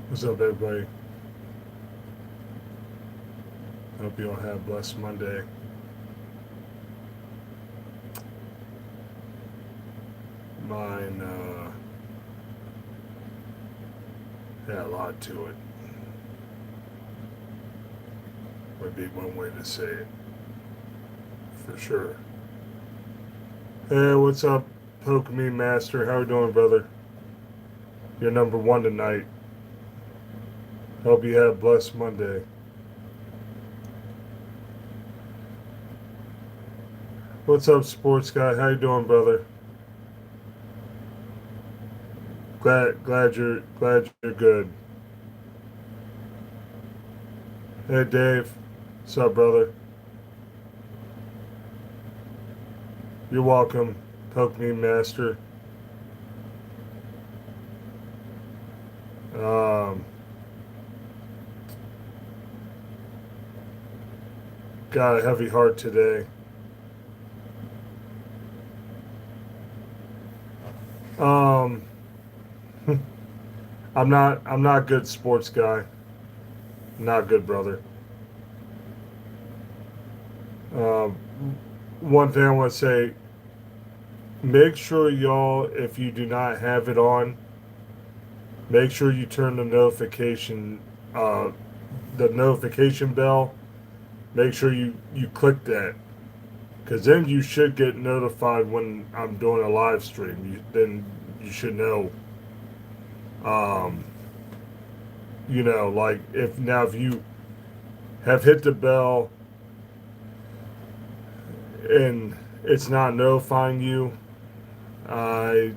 What's up, everybody? Hope you all have a blessed Monday. Mine had a lot to it. Would be one way to say it, for sure. Hey, what's up, Poke Me Master? How you doing, brother? You're number one tonight. Hope you have a blessed Monday. What's up, sports guy? How you doing, brother? Glad you're good. Hey, Dave. What's up, brother? You're welcome, Poke Me Master. Um, got a heavy heart today. Um, I'm not good sports guy. Not good, brother. Um, One thing I want to say: make sure y'all, if you do not have it on, make sure you turn uh, the notification bell. Make sure you click that, because then you should get notified when I'm doing a live stream. Then you should know. Um, like if you have hit the bell and it's not notifying you, I,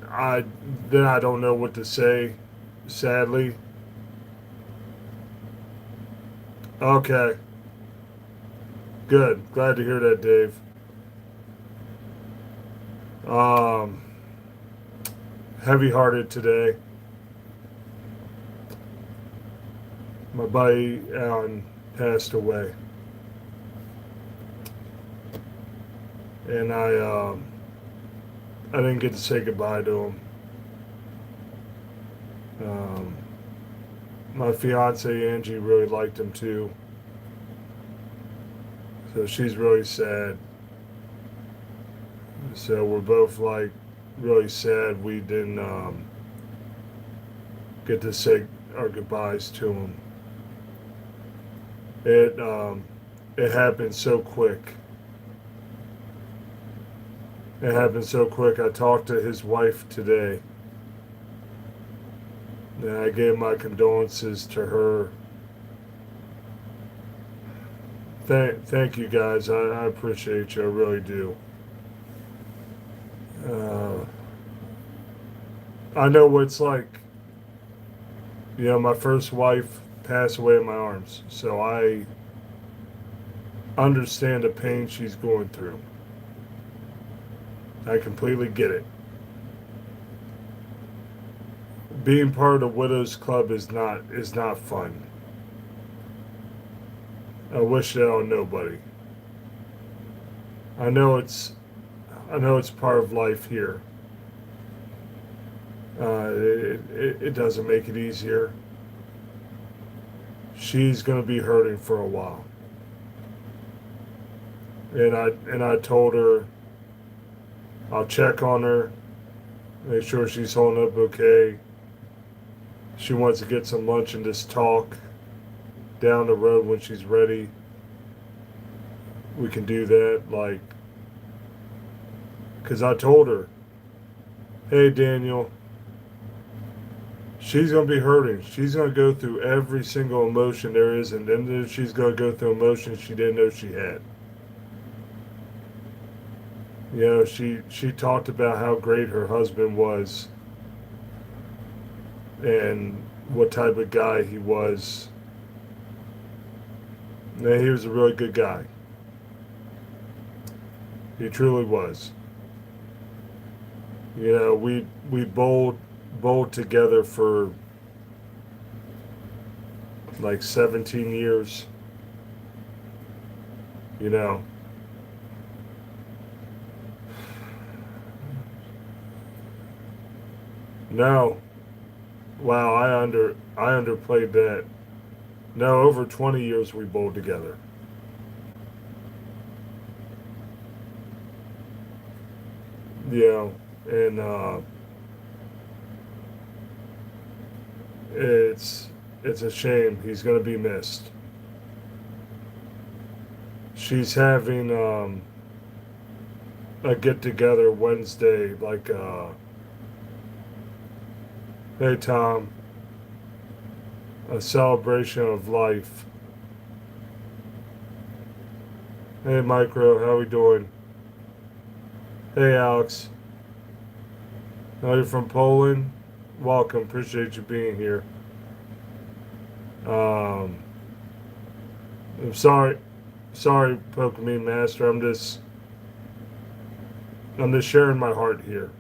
I then I don't know what to say. Sadly, okay, good. Glad to hear that, Dave. Um, Heavy-hearted today. My buddy Alan passed away, and I didn't get to say goodbye to him. Um, my fiance Angie really liked him too, so she's really sad. So we're both like really sad we didn't get to say our goodbyes to him. It it happened so quick. It happened so quick. I talked to his wife today, and I gave my condolences to her. Thank you guys. I appreciate you. I really do. Uh, I know what it's like. My first wife passed away in my arms, so I understand the pain she's going through. I completely get it. Being part of the widows club is not fun. I wish that on nobody. I know it's I know it's part of life here. It doesn't make it easier. She's going to be hurting for a while, and I told her I'll check on her, make sure she's holding up okay. She wants to get some lunch and just talk down the road when she's ready. We can do that, like, because I told her, hey, Daniel, she's going to be hurting. She's going to go through every single emotion there is, and then she's going to go through emotions she didn't know she had. She talked about how great her husband was and what type of guy he was. And he was a really good guy. He truly was. We bowled together for like 17 years. You know, no, Wow, I underplayed that. No, over 20 years we bowled together. You know, and it's it's a shame. He's going to be missed. She's having a get together Wednesday, like hey Tom, a celebration of life. Hey Micro, how we doing? Hey Alex, are you from Poland? Welcome, appreciate you being here. Um, I'm sorry, Pokemon Master. I'm just sharing my heart here.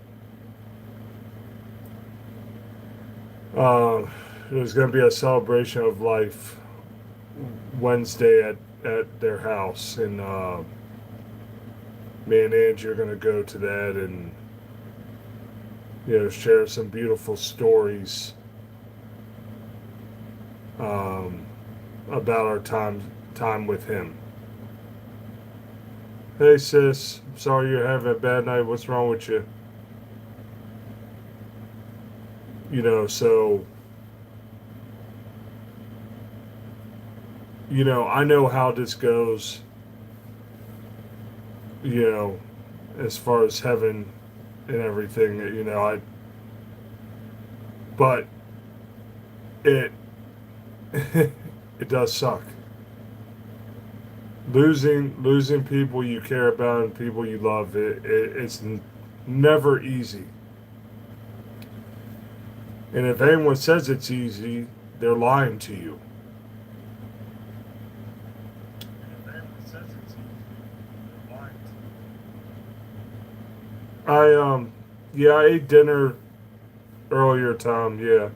Uh, there's going to be a celebration of life Wednesday at their house, and me and Angie are going to go to that and share some beautiful stories um, about our time with him. Hey sis, sorry you're having a bad night. What's wrong with you? So I know how this goes. You know, as far as heaven and everything. I but it it does suck. Losing people you care about and people you love. It's never easy. And if anyone says it's easy, they're lying to you. I yeah, I ate dinner earlier, Tom. Yeah.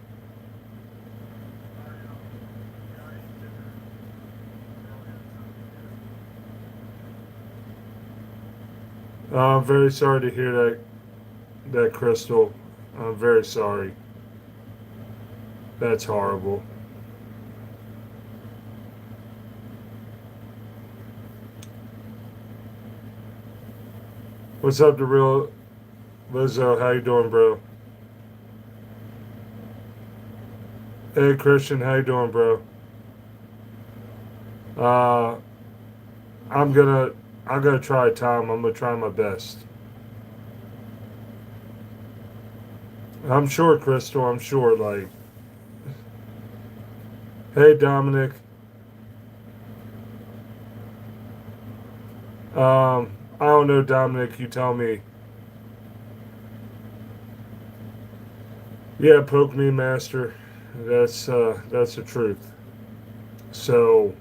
I'm very sorry to hear that Crystal. I'm very sorry. That's horrible. What's up, the real Lizzo? How you doing, bro? Hey, Christian. How you doing, bro? Uh, I'm gonna I'm gonna try, Tom. I'm gonna try my best. I'm sure, Crystal. I'm sure. Like, hey, Dominic. I don't know, Dominic. You tell me. Yeah, poke me, master. That's the truth. So,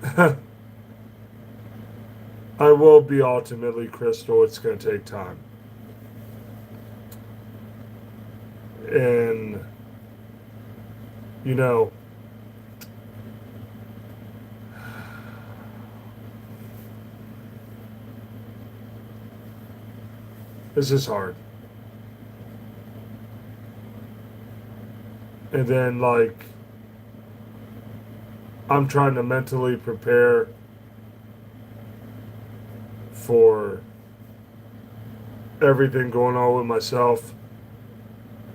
I will be ultimately, Crystal. It's gonna take time, and you know, this is hard. And then, like, I'm trying to mentally prepare for everything going on with myself.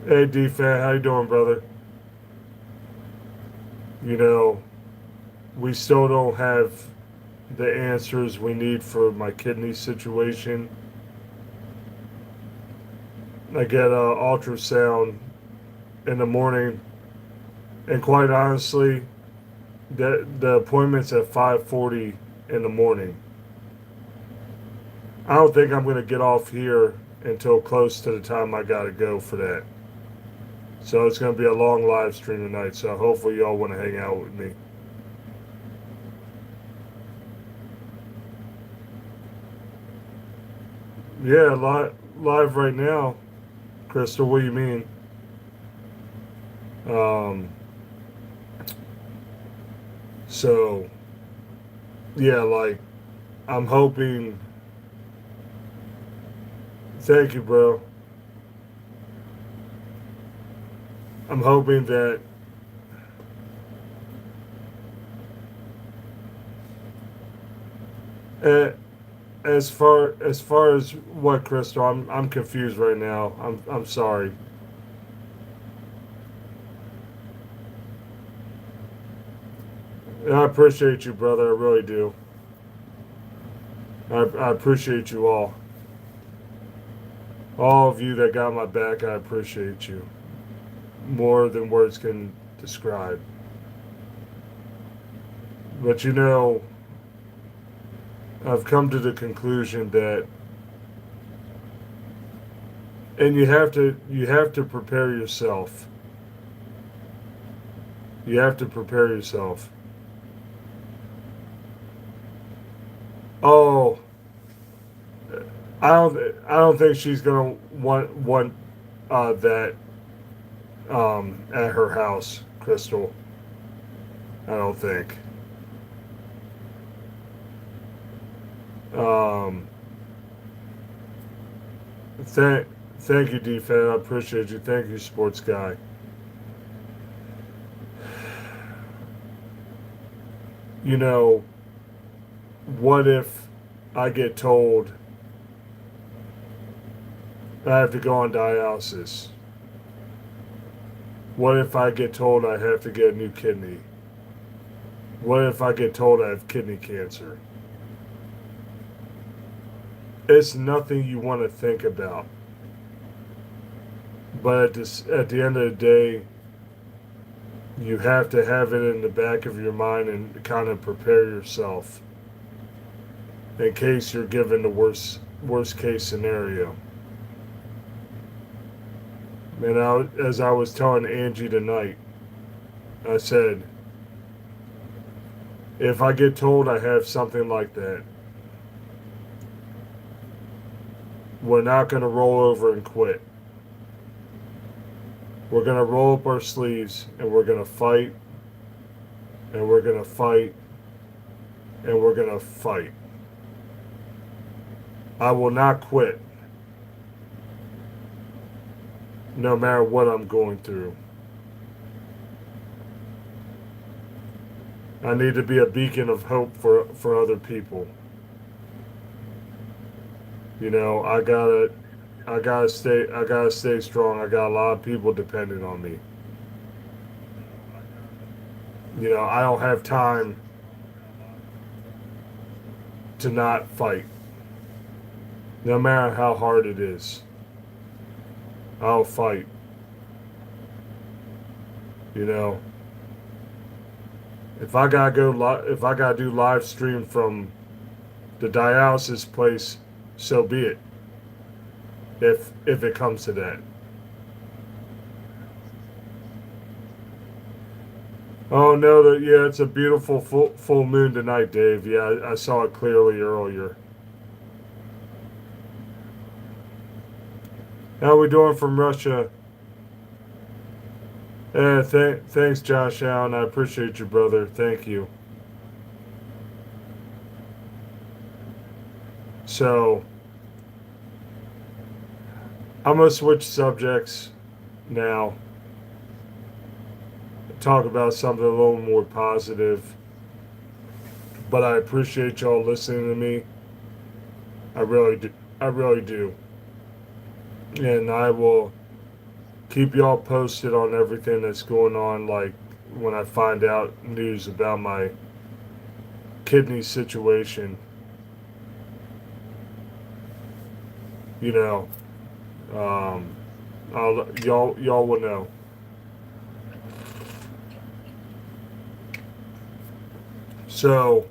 Hey, D-Fan, how you doing, brother? You know, we still don't have the answers we need for my kidney situation. I get a ultrasound in the morning, and quite honestly, the appointment's at 5:40 in the morning. I don't think I'm going to get off here until close to the time I got to go for that. So it's going to be a long live stream tonight. So hopefully y'all want to hang out with me. Yeah, live right now. Crystal, what do you mean? Um, so yeah, like I'm hoping. Thank you, bro. I'm hoping that uh, as far as what, Crystal, I'm confused right now. I'm sorry. I appreciate you, brother. I really do. I appreciate you all. All of you that got my back, I appreciate you more than words can describe. But I've come to the conclusion that, and you have to prepare yourself. You have to prepare yourself. Oh, I don't think she's gonna want that at her house, Crystal. I don't think. Um, thank thank you, D-Fan. I appreciate you. Thank you, sports guy. You know, what if I get told I have to go on dialysis? What if I get told I have to get a new kidney? What if I get told I have kidney cancer? It's nothing you want to think about. But at the end of the day, you have to have it in the back of your mind and kind of prepare yourself in case you're given the worst case scenario. And as I was telling Angie tonight, I said, if I get told I have something like that, we're not going to roll over and quit. We're going to roll up our sleeves and we're going to fight and we're going to fight and we're going to fight. I will not quit no matter what I'm going through. I need to be a beacon of hope for other people. I gotta stay strong. I got a lot of people depending on me. I don't have time to not fight, no matter how hard it is. I'll fight. You know, if I gotta do live stream from the dialysis place, so be it. If it comes to that. Oh no, yeah, it's a beautiful full moon tonight, Dave. Yeah, I saw it clearly earlier. How we doing from Russia? Thanks, Josh Allen. I appreciate you, brother. Thank you. So I'm gonna switch subjects now. Talk about something a little more positive. But I appreciate y'all listening to me. I really do. I really do. And I will keep y'all posted on everything that's going on. Like when I find out news about my kidney situation, you know, um, y'all will know. So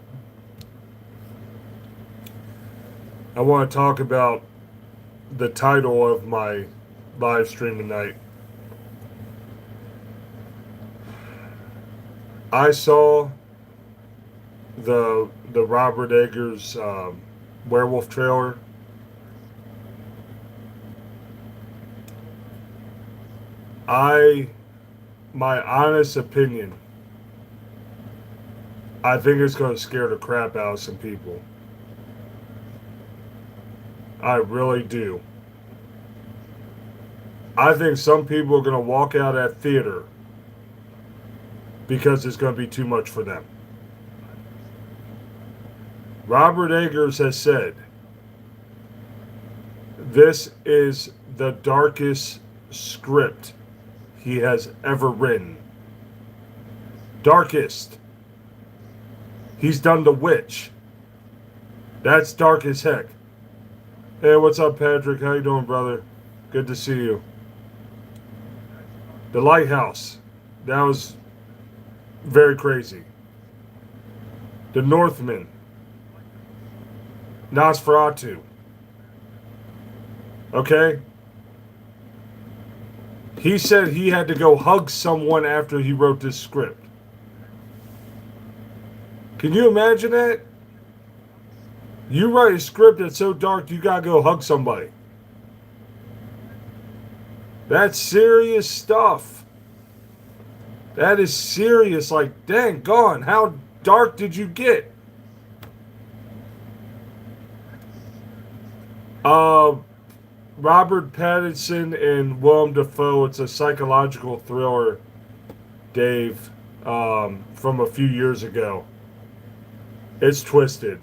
I want to talk about the title of my live stream tonight. I saw the Robert Eggers Werewolf trailer. I My honest opinion, I think it's going to scare the crap out of some people. I really do. I think some people are going to walk out at theater because it's going to be too much for them. Robert Eggers has said this is the darkest script he has ever written. Darkest. He's done The Witch. That's dark as heck. Hey, what's up, Patrick? How you doing, brother? Good to see you. The Lighthouse. That was very crazy. The Northman. Nosferatu. Okay? He said he had to go hug someone after he wrote this script. Can you imagine that? You write a script that's so dark you gotta go hug somebody. That's serious stuff. That is serious. Like, dang, gone. How dark did you get? Robert Pattinson and Willem Dafoe. It's a psychological thriller, Dave, from a few years ago. It's twisted.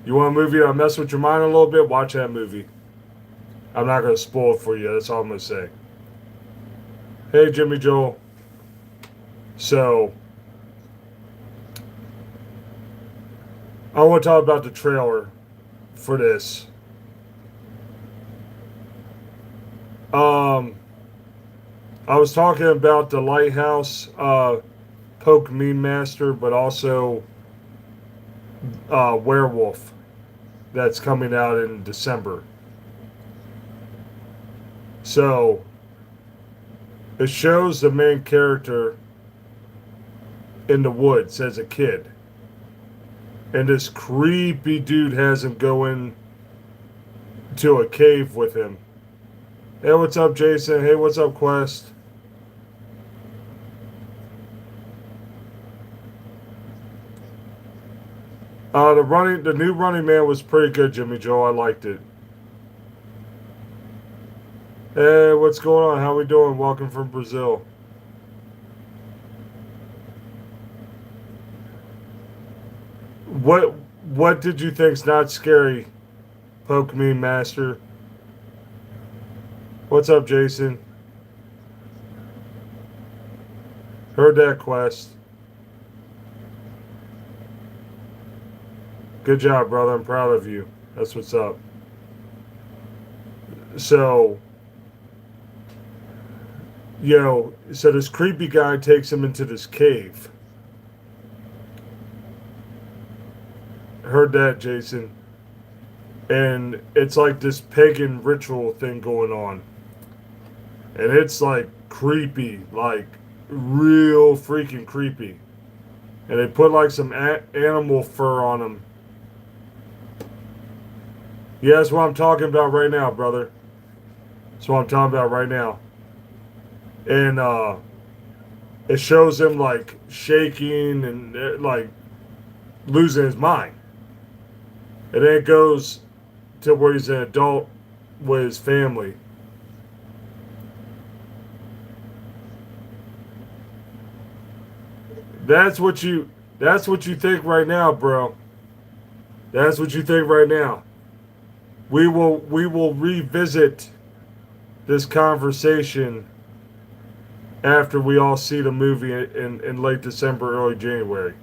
You want a movie that'll mess with your mind a little bit? Watch that movie. I'm not going to spoil it for you. That's all I'm going to say. Hey, Jimmy Joel. So, I want to talk about the trailer for this. I was talking about the Lighthouse, Poke Meme Master, but also Werewolf that's coming out in December. So, it shows the main character in the woods as a kid. And this creepy dude has him go in to a cave with him. Hey, what's up, Jason? Hey, what's up, Quest? The new Running Man was pretty good, Jimmy Joe. I liked it. Hey, what's going on? How we doing? Welcome from Brazil. What did you think's not scary, Poke Me Master? What's up, Jason? Heard that, Quest. Good job, brother. I'm proud of you. That's what's up. So, so this creepy guy takes him into this cave. Heard that, Jason. And it's like this pagan ritual thing going on. And it's like creepy, like real freaking creepy. And they put like some animal fur on him. Yeah, that's what I'm talking about right now, brother. That's what I'm talking about right now. And it shows him like shaking and like losing his mind. And then it goes to where he's an adult with his family. That's what you think right now, bro. That's what you think right now. We will revisit this conversation after we all see the movie in late December, early January.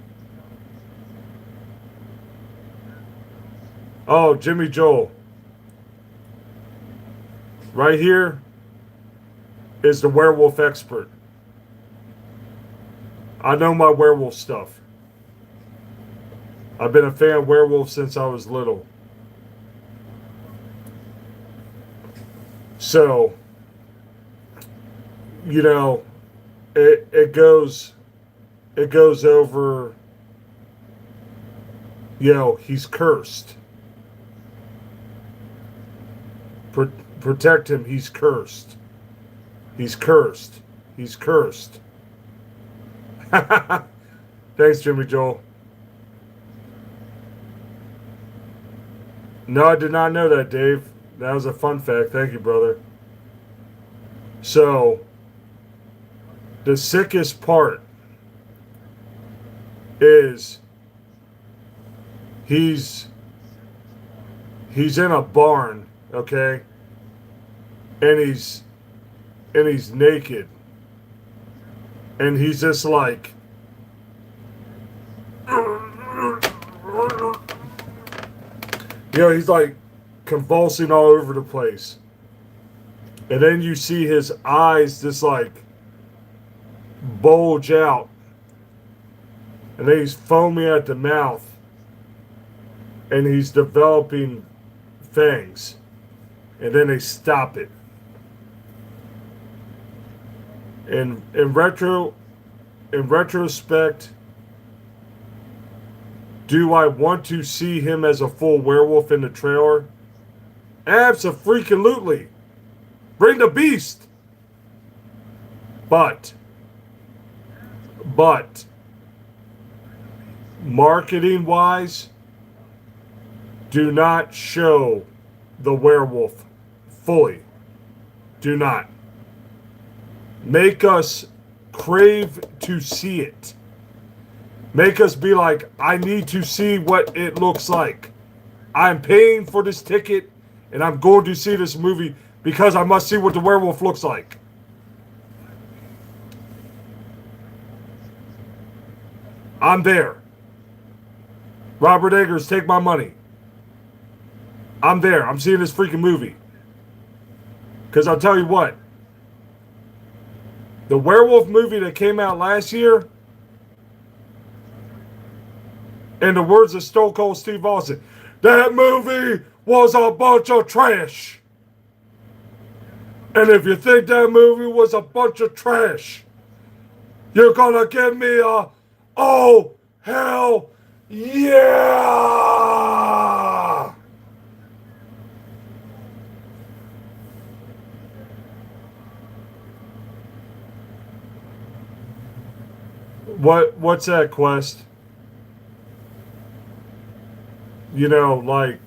Oh, Jimmy Joel. Right here is the werewolf expert. I know my werewolf stuff. I've been a fan of werewolf since I was little. So, it goes over, he's cursed. Protect him, he's cursed. He's cursed. He's cursed. Thanks, Jimmy Joel. No, I did not know that, Dave. That was a fun fact. Thank you, brother. So the sickest part is he's he's in a barn, okay, and he's naked, and he's just like, he's like convulsing all over the place, and then you see his eyes just like bulge out, and then he's foaming at the mouth, and he's developing fangs, and then they stop it. And in retrospect, do I want to see him as a full werewolf in the trailer? Abso-freaking-lutely. Bring the beast. But marketing wise, do not show the werewolf fully. Do not. Make us crave to see it. Make us be like, I need to see what it looks like. I'm paying for this ticket and I'm going to see this movie because I must see what the werewolf looks like. I'm there. Robert Eggers, take my money. I'm there. I'm seeing this freaking movie. Because I'll tell you what. The werewolf movie that came out last year, in the words of Stone Cold Steve Austin, that movie was a bunch of trash. And if you think that movie was a bunch of trash, you're gonna give me a, oh, hell yeah! What's that, Quest? Like,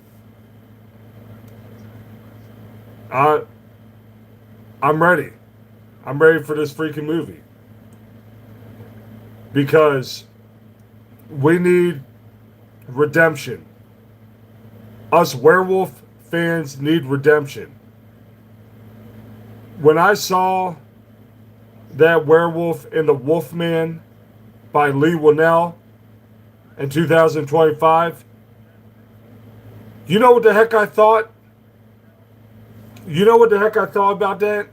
I'm ready. I'm ready for this freaking movie. Because we need redemption. Us werewolf fans need redemption. When I saw that Werewolf in the Wolfman by Lee Winnell in 2025, you know what the heck I thought? You know what the heck I thought about that?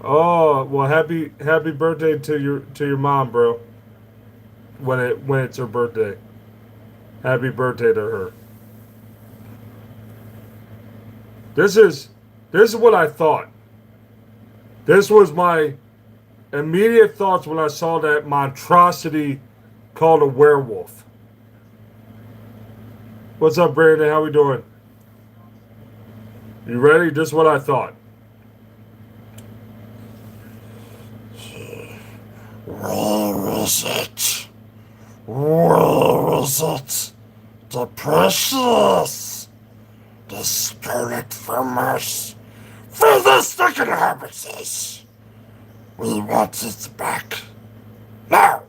Oh, well, happy birthday to your mom, bro. When it's her birthday. Happy birthday to her. This is what I thought. This was my immediate thoughts when I saw that monstrosity called a werewolf. What's up, Brandon? How we doing? You ready? This is what I thought. Where is it? Where is it? The precious, the spirit from us, for the sticking purposes. We want it back. Now!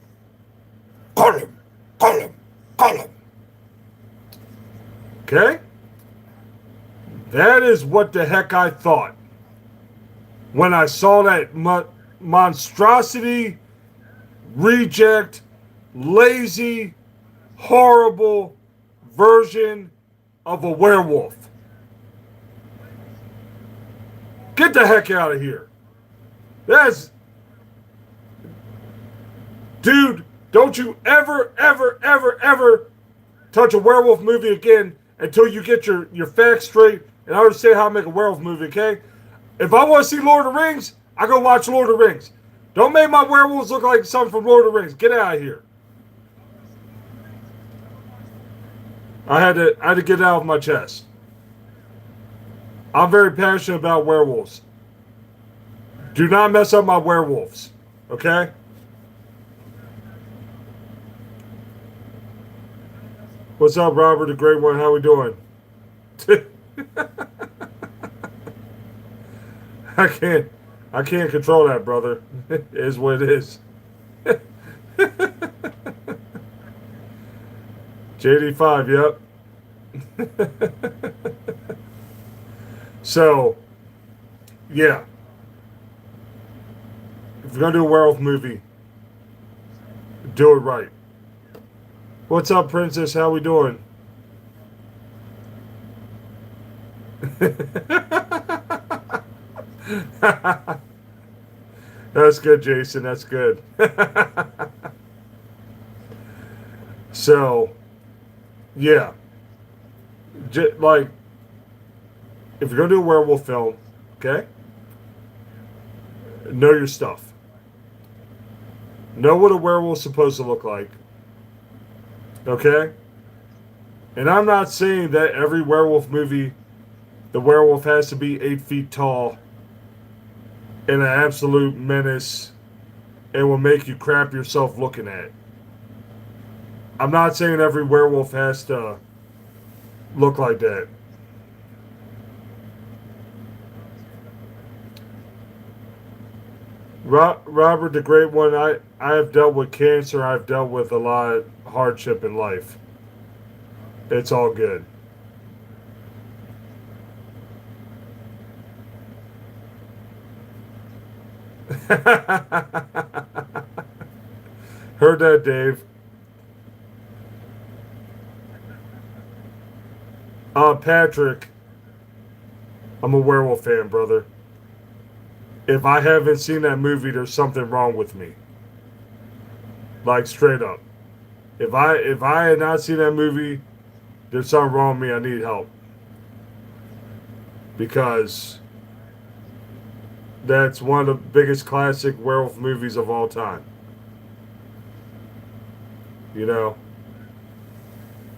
Call him! Call him! Call him! Okay? That is what the heck I thought when I saw that monstrosity, reject, lazy, horrible version of a werewolf. Get the heck out of here. Dude, don't you ever, ever, ever, ever touch a werewolf movie again until you get your facts straight and understand how to make a werewolf movie, okay? If I want to see Lord of the Rings, I go watch Lord of the Rings. Don't make my werewolves look like something from Lord of the Rings. Get out of here. I had to get it out of my chest. I'm very passionate about werewolves. Do not mess up my werewolves, okay? What's up, Robert, the Great One? How we doing? I can't. I can't control that, brother. It is what it is. JD5. Yep. So yeah, if you're gonna do a werewolf movie, do it right. What's up, Princess? How we doing? That's good, Jason. That's good. So yeah, like if you're gonna do a werewolf film, okay, know your stuff. Know what a werewolf's supposed to look like. Okay? And I'm not saying that every werewolf movie, the werewolf has to be 8 feet tall and an absolute menace and will make you crap yourself looking at it. I'm not saying every werewolf has to look like that. Robert the Great One, I have dealt with cancer. I've dealt with a lot of hardship in life. It's all good. Heard that, Dave. Patrick, I'm a werewolf fan, brother. If I haven't seen that movie, there's something wrong with me. Like straight up. If I had not seen that movie, there's something wrong with me. I need help because that's one of the biggest classic werewolf movies of all time. You know,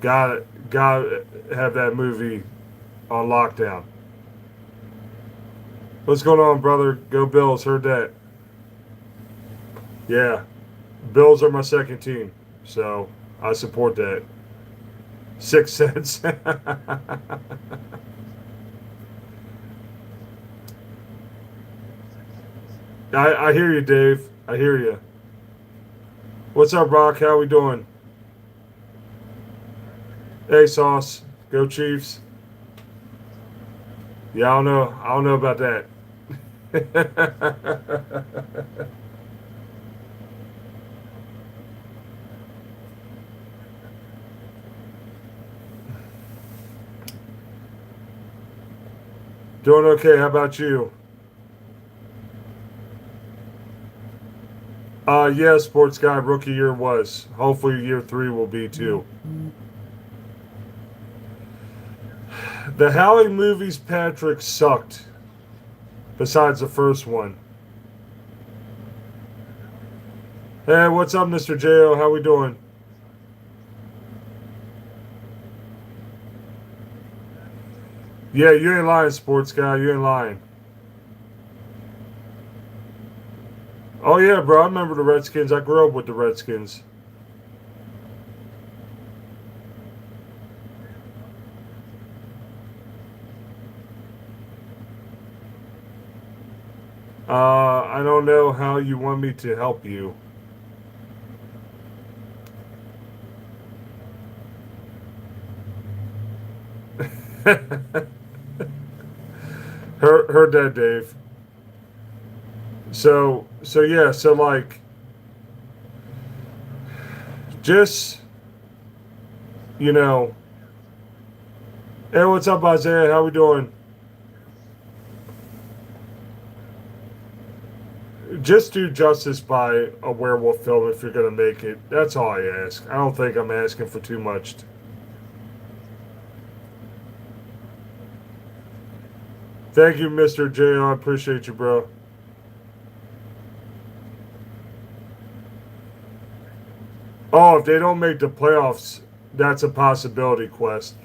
gotta have that movie on lockdown. What's going on, brother? Go Bills. Heard that. Yeah, Bills are my second team, so I support that. 6 cents. I hear you, Dave. I hear you. What's up, Rock? How we doing? Hey, Sauce. Go Chiefs. Yeah, I don't know. I don't know about that. Doing okay. How about you? Yeah, sports guy. Rookie year was. Hopefully, year three will be too. The Howling movies, Patrick, sucked. Besides the first one. Hey, what's up, Mr. Jo? How we doing? Yeah, you ain't lying, sports guy. You ain't lying. Oh yeah, bro. I remember the Redskins. I grew up with the Redskins. I don't know how you want me to help you. Heard that, Dave. So yeah, so like, just you know, hey, what's up, Isaiah? How we doing? Just do justice by a werewolf film if you're gonna make it. That's all I ask. I don't think I'm asking for too much. Thank you, Mr. J. I appreciate you, bro. Oh, if they don't make the playoffs, that's a possibility, Quest.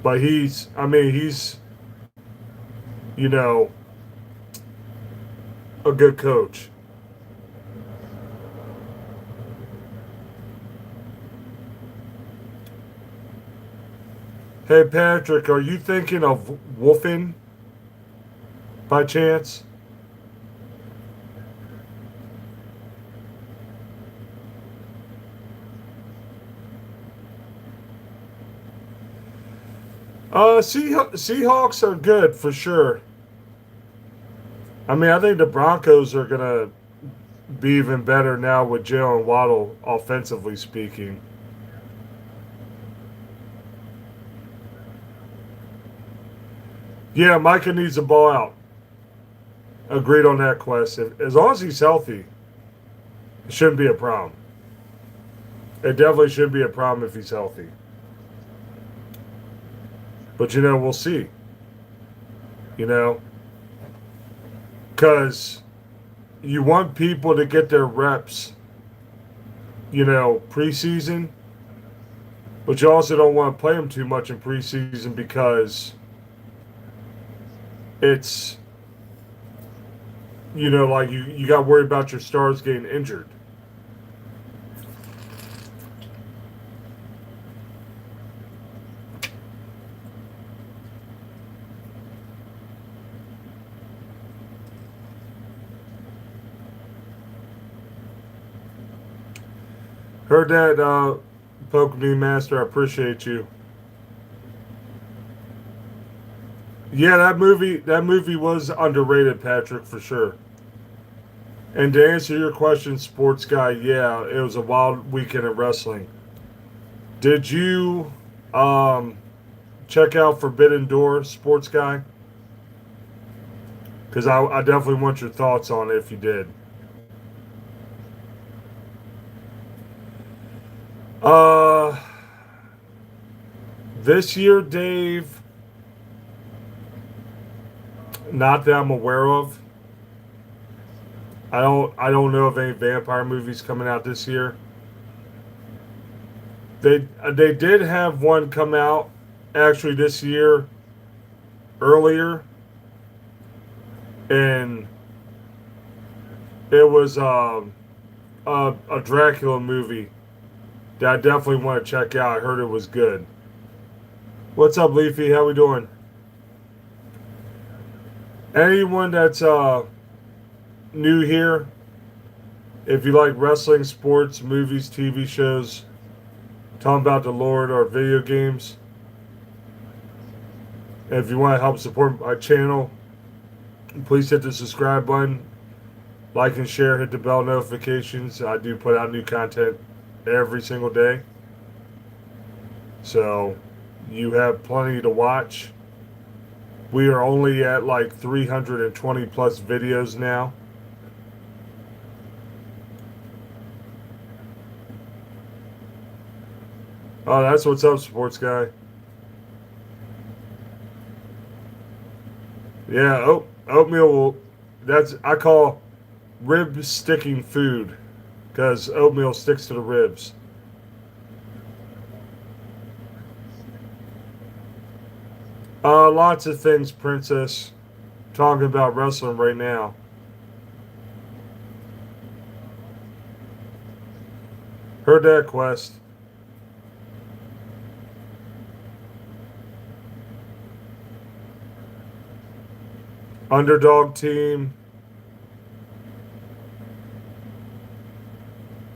But I mean, you know, a good coach. Hey, Patrick, are you thinking of Wolfen? by chance? Seahawks are good for sure. I mean, I think the Broncos are gonna be even better now with Jalen Waddle, offensively speaking. Yeah, Micah needs a ball out. Agreed on that, Quest. As long as he's healthy, it shouldn't be a problem. It definitely should be a problem if he's healthy. But we'll see. You know, because you want people to get their reps. Preseason, but you also don't want to play them too much in preseason because it's like you got worried about your stars getting injured. Heard that, Pokemon Master. I appreciate you. Yeah, that movie was underrated, Patrick, for sure. And to answer your question, sports guy, yeah, it was a wild weekend of wrestling. Did you um, check out Forbidden Door, sports guy? Because I definitely want your thoughts on it if you did. Uh, this year, Dave, not that I'm aware of. I don't know of any vampire movies coming out this year. They did have one come out actually this year earlier, and it was a Dracula movie that I definitely want to check out. I heard it was good. What's up, Leafy? How we doing? Anyone that's new here, if you like wrestling, sports, movies, TV shows, talking about the Lord or video games, and if you want to help support my channel, please hit the subscribe button, like and share, hit the bell notifications. I do put out new content every single day. So you have plenty to watch. We are only at like 320 plus videos now. Oh, that's what's up, sports guy. Yeah, oatmeal will. That's I call rib sticking food because oatmeal sticks to the ribs. Lots of things, Princess. Talking about wrestling right now. Heard that, Quest. Underdog team.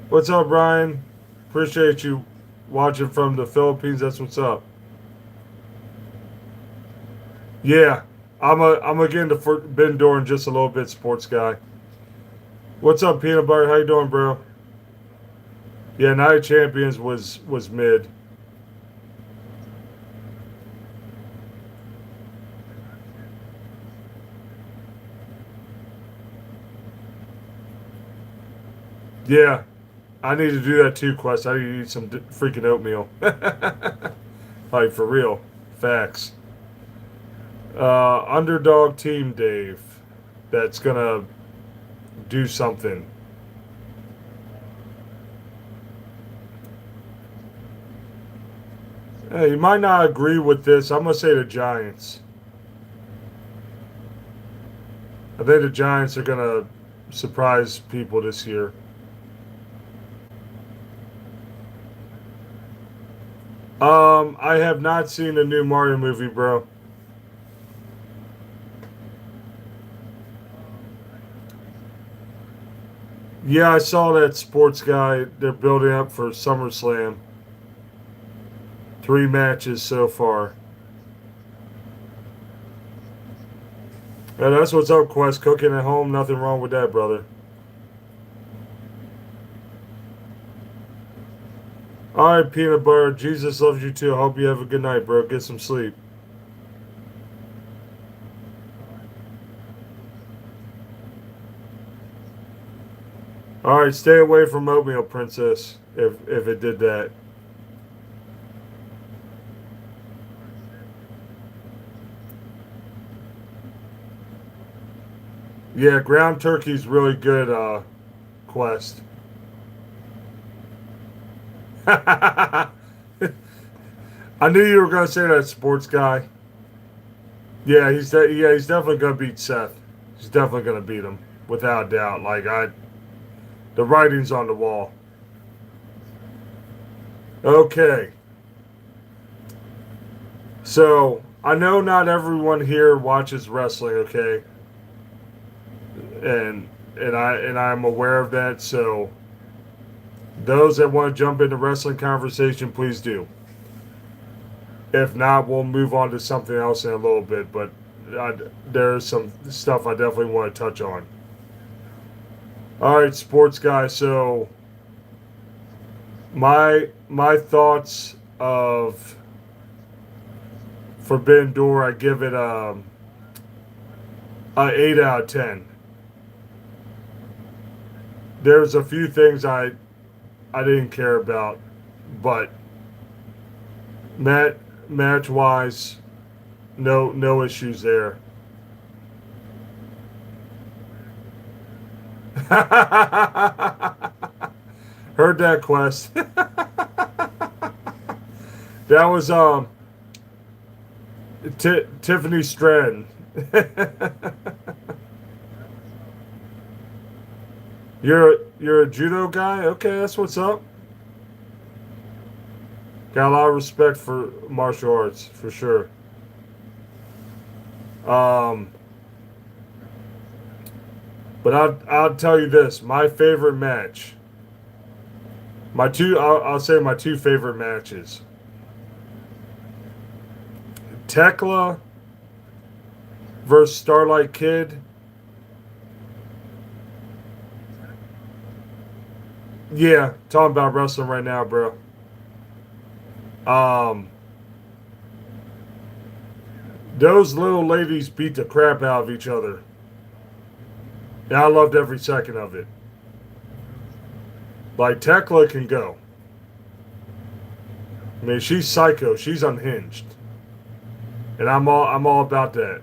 What's up, Ryan? Appreciate you watching from the Philippines. That's what's up. Yeah, I'm gonna get into Forbidden Door in just a little bit, sports guy. What's up, Peanut Butter? How you doing, bro? Yeah, Night of Champions was mid. Yeah, I need to do that too, Quest. I need to eat some freaking oatmeal. Like for real, facts. Underdog team, Dave. That's gonna do something. Hey, you might not agree with this. I'm gonna say the Giants. I think the Giants are gonna surprise people this year. I have not seen the new Mario movie, bro. Yeah, I saw that sports guy. They're building up for SummerSlam. 3 matches so far. Yeah, that's what's up, Quest. Cooking at home, nothing wrong with that, brother. All right, peanut butter. Jesus loves you too. I hope you have a good night, bro. Get some sleep. All right, stay away from oatmeal, princess. If it did that. Yeah, ground turkey's really good. Quest. I knew you were gonna say that, sports guy. Yeah, he's definitely gonna beat Seth. He's definitely gonna beat him without a doubt. The writing's on the wall. Okay, so I know not everyone here watches wrestling. Okay, and I'm aware of that. So those that want to jump into wrestling conversation, please do. If not, we'll move on to something else in a little bit. But there's some stuff I definitely want to touch on. All right, sports guy. So my thoughts of Forbidden Door, I give it a 8 out of 10. There's a few things I didn't care about, but match wise, no issues there. Heard that, Quest. That was Tiffany Stratton. You're a judo guy? Okay, that's what's up. Got a lot of respect for martial arts for sure. Um, but I'll tell you this: my favorite match, I'll say my two favorite matches: Tekla versus Starlight Kid. Yeah, talking about wrestling right now, bro. Um, those little ladies beat the crap out of each other. And I loved every second of it. Like Tekla can go. I mean, she's psycho. She's unhinged, and I'm all about that.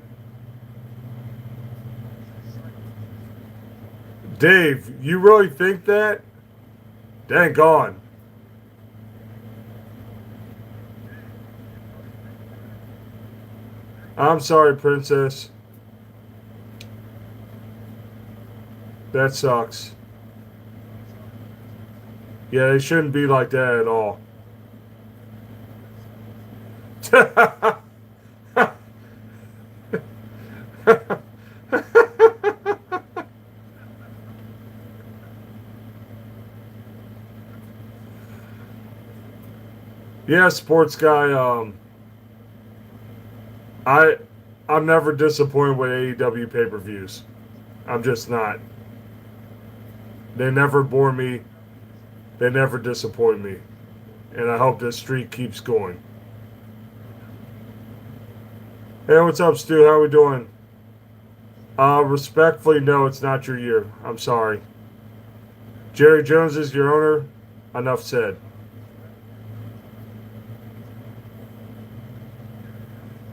Dave, you really think that? Dang gone. I'm sorry, princess. That sucks. Yeah, they shouldn't be like that at all. Yeah, sports guy. I I'm never disappointed with AEW pay-per-views. I'm just not. They never bore me. They never disappoint me, and I hope this streak keeps going. Hey, what's up, Stu? How we doing? Respectfully, no, it's not your year. I'm sorry. Jerry Jones is your owner. Enough said.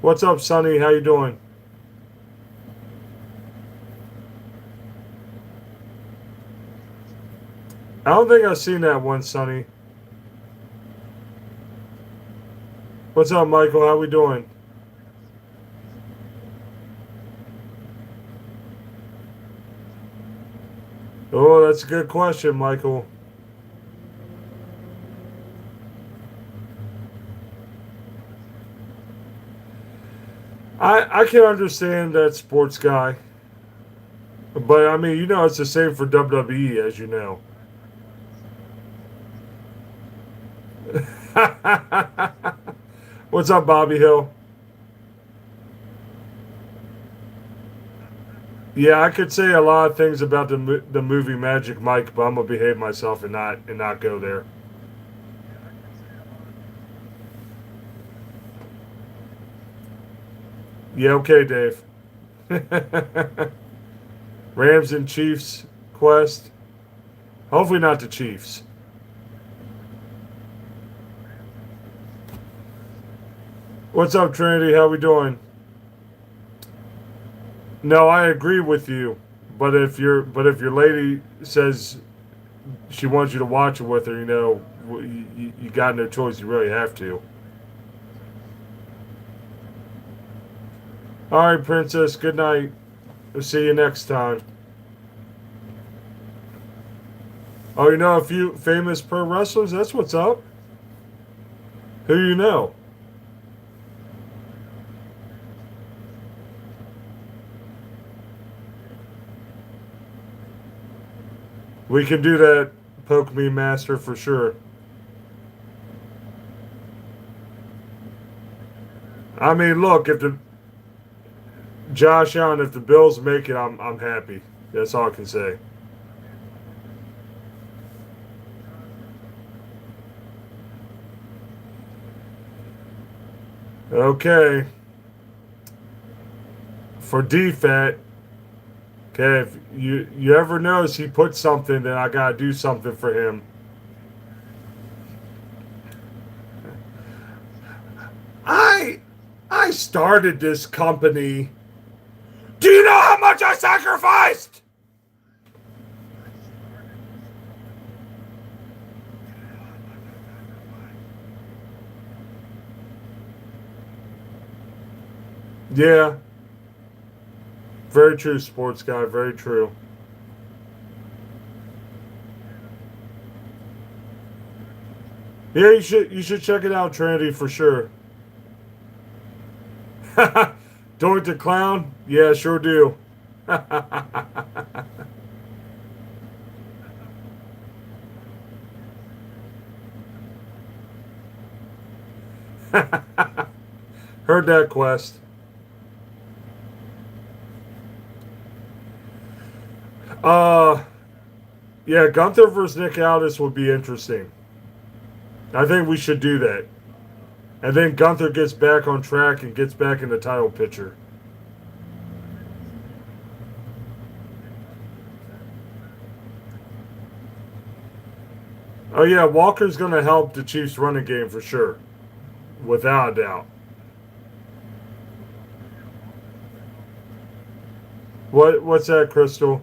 What's up, Sonny? How you doing? I don't think I've seen that one, Sonny. What's up, Michael? How we doing? Oh, that's a good question, Michael. I can understand that sports guy. But I mean, it's the same for WWE, as you know. What's up, Bobby Hill? Yeah, I could say a lot of things about the movie Magic Mike, but I'm gonna behave myself and not go there. Yeah, okay, Dave. Rams and Chiefs quest. Hopefully not the Chiefs. What's up, Trinity? How we doing? No, I agree with you. But if your lady says she wants you to watch it with her, you got no choice. You really have to. All right, Princess. Good night. We'll see you next time. Oh, you know a few famous pro wrestlers? That's what's up. Who you know? We can do that, Poke Me Master, for sure. I mean, look, if the Josh Allen, if the Bills make it, I'm happy. That's all I can say. Okay, for DFAT. Okay, if you ever notice he put something, then I gotta do something for him. I I started this company. Do you know how much I sacrificed? Yeah, very true, sports guy. Very true. Yeah, you should check it out, Trinity, for sure. Doink the clown? Yeah, sure do. Heard that quest. Uh, yeah, Gunther versus Nick Aldis would be interesting. I think we should do that. And then Gunther gets back on track and gets back in the title picture. Oh yeah, Walker's going to help the Chiefs running game for sure, without a doubt. What's that, Crystal?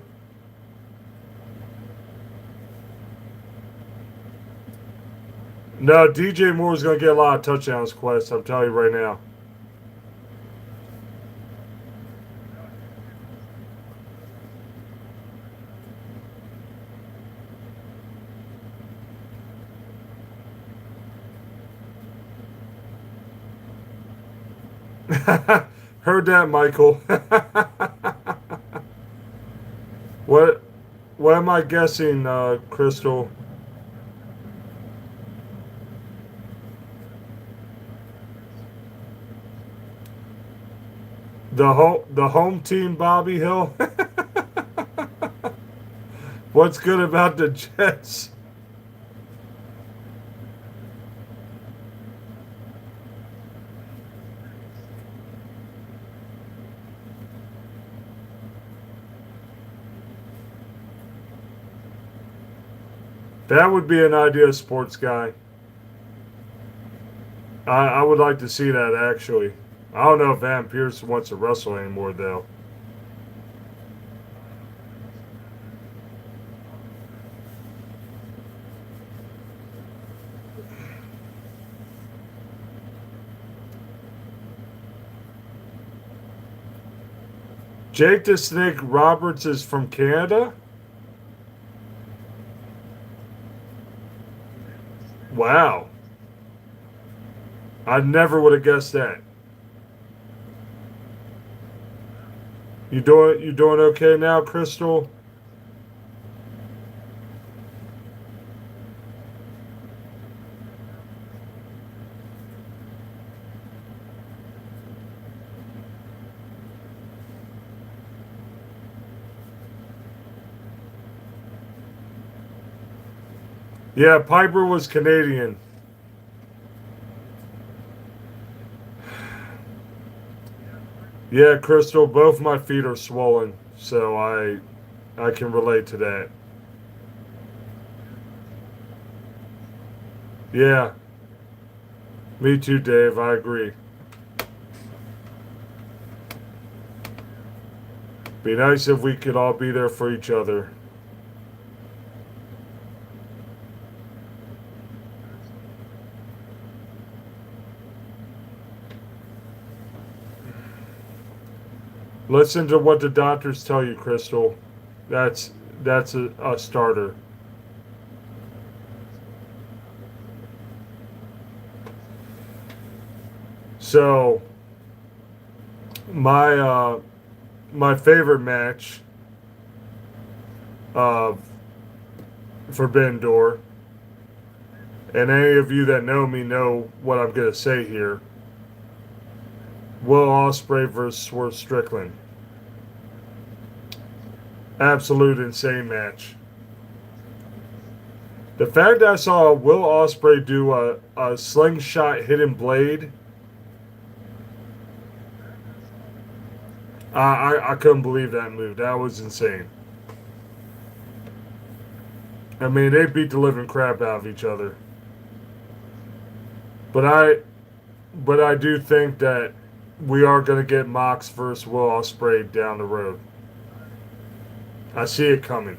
No, DJ Moore's going to get a lot of touchdowns. Quest, I'm telling you right now. Heard that, Michael. what what am I guessing, Crystal? The home team, Bobby Hill. What's good about the Jets? That would be an idea, sports guy. I would like to see that actually. I don't know if Van Pierce wants to wrestle anymore though. Jake the Snake Roberts is from Canada. Wow, I never would have guessed that. You doing okay now, Crystal? Yeah, Piper was Canadian. Yeah, Crystal, both my feet are swollen, so I can relate to that. Yeah, me too, Dave. I agree. Be nice if we could all be there for each other. Listen to what the doctors tell you, Crystal. That's that's a starter. So my my favorite match uh, Forbidden Door, and any of you that know me know what I'm gonna say here. Will Ospreay versus Swerve Strickland. Absolute insane match. The fact that I saw Will Ospreay do a slingshot hidden blade, I couldn't believe that move. That was insane. I mean, they beat the living crap out of each other. But I do think that we are going to get Mox versus Will Ospreay down the road. I see it coming.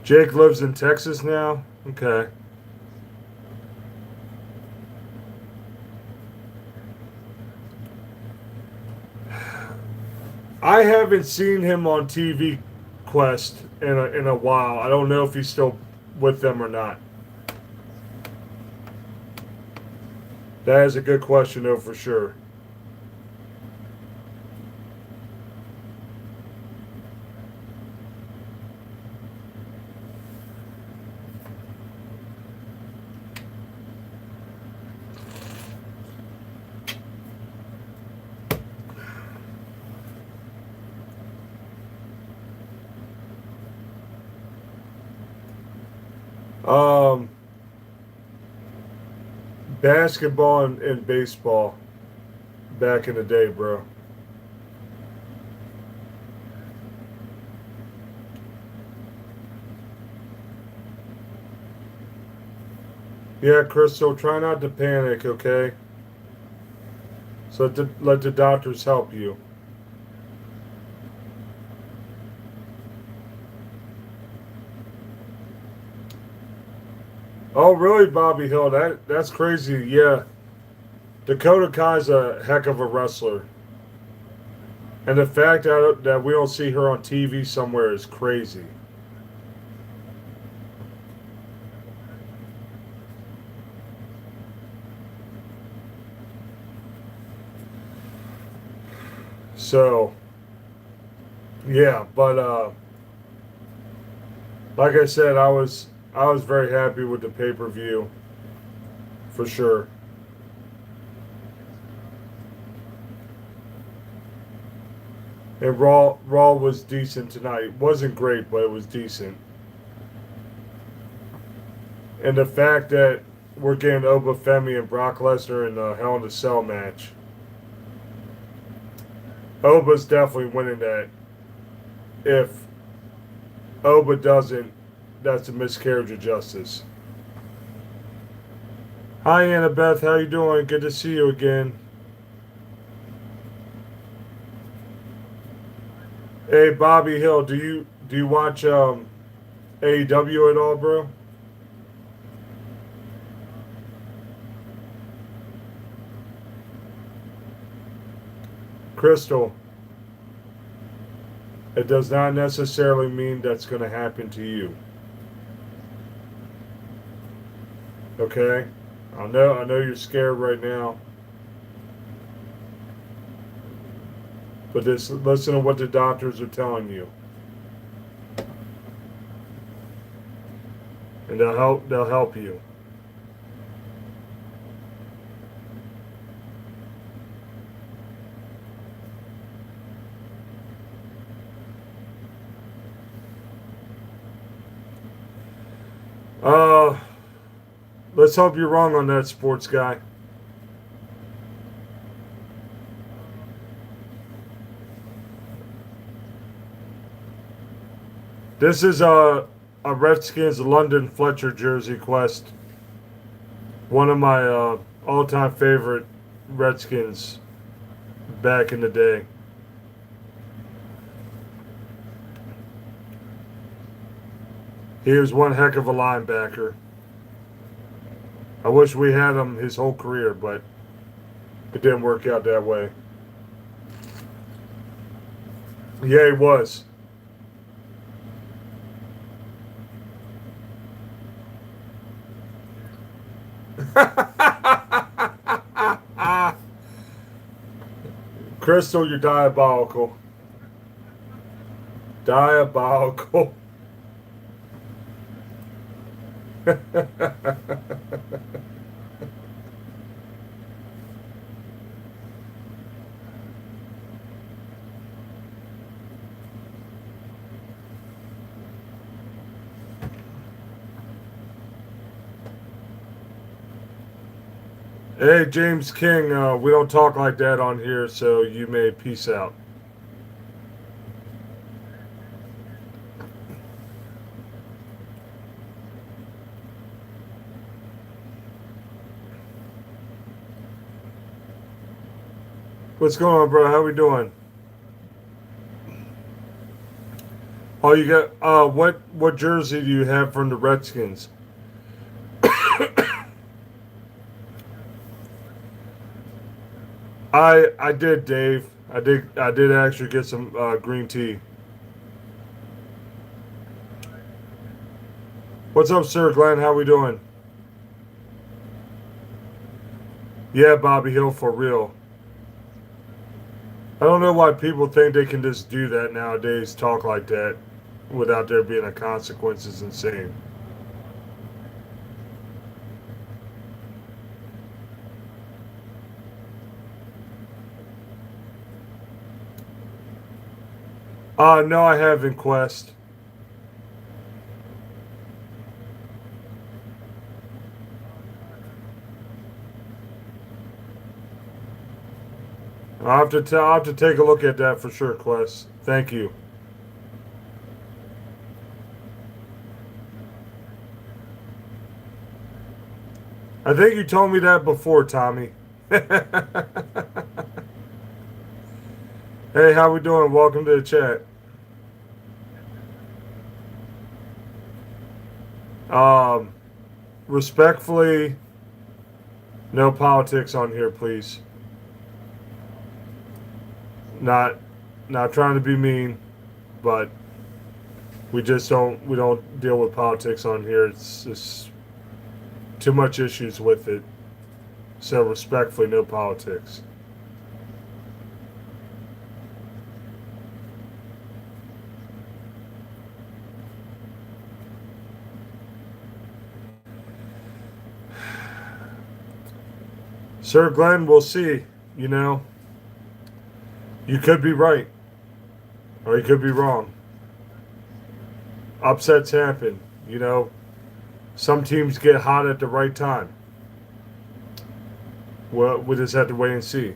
Jake lives in Texas now. Okay. I haven't seen him on TV Quest in a while. I don't know if he's still with them or not. That is a good question, though, for sure. Um, Basketball and baseball back in the day, bro. Yeah, Crystal, try not to panic, okay? So let the doctors help you. Oh, really, Bobby Hill? That's crazy. Yeah, Dakota Kai's a heck of a wrestler, and the fact that we don't see her on TV somewhere is crazy. So yeah, but like I said, I was very happy with the pay per view for sure. And Raw was decent tonight. It wasn't great, but it was decent. And the fact that we're getting Oba Femi and Brock Lesnar in the Hell in a Cell match. Oba's definitely winning that. If Oba doesn't, that's a miscarriage of justice. Hi Annabeth, how you doing? Good to see you again. Hey Bobby Hill, do you watch AEW at all, bro? Crystal, it does not necessarily mean that's going to happen to you. Okay? I know you're scared right now. But just listen to what the doctors are telling you, and they'll help you. Uh, let's hope you're wrong on that, sports guy. This is a Redskins London Fletcher jersey, Quest. One of my all-time favorite Redskins back in the day. He was one heck of a linebacker. I wish we had him his whole career, but it didn't work out that way. Yeah, he was. Crystal, you're diabolical. Diabolical. Hey, James King, we don't talk like that on here, so you may peace out. What's going on, bro? How we doing? Oh, you got what jersey do you have from the Redskins? I did, Dave. I did actually get some green tea. What's up, Sir Glenn? How we doing? Yeah, Bobby Hill for real. I don't know why people think they can just do that nowadays, talk like that, without there being a consequence. Is insane. No, I haven't, Quest. I'll have to take a look at that for sure, Quest. Thank you. I think you told me that before, Tommy. Hey, how we doing? Welcome to the chat. Um, respectfully, no politics on here, please. Not, not trying to be mean, but we don't deal with politics on here. It's just too much issues with it. So respectfully, no politics. Sir Glenn, we'll see. You know, you could be right, or you could be wrong. Upsets happen. You know, some teams get hot at the right time. Well, we just have to wait and see.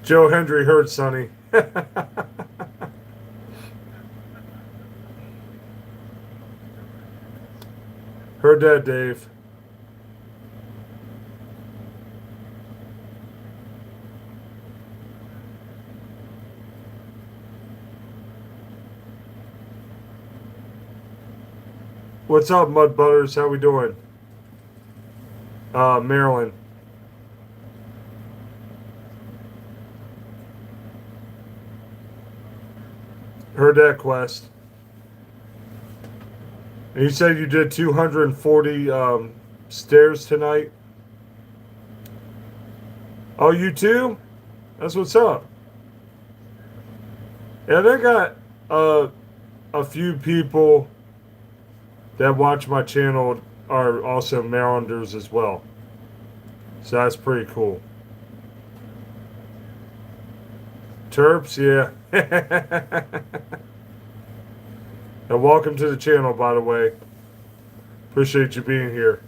Joe Hendry heard Sonny. Heard that, Dave. What's up, Mud Butters? How we doing? Maryland. Heard that, Quest. And you said you did 240 stairs tonight. Oh, you too? That's what's up. Yeah, they got uh, a few people that watch my channel are also Marylanders as well. So that's pretty cool. Terps, yeah. And welcome to the channel, by the way. Appreciate you being here.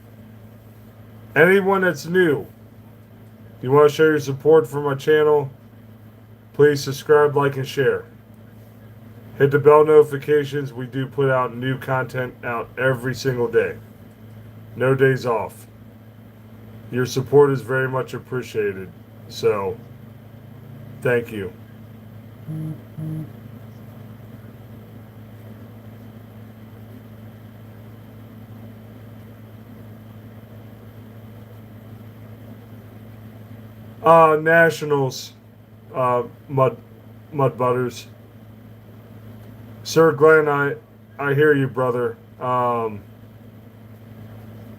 Anyone that's new, you want to show your support for my channel, please subscribe, like, and share. Hit the bell notifications. We do put out new content out every single day. No days off. Your support is very much appreciated. So, thank you. Nationals, Mud Butters. Sir Glenn, I hear you, brother.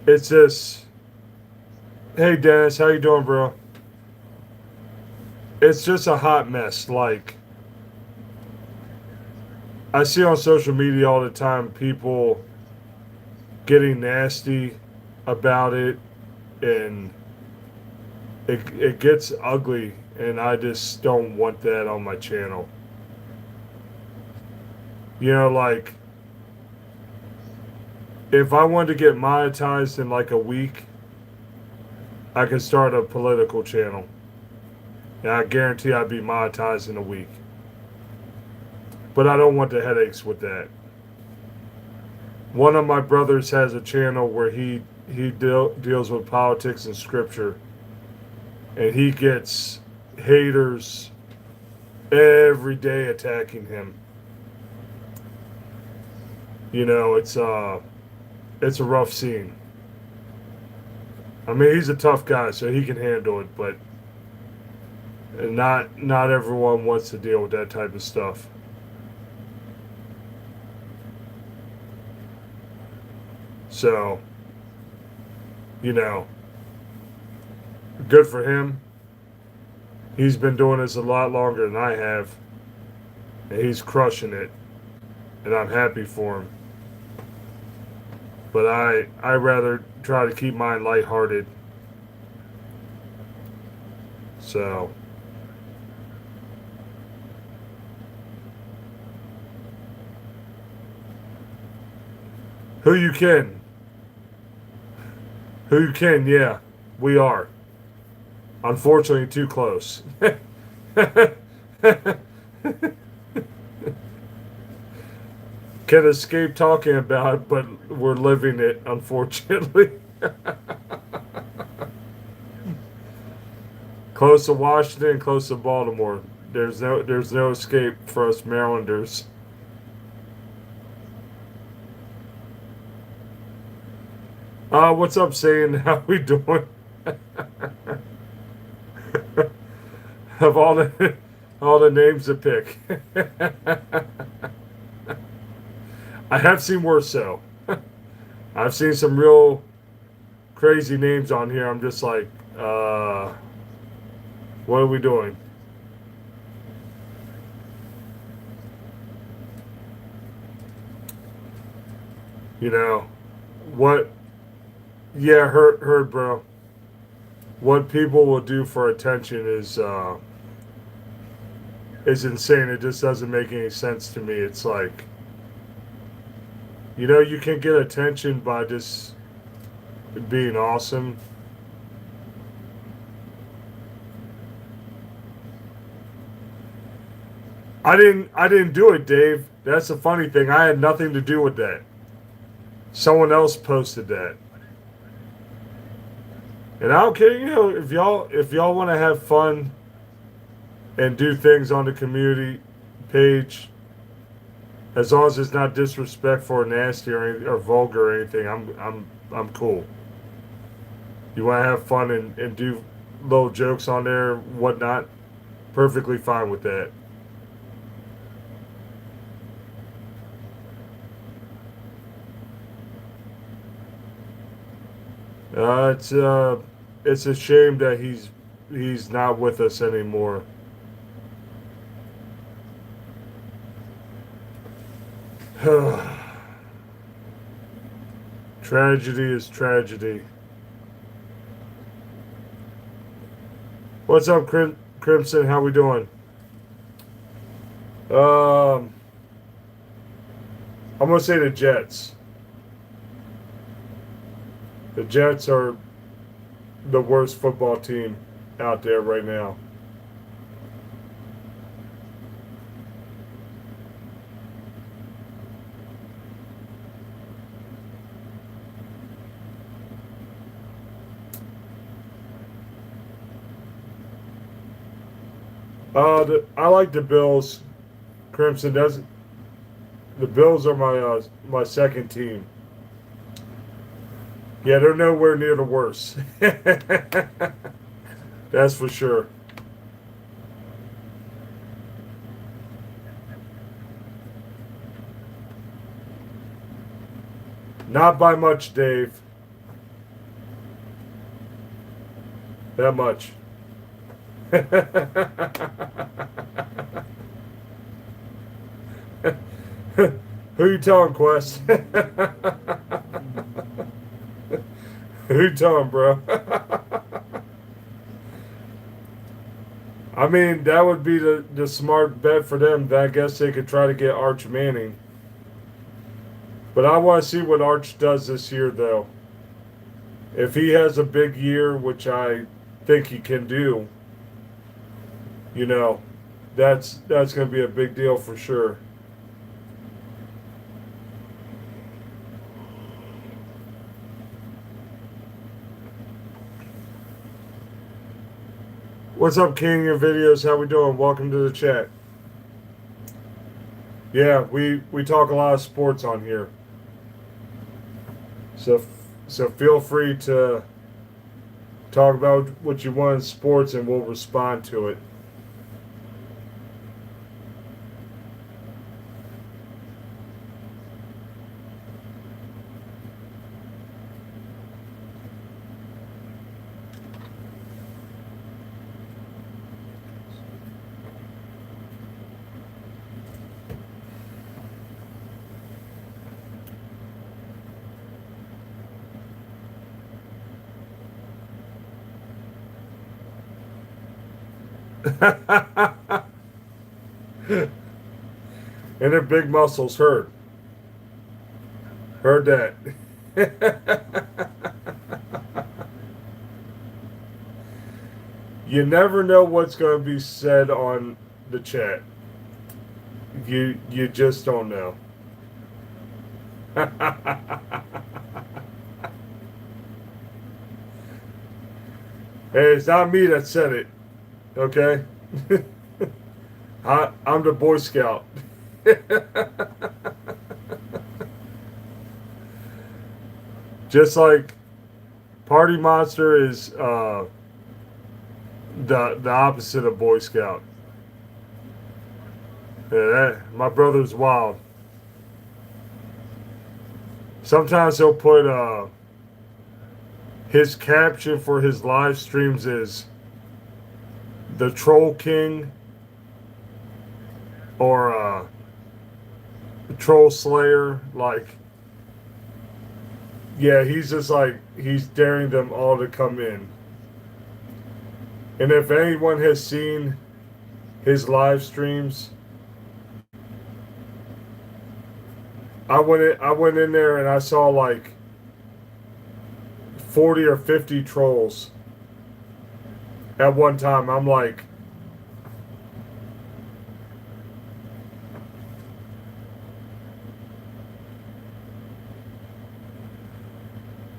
It's just, hey Dennis, how you doing, bro? It's just a hot mess. Like, I see on social media all the time people getting nasty about it, and it gets ugly, and I just don't want that on my channel. You know, like, if I wanted to get monetized in like a week, I could start a political channel. And I guarantee I'd be monetized in a week. But I don't want the headaches with that. One of my brothers has a channel where he deals with politics and scripture. And he gets haters every day attacking him. You know, it's a rough scene. I mean, he's a tough guy, so he can handle it, but not everyone wants to deal with that type of stuff. So, you know, good for him. He's been doing this a lot longer than I have, and he's crushing it, and I'm happy for him. But I rather try to keep mine lighthearted. So, who you can? Who you can? Yeah, we are. Unfortunately, too close. Can escape talking about it, but we're living it, unfortunately. Close to Washington, close to Baltimore. There's no escape for us Marylanders. What's up, saying? How we doing? Of all the names to pick. I have seen worse so. I've seen some real crazy names on here. I'm just like, what are we doing? You know, what? Yeah, heard, bro. What people will do for attention is insane. It just doesn't make any sense to me. It's like, you know, you can get attention by just being awesome. I didn't do it, Dave. That's the funny thing. I had nothing to do with that. Someone else posted that. And I don't care, you know, if y'all want to have fun and do things on the community page, as long as it's not disrespectful or nasty or vulgar or anything, I'm cool. You want to have fun and do little jokes on there, whatnot, perfectly fine with that. It's a shame that he's not with us anymore. Tragedy is tragedy. What's up, Crimson? How we doing? Um, I'm gonna say the Jets. The Jets are the worst football team out there right now. I like the Bills. Crimson doesn't. The Bills are my second team. Yeah, they're nowhere near the worst. That's for sure. Not by much, Dave. That much. Who you telling, Quest? Who you telling, bro? I mean, that would be the smart bet for them. I guess they could try to get Arch Manning. But I want to see what Arch does this year, though. If he has a big year, which I think he can do, you know, that's going to be a big deal for sure. What's up, King of Videos? How we doing? Welcome to the chat. Yeah, we talk a lot of sports on here, so so feel free to talk about what you want in sports, and we'll respond to it. And their big muscles hurt. Heard that. You never know what's going to be said on the chat. You just don't know. Hey, it's not me that said it. Okay? I'm the Boy Scout. Just like Party Monster is the opposite of Boy Scout. Yeah, my brother's wild. Sometimes he'll put his caption for his live streams is the Troll King or Troll Slayer. Like, yeah, he's just like, he's daring them all to come in. And if anyone has seen his live streams, I went in there and I saw like 40 or 50 trolls at one time. I'm like,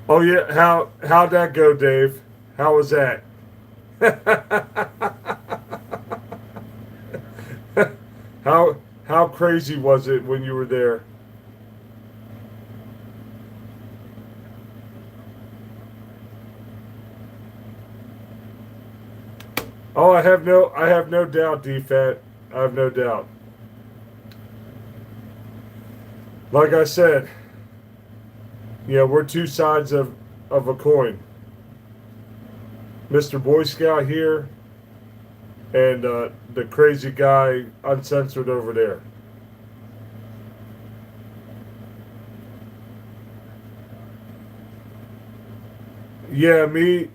oh yeah, how'd that go, Dave? How was that? How crazy was it when you were there? Oh, I have no doubt, DFAT. I have no doubt. Like I said, yeah, we're two sides of a coin. Mr. Boy Scout here, and the crazy guy uncensored over there. Yeah, me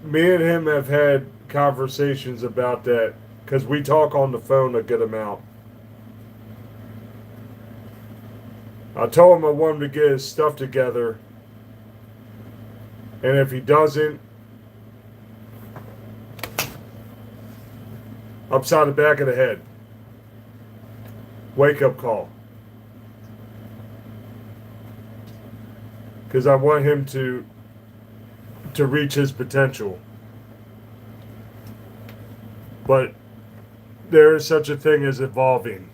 and him have had conversations about that because we talk on the phone a good amount. I told him I want him to get his stuff together, and if he doesn't, upside the back of the head. Wake up call. Because I want him to reach his potential. But there is such a thing as evolving.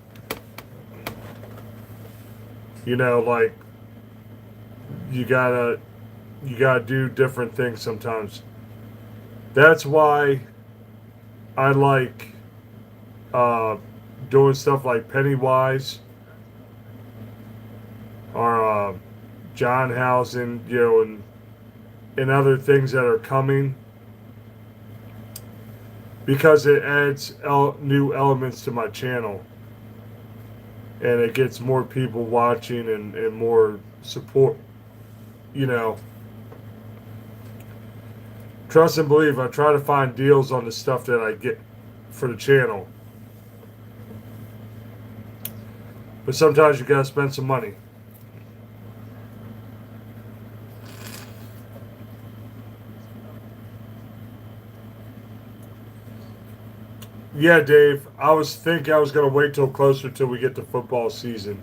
You know, like you gotta do different things sometimes. That's why I like doing stuff like Pennywise or John Housen, you know, and other things that are coming, because it adds new elements to my channel, and it gets more people watching and more support, you know. Trust and believe, I try to find deals on the stuff that I get for the channel. But sometimes you gotta spend some money. Yeah, Dave. I was gonna wait till closer till we get to football season,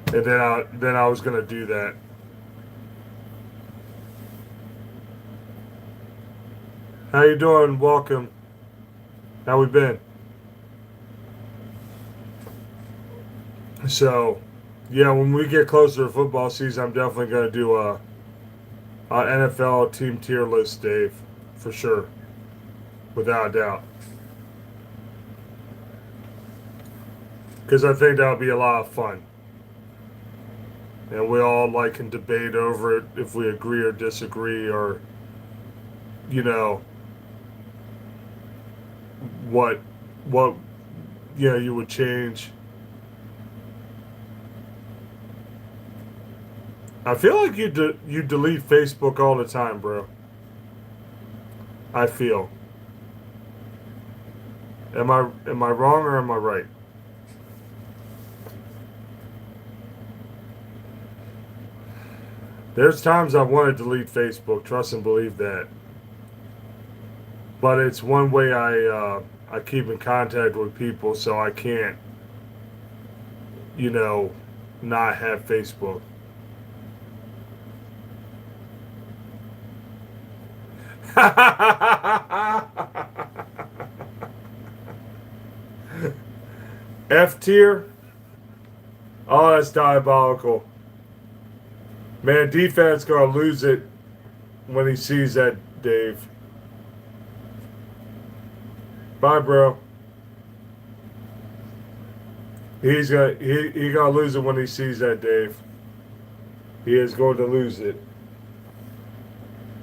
and then I was gonna do that. How you doing? Welcome. How we been? So, yeah, when we get closer to football season, I'm definitely gonna do a NFL team tier list, Dave, for sure, without a doubt. Because I think that'll be a lot of fun. And we all like can debate over it if we agree or disagree, or you know what you would change. I feel like you delete Facebook all the time, bro. I feel. Am I wrong or am I right? There's times I want to delete Facebook, trust and believe that. But it's one way I keep in contact with people, so I can't, you know, not have Facebook. F tier? Oh, that's diabolical. Man, defense gonna lose it when he sees that, Dave. Bye, bro. He gonna lose it when he sees that, Dave. He is going to lose it.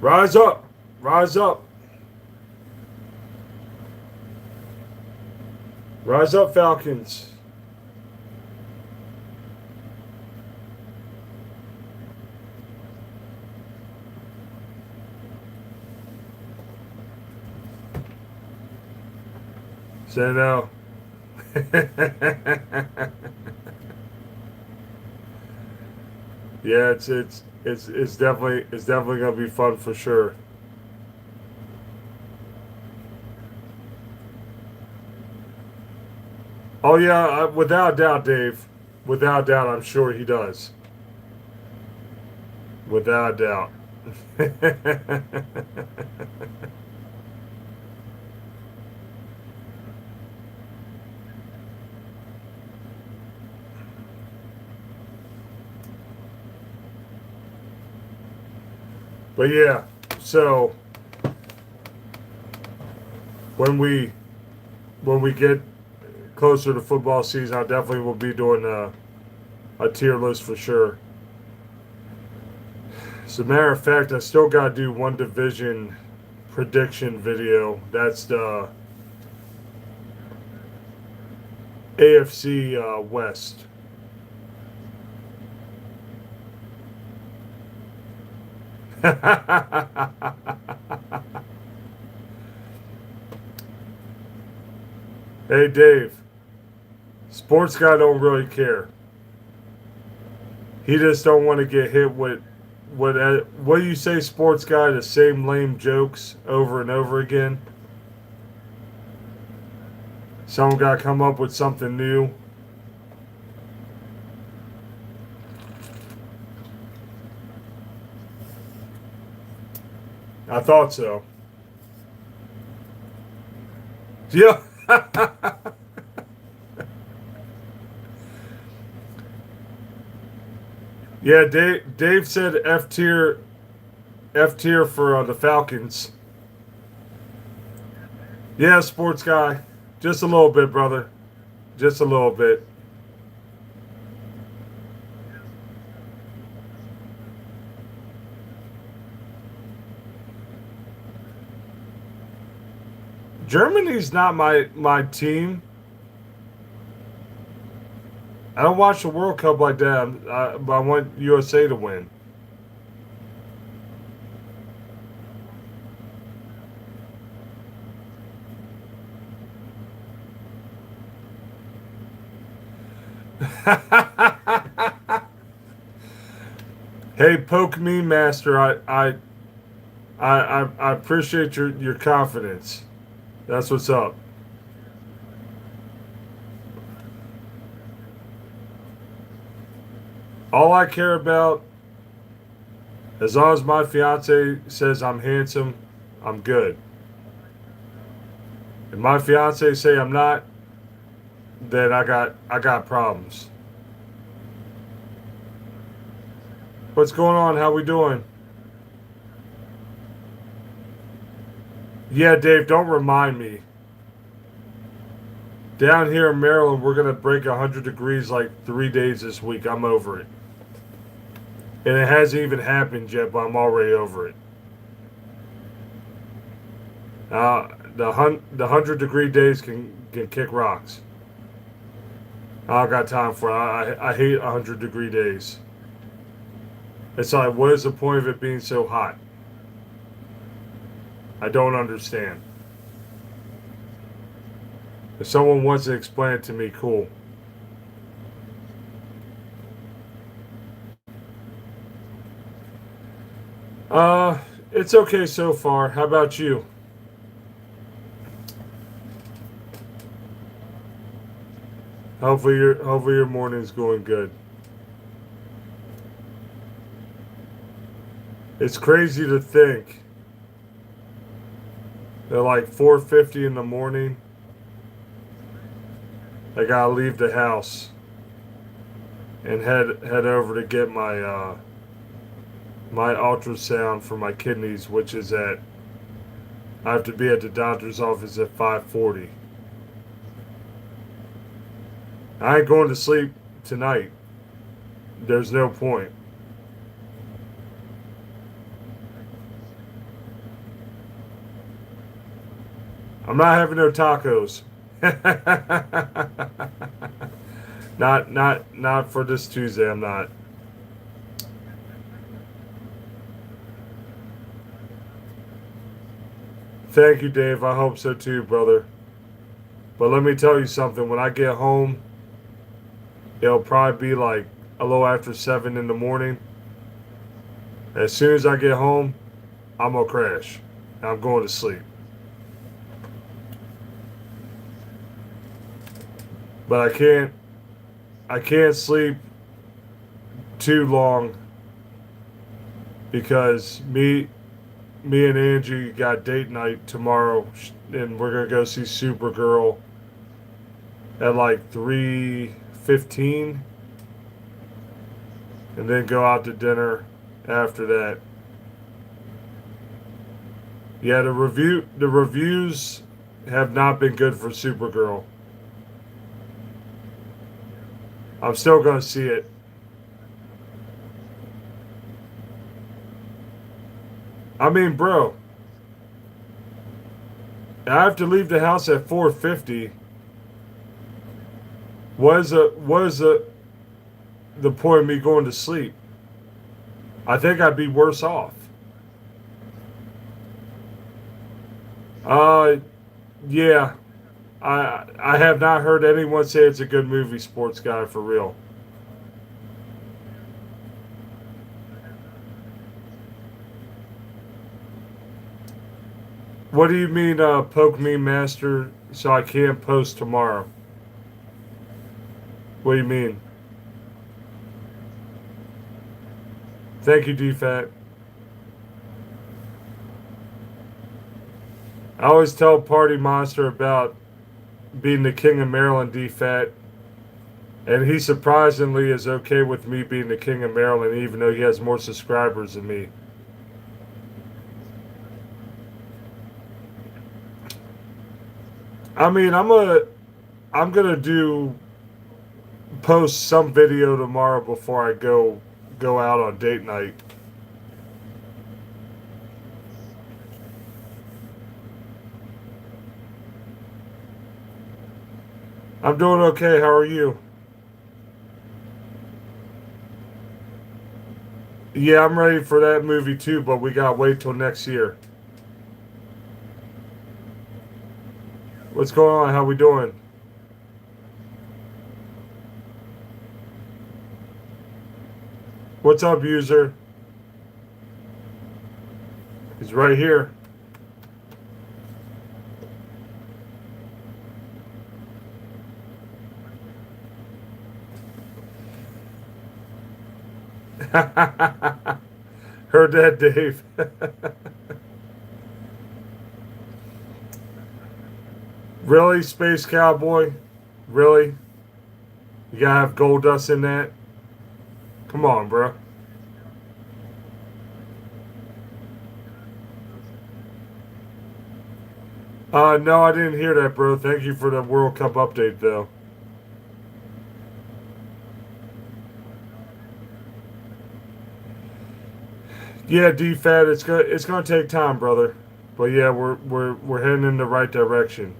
Rise up, rise up, rise up, Falcons. Say no. Yeah, it's definitely gonna be fun for sure. Oh yeah, without doubt, Dave. Without doubt, I'm sure he does. Without doubt. But yeah, so when we get closer to football season, I definitely will be doing a tier list for sure. As a matter of fact, I still got to do one division prediction video. That's the AFC West. Hey Dave, sports guy don't really care. He just don't want to get hit with what do you say, sports guy? The same lame jokes over and over again. Someone got to come up with something new. I thought so. Yeah. Yeah, Dave said F tier for the Falcons. Yeah, sports guy. Just a little bit, brother. Just a little bit. Germany's not my team. I don't watch the World Cup like that. But I want USA to win. Hey, poke me, master. I appreciate your confidence. That's what's up. All I care about, as long as my fiance says I'm handsome, I'm good. If my fiance say I'm not, then I got problems. What's going on? How we doing? Yeah, Dave, don't remind me. Down here in Maryland, we're gonna break 100 degrees like 3 days this week. I'm over it, and it hasn't even happened yet, but I'm already over it. The 100-degree days can kick rocks. I don't got time for it. I hate 100-degree days. It's like, what is the point of it being so hot? I don't understand. If someone wants to explain it to me, cool. It's okay so far. How about you? Hopefully your morning's going good. It's crazy to think that like 4:50 in the morning, I gotta leave the house and head over to get my ultrasound for my kidneys, which is at I have to be at the doctor's office at 5:40. I ain't going to sleep tonight. There's no point. I'm not having no tacos. Not for this Tuesday. I'm not. Thank you, Dave. I hope so too, brother. But let me tell you something. When I get home, it'll probably be like a little after 7 in the morning. As soon as I get home, I'm gonna crash. I'm going to sleep. But I can't sleep too long because me and Angie got date night tomorrow, and we're gonna go see Supergirl at like 3:15, and then go out to dinner after that. Yeah, the reviews have not been good for Supergirl. I'm still gonna see it. I mean, bro, I have to leave the house at 4:50. What is the point of me going to sleep? I think I'd be worse off. Uh, yeah. I have not heard anyone say it's a good movie, Sports Guy, for real. What do you mean, poke me, master, so I can't post tomorrow? What do you mean? Thank you, DFAT. I always tell Party Monster about being the king of Maryland, DFAT, and he surprisingly is okay with me being the king of Maryland, even though he has more subscribers than me. I mean, I'm gonna do post some video tomorrow before I go out on date night. I'm doing okay. How are you? Yeah, I'm ready for that movie too, but we gotta wait till next year. What's going on? How we doing? What's up, user? He's right here. Heard that, Dave. Really, Space Cowboy? Really? You gotta have gold dust in that? Come on, bro. No, I didn't hear that, bro. Thank you for the World Cup update, though. Yeah, DFAT, it's gonna take time, brother. But yeah, we're heading in the right direction.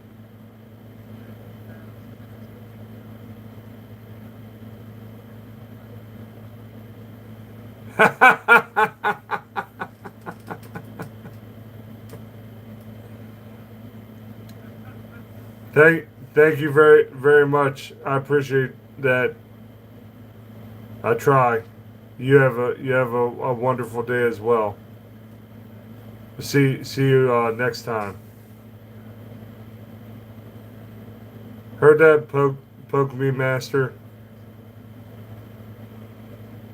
Thank you very much. I appreciate that. I try. You have a wonderful day as well. See you next time. Heard that, poke me, master.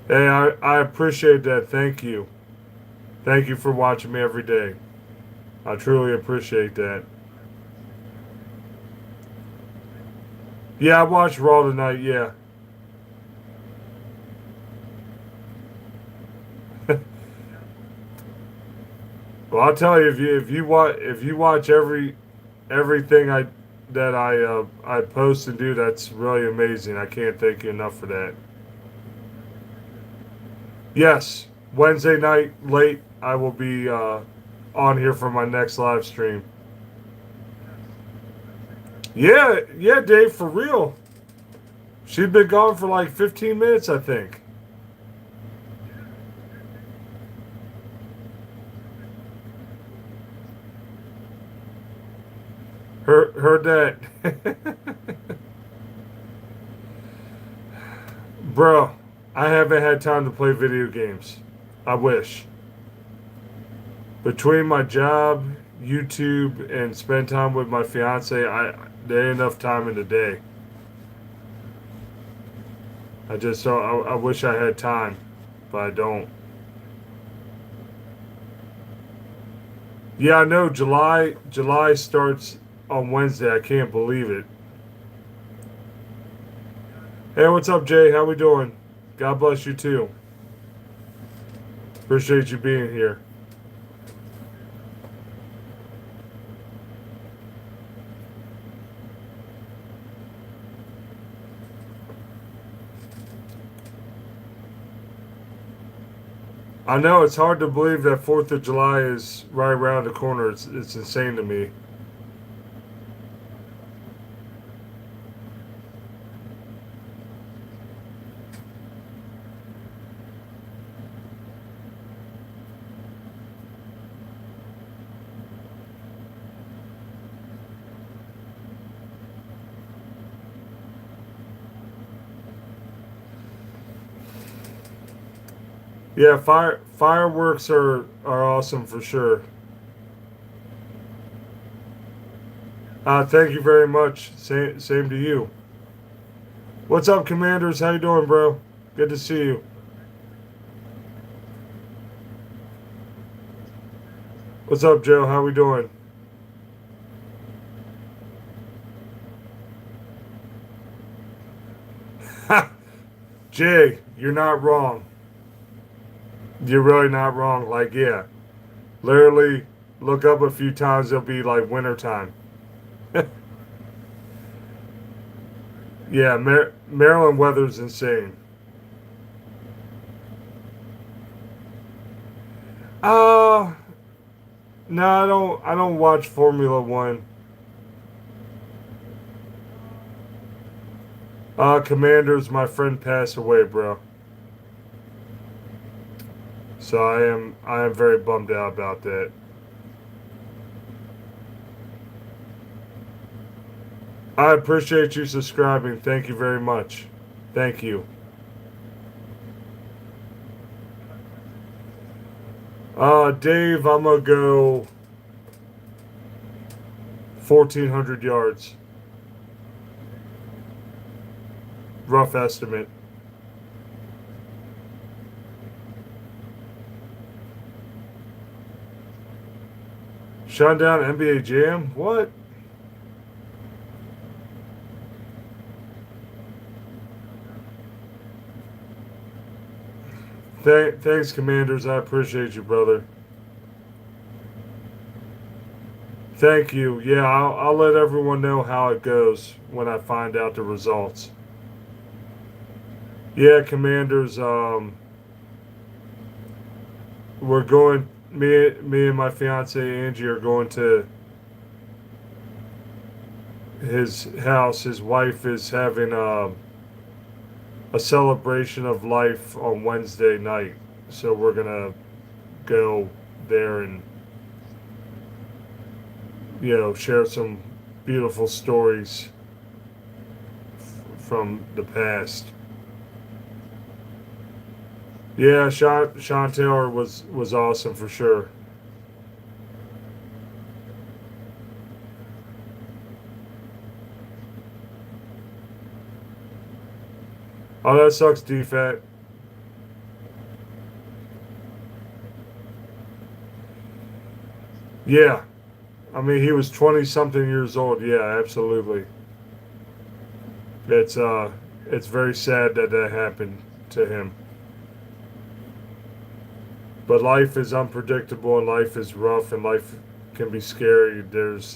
Hey, I appreciate that. Thank you for watching me every day. I truly appreciate that. Yeah, I watched Raw tonight. Yeah. Well, I'll tell you, if you watch everything I post and do, that's really amazing. I can't thank you enough for that. Yes, Wednesday night late, I will be on here for my next live stream. Yeah, yeah, Dave, for real. She'd been gone for like 15 minutes, I think. Heard that. Bro, I haven't had time to play video games. I wish. Between my job, YouTube, and spend time with my fiance, there ain't enough time in the day. I wish I had time, but I don't. Yeah, I know July starts on Wednesday. I can't believe it. Hey, what's up, Jay? How we doing? God bless you too. Appreciate you being here. I know it's hard to believe that 4th of July is right around the corner. It's insane to me. Yeah, fireworks are awesome for sure. Thank you very much. Same to you. What's up, Commanders? How you doing, bro? Good to see you. What's up, Joe? How we doing? Jay, you're not wrong. You're really not wrong. Like, yeah, literally look up a few times. It'll be like winter time. Yeah, Maryland weather's insane. Uh no, I don't. I don't watch Formula One. Commanders, my friend passed away, bro. So I am very bummed out about that. I appreciate you subscribing. Thank you very much. Thank you. Dave, I'm gonna go 1,400 yards. Rough estimate. Shut down NBA Jam? What? Thanks, Commanders. I appreciate you, brother. Thank you. Yeah, I'll let everyone know how it goes when I find out the results. Yeah, Commanders. We're going. Me and my fiance Angie are going to his house. His wife is having a celebration of life on Wednesday night, so we're gonna go there and share some beautiful stories from the past. Yeah, Sean Taylor was awesome for sure. Oh, that sucks, DFAT. Yeah, I mean he was 20 something years old. Yeah, absolutely. It's uh, it's very sad that that happened to him. But life is unpredictable and life is rough and life can be scary. There's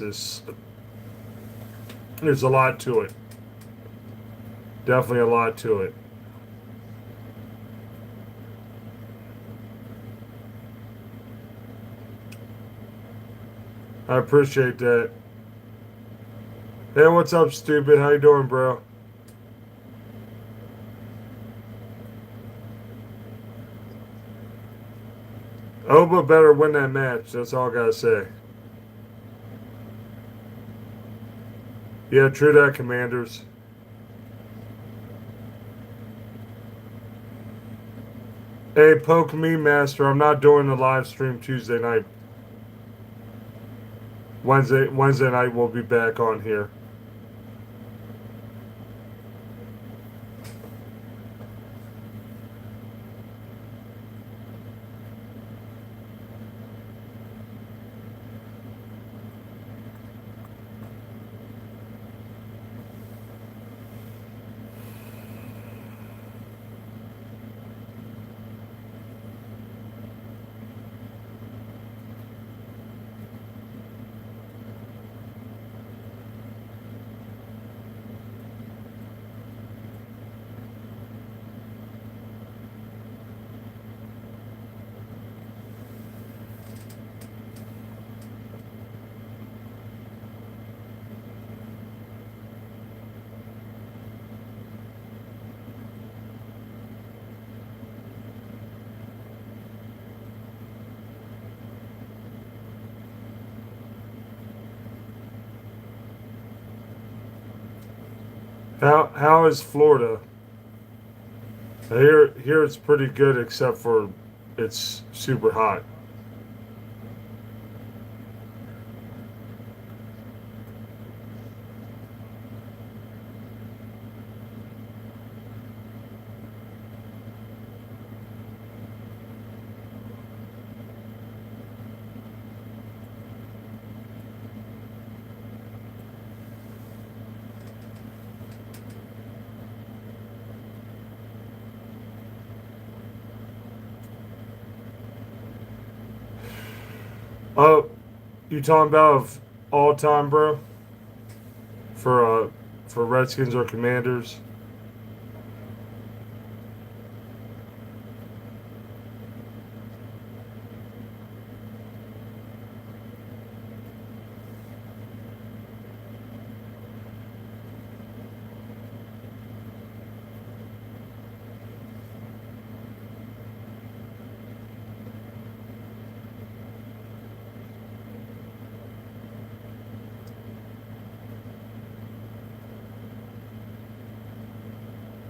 a lot to it. Definitely a lot to it. I appreciate that. Hey, what's up, stupid? How you doing, bro? Oba better win that match. That's all I gotta say. Yeah, true that, Commanders. Hey, poke me, Master. I'm not doing the live stream Tuesday night. Wednesday night we'll be back on here. How is Florida? Here it's pretty good except for it's super hot. Oh, you talking about of all time, bro? For for Redskins or Commanders?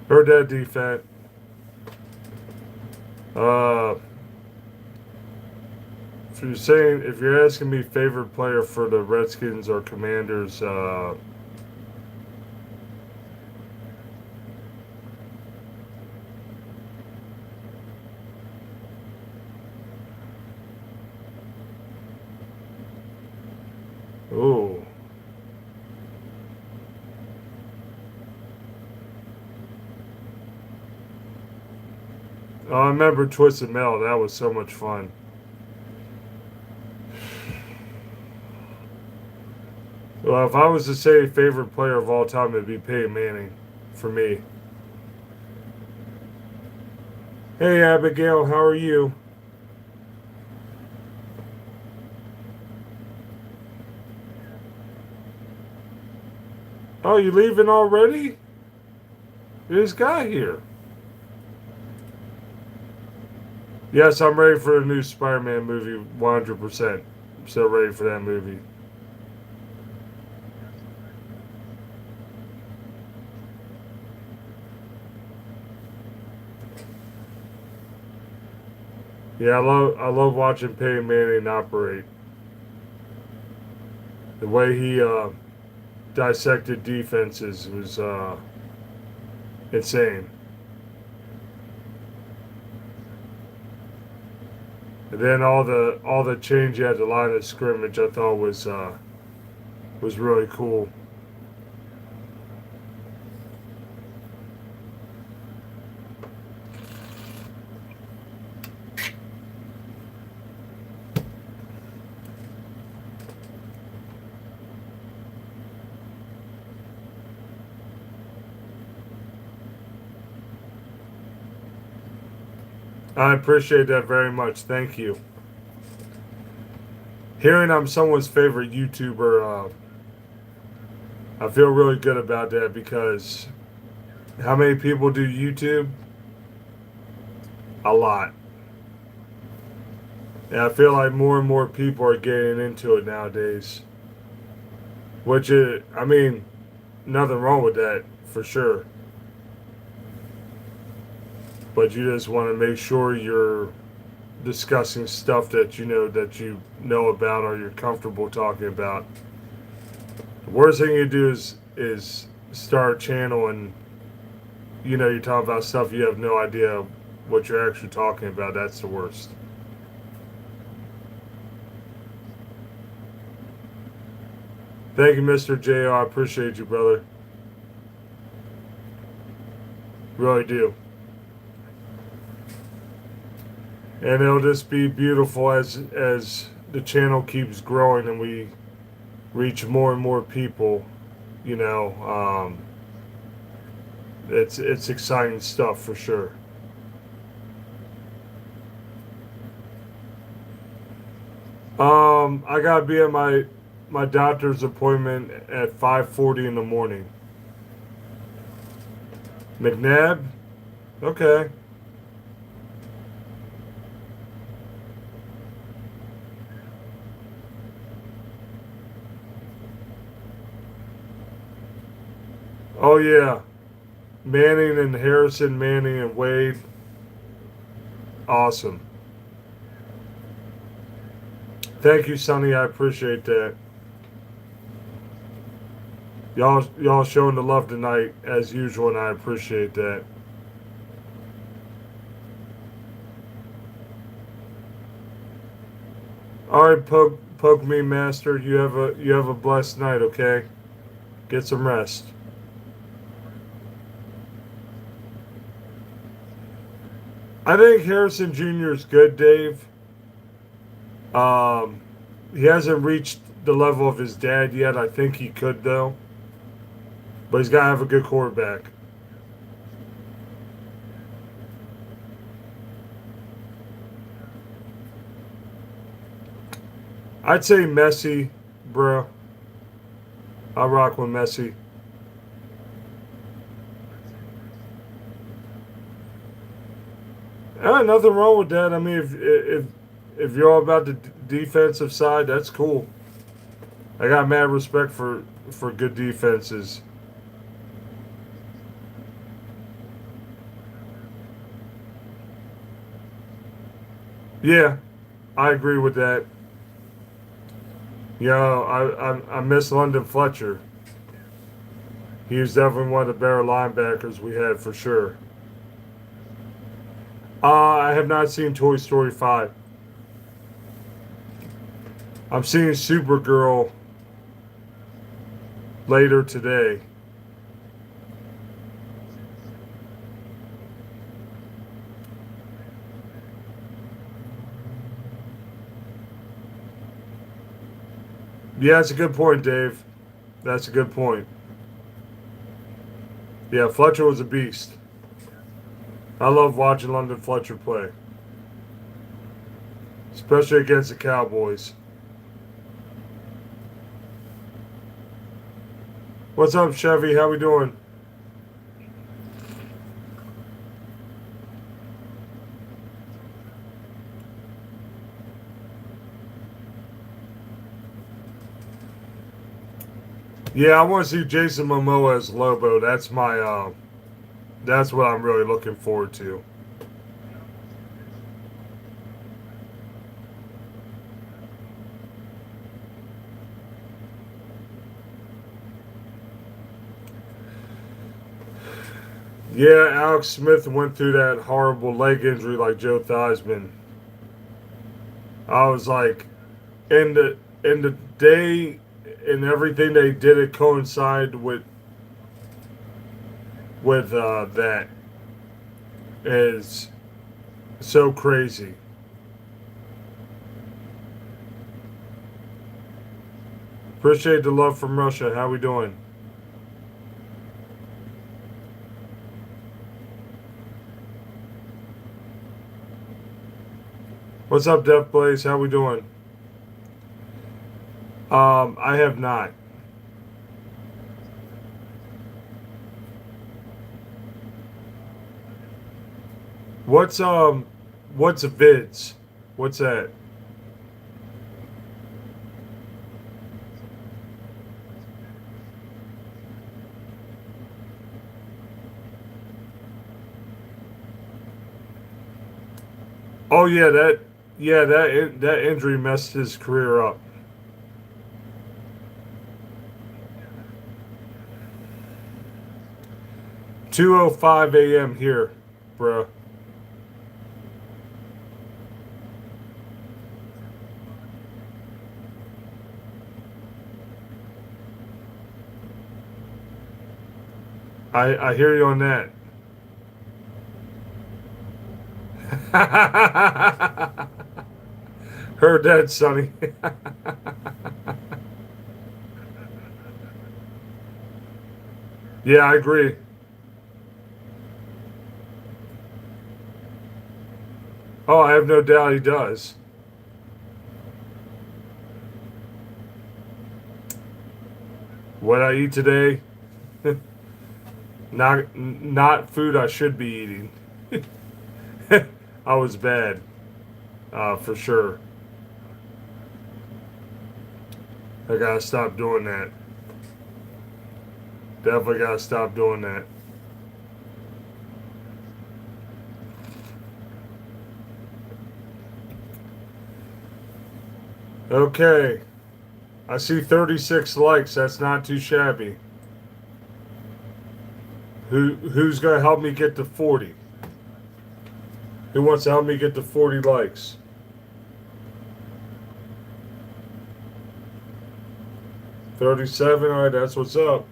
Heard that defense. Uh, if you're asking me favorite player for the Redskins or Commanders, oh, I remember Twisted Metal. That was so much fun. Well, if I was to say favorite player of all time, it'd be Peyton Manning for me. Hey, Abigail, how are you? Oh, you leaving already? You just got here. Yes, I'm ready for a new Spider-Man movie, 100%. I'm so ready for that movie. Yeah, I love watching Peyton Manning operate. The way he dissected defenses was insane. And then all the change at the line of scrimmage, I thought was really cool. I appreciate that very much. Thank you. Hearing I'm someone's favorite YouTuber, I feel really good about that because how many people do YouTube? A lot. And I feel like more and more people are getting into it nowadays. Which is, I mean, nothing wrong with that for sure. But you just want to make sure you're discussing stuff that you know about or you're comfortable talking about. The worst thing you do is start a channel and you're talking about stuff you have no idea what you're actually talking about. That's the worst. Thank you, Mr. JR. I appreciate you, brother. Really do. And it'll just be beautiful as the channel keeps growing and we reach more and more people. You know, it's exciting stuff for sure. I gotta be at my doctor's appointment at 5:40 in the morning. McNabb? Okay. Oh yeah, Manning and Harrison, Manning and Wade. Awesome. Thank you, Sonny. I appreciate that. Y'all showing the love tonight as usual, and I appreciate that. All right, poke me, master. You have a blessed night. Okay, get some rest. I think Harrison Jr. is good, Dave. Um, he hasn't reached the level of his dad yet. I think he could though, but he's got to have a good quarterback. I'd say Messi, bro. I'll rock with Messi. Nothing wrong with that. I mean, if you're all about the defensive side, that's cool. I got mad respect for good defenses. Yeah, I agree with that. I miss London Fletcher. He was definitely one of the better linebackers we had for sure. I have not seen Toy Story 5. I'm seeing Supergirl later today. Yeah, that's a good point, Dave. That's a good point. Yeah, Fletcher was a beast. I love watching London Fletcher play, especially against the Cowboys. What's up, Chevy? How we doing? Yeah, I want to see Jason Momoa as Lobo. That's what I'm really looking forward to. Yeah, Alex Smith went through that horrible leg injury like Joe Theismann. I was like, in the day and everything they did, it coincided with that is so crazy. Appreciate the love from Russia. How we doing? What's up, Death Blaze? How we doing? I have not. What's what's vids? What's that? Oh yeah, that injury messed his career up. 2:05 a.m. here, bruh. I hear you on that. Heard that, Sonny. Yeah, I agree. Oh, I have no doubt he does. What I eat today, not food I should be eating. I was bad, for sure. I gotta stop doing that. Definitely gotta stop doing that. Okay. I see 36 likes. That's not too shabby. Who's gonna help me get to 40? Who wants to help me get to 40 likes? 37. All right, that's what's up.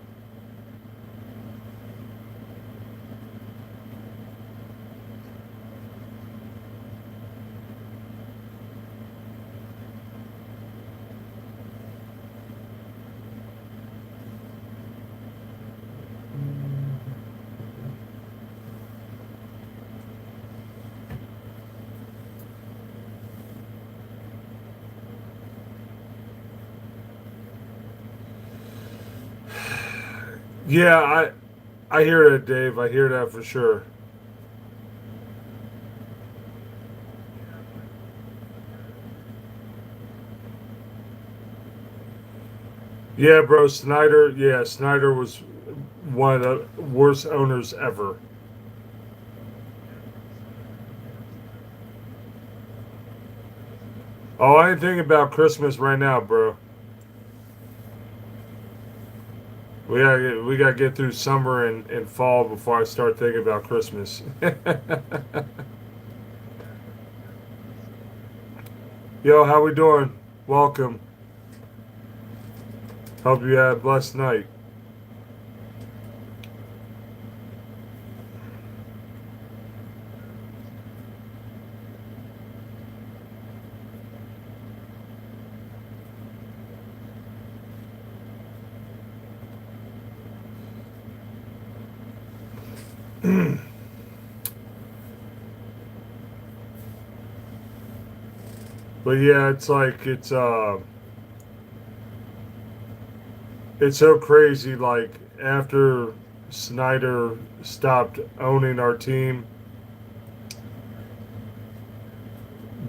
Yeah, I hear that, Dave. I hear that for sure. Yeah, bro, Snyder. Yeah, Snyder was one of the worst owners ever. Oh, I ain't thinking about Christmas right now, bro. We gotta get through summer and fall before I start thinking about Christmas. Yo, how we doing? Welcome. Hope you had a blessed night. But yeah, it's like it's so crazy. Like after Snyder stopped owning our team,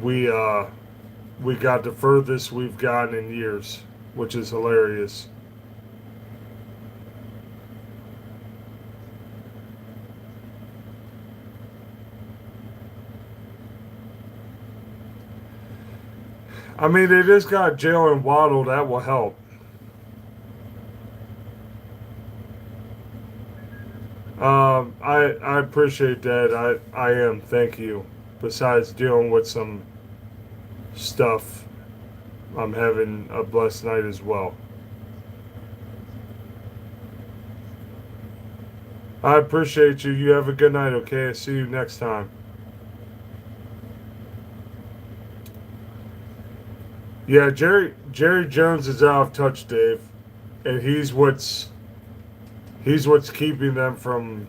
we uh we got the furthest we've gotten in years, which is hilarious. I mean, they just got Jalen Waddle. That will help. I appreciate that. I am. Thank you. Besides dealing with some stuff, I'm having a blessed night as well. I appreciate you. You have a good night. Okay. I see you next time. Yeah, Jerry Jones is out of touch, Dave, and he's what's keeping them from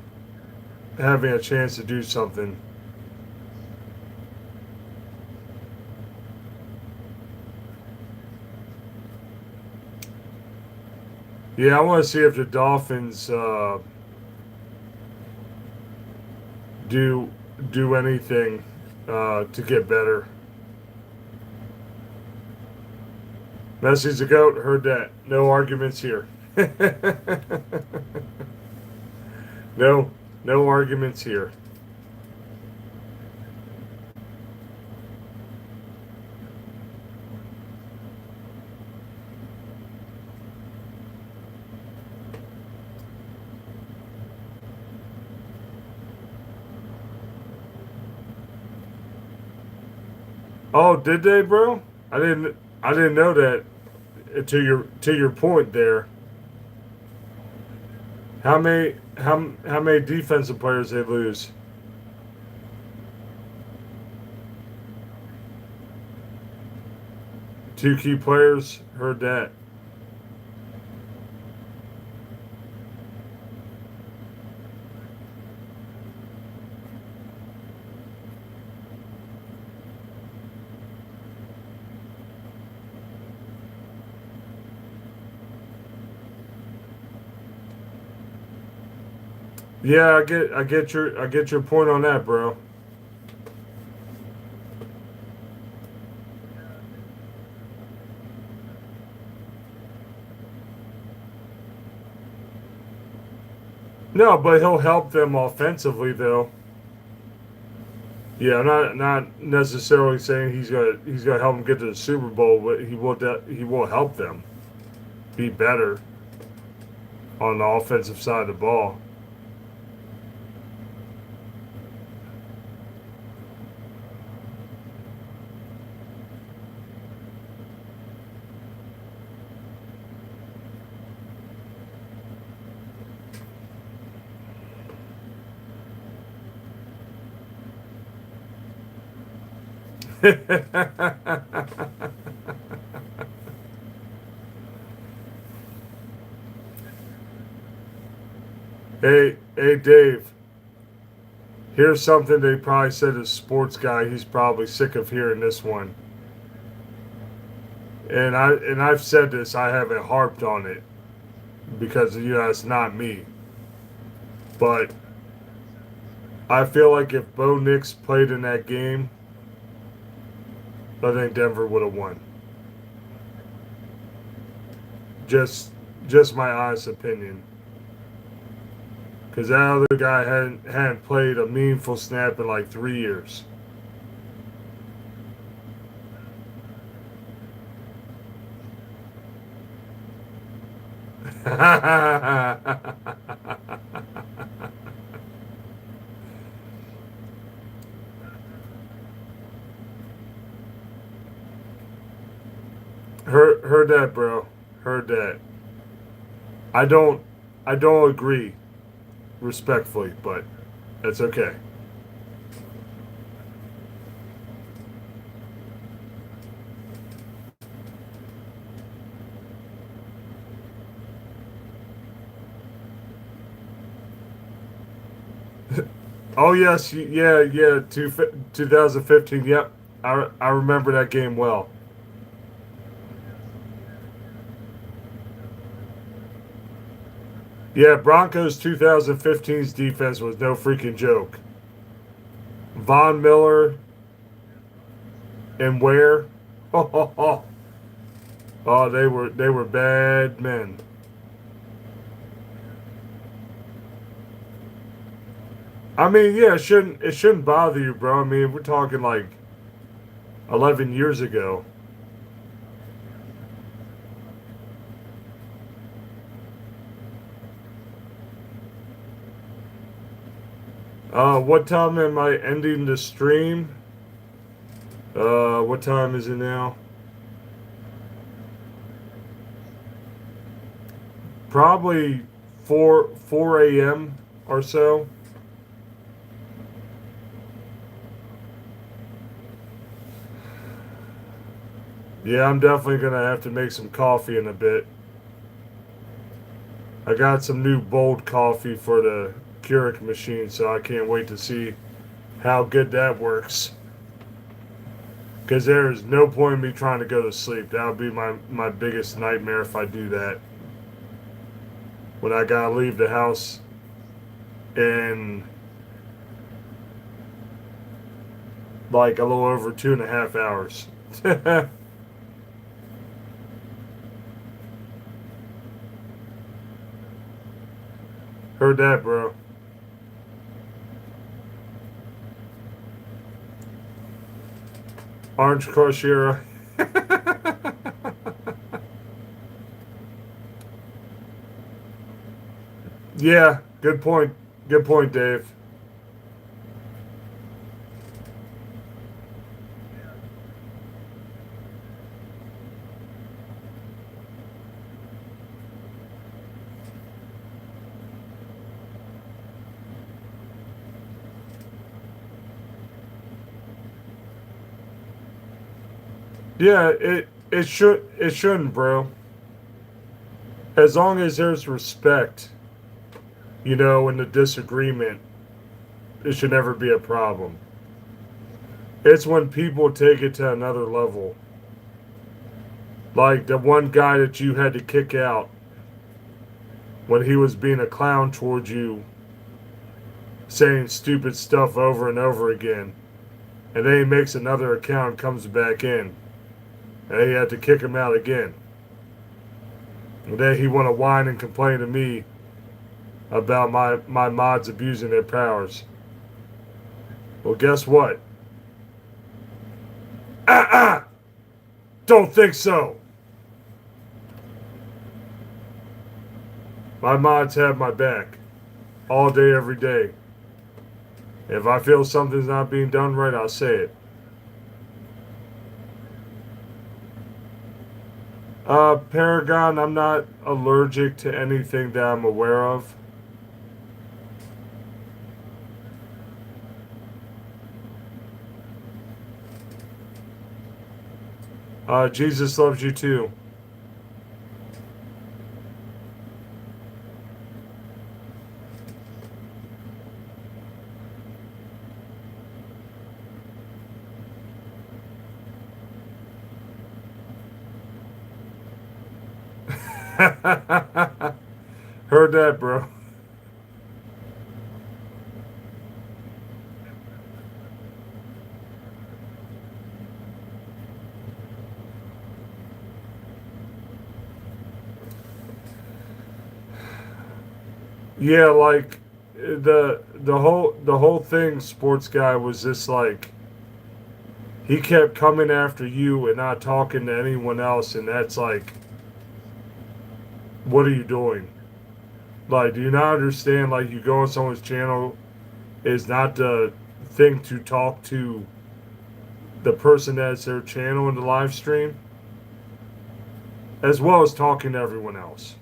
having a chance to do something. Yeah, I want to see if the Dolphins do do anything to get better. Messi's a goat. Heard that. No arguments here. no, no arguments here. Oh, did they, bro? I didn't know that. To your point there. How many defensive players they lose? Two key players. Heard that. Yeah, I get your point on that, bro. No, but he'll help them offensively, though. Yeah, I'm not necessarily saying he's gonna help them get to the Super Bowl, but he will help them be better on the offensive side of the ball. Hey, Dave. Here's something they probably said as sports guy. He's probably sick of hearing this one. And I've said this. I haven't harped on it because it's not me. But I feel like if Bo Nix played in that game, I think Denver would have won. Just just my honest opinion. Because that other guy hadn't played a meaningful snap in like 3 years. Heard that, bro. Heard that. I don't I don't agree respectfully, but that's okay. Oh yes, yeah. 2015. Yep, I remember that game well. Yeah, Broncos 2015's defense was no freaking joke. Von Miller and Ware. Oh, they were bad men. I mean, yeah, it shouldn't bother you, bro. I mean, we're talking like 11 years ago. What time am I ending the stream? What time is it now? Probably 4 a.m. or so. Yeah, I'm definitely gonna have to make some coffee in a bit. I got some new bold coffee for the Keurig machine, so I can't wait to see how good that works. Because there is no point in me trying to go to sleep. That would be my biggest nightmare if I do that. When I gotta leave the house in like a little over 2.5 hours. Heard that, bro. Orange Crush era. Yeah, good point. Good point, Dave. Yeah, it shouldn't, bro. As long as there's respect, in the disagreement, it should never be a problem. It's when people take it to another level. Like the one guy that you had to kick out when he was being a clown towards you, saying stupid stuff over and over again. And then he makes another account and comes back in. And then you had to kick him out again. And then he want to whine and complain to me about my mods abusing their powers. Well, guess what? Ah! Don't think so. My mods have my back all day, every day. If I feel something's not being done right, I'll say it. Paragon, I'm not allergic to anything that I'm aware of. Jesus loves you too. Heard that, bro. Yeah, like the whole thing, sports guy, was just like he kept coming after you and not talking to anyone else, and that's like, what are you doing? Like, do you not understand? Like, you go on someone's channel is not the thing to talk to the person that's their channel in the live stream, as well as talking to everyone else.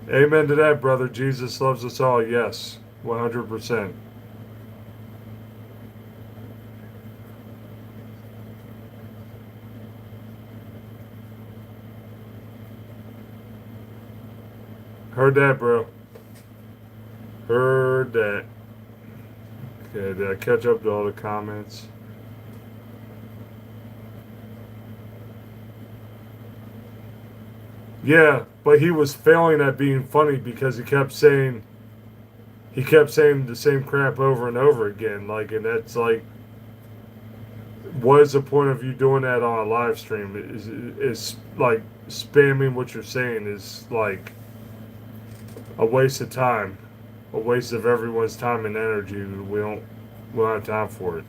Amen to that, brother. Jesus loves us all. Yes, 100%. Heard that, bro. Heard that. Okay, did I catch up to all the comments? Yeah, but he was failing at being funny because he kept saying the same crap over and over again. Like, and that's like, what is the point of you doing that on a live stream? Is like spamming what you're saying is like a waste of time, a waste of everyone's time and energy. We don't have time for it.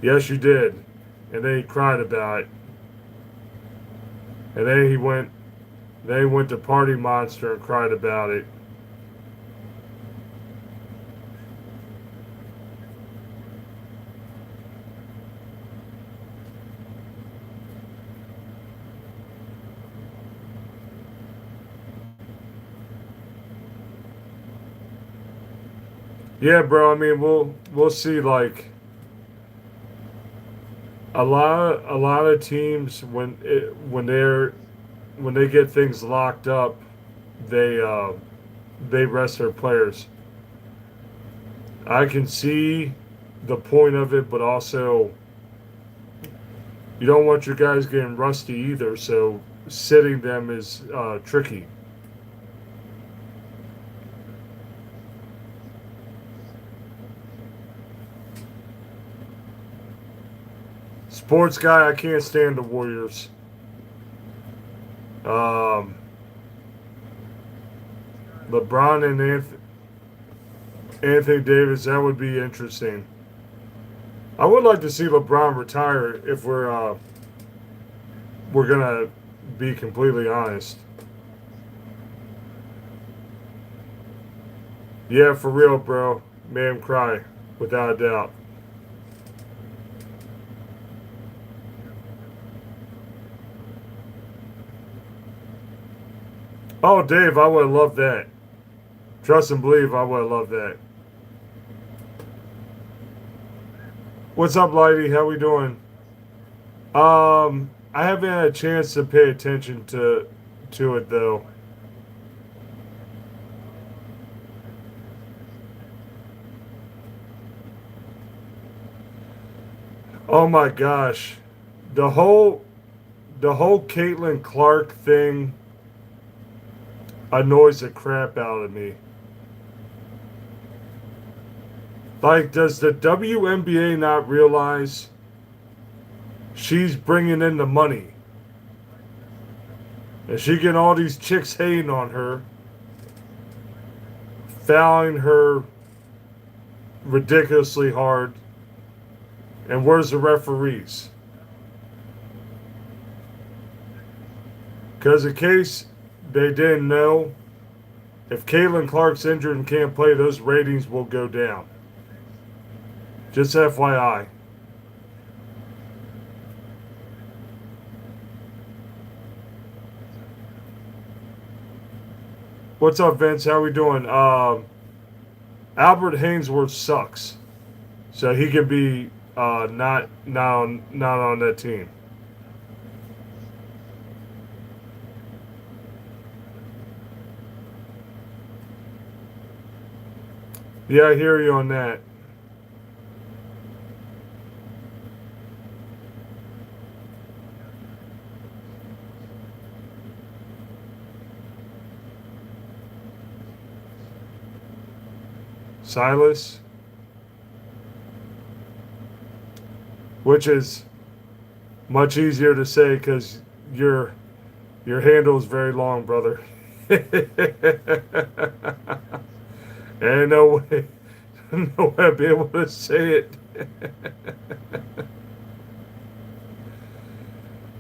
Yes, you did, and then he cried about it, and then he went to Party Monster and cried about it. Yeah, bro. I mean, we'll see. Like a lot of teams when they get things locked up, they uh, they rest their players. I can see the point of it, but also you don't want your guys getting rusty either. So sitting them is tricky. Sports guy, I can't stand the Warriors. Um, LeBron and Anthony Davis, that would be interesting. I would like to see LeBron retire if we're gonna be completely honest. Yeah, for real, bro. Made him cry, without a doubt. Oh, Dave, I would have loved that. Trust and believe, I would have loved that. What's up, Lighty? How we doing? I haven't had a chance to pay attention to it though. Oh my gosh, the whole the whole Caitlin Clark thing annoys the crap out of me. Like, does the WNBA not realize she's bringing in the money? And she getting all these chicks hating on her, fouling her ridiculously hard. And where's the referees? Because in case they didn't know, if Caitlin Clark's injured and can't play, those ratings will go down. Just FYI. What's up, Vince? How we doing? Albert Hainsworth sucks, so he can be not on that team. Yeah, I hear you on that. Silas, which is much easier to say because your handle is very long, brother. Ain't no way, no way I'd be able to say it.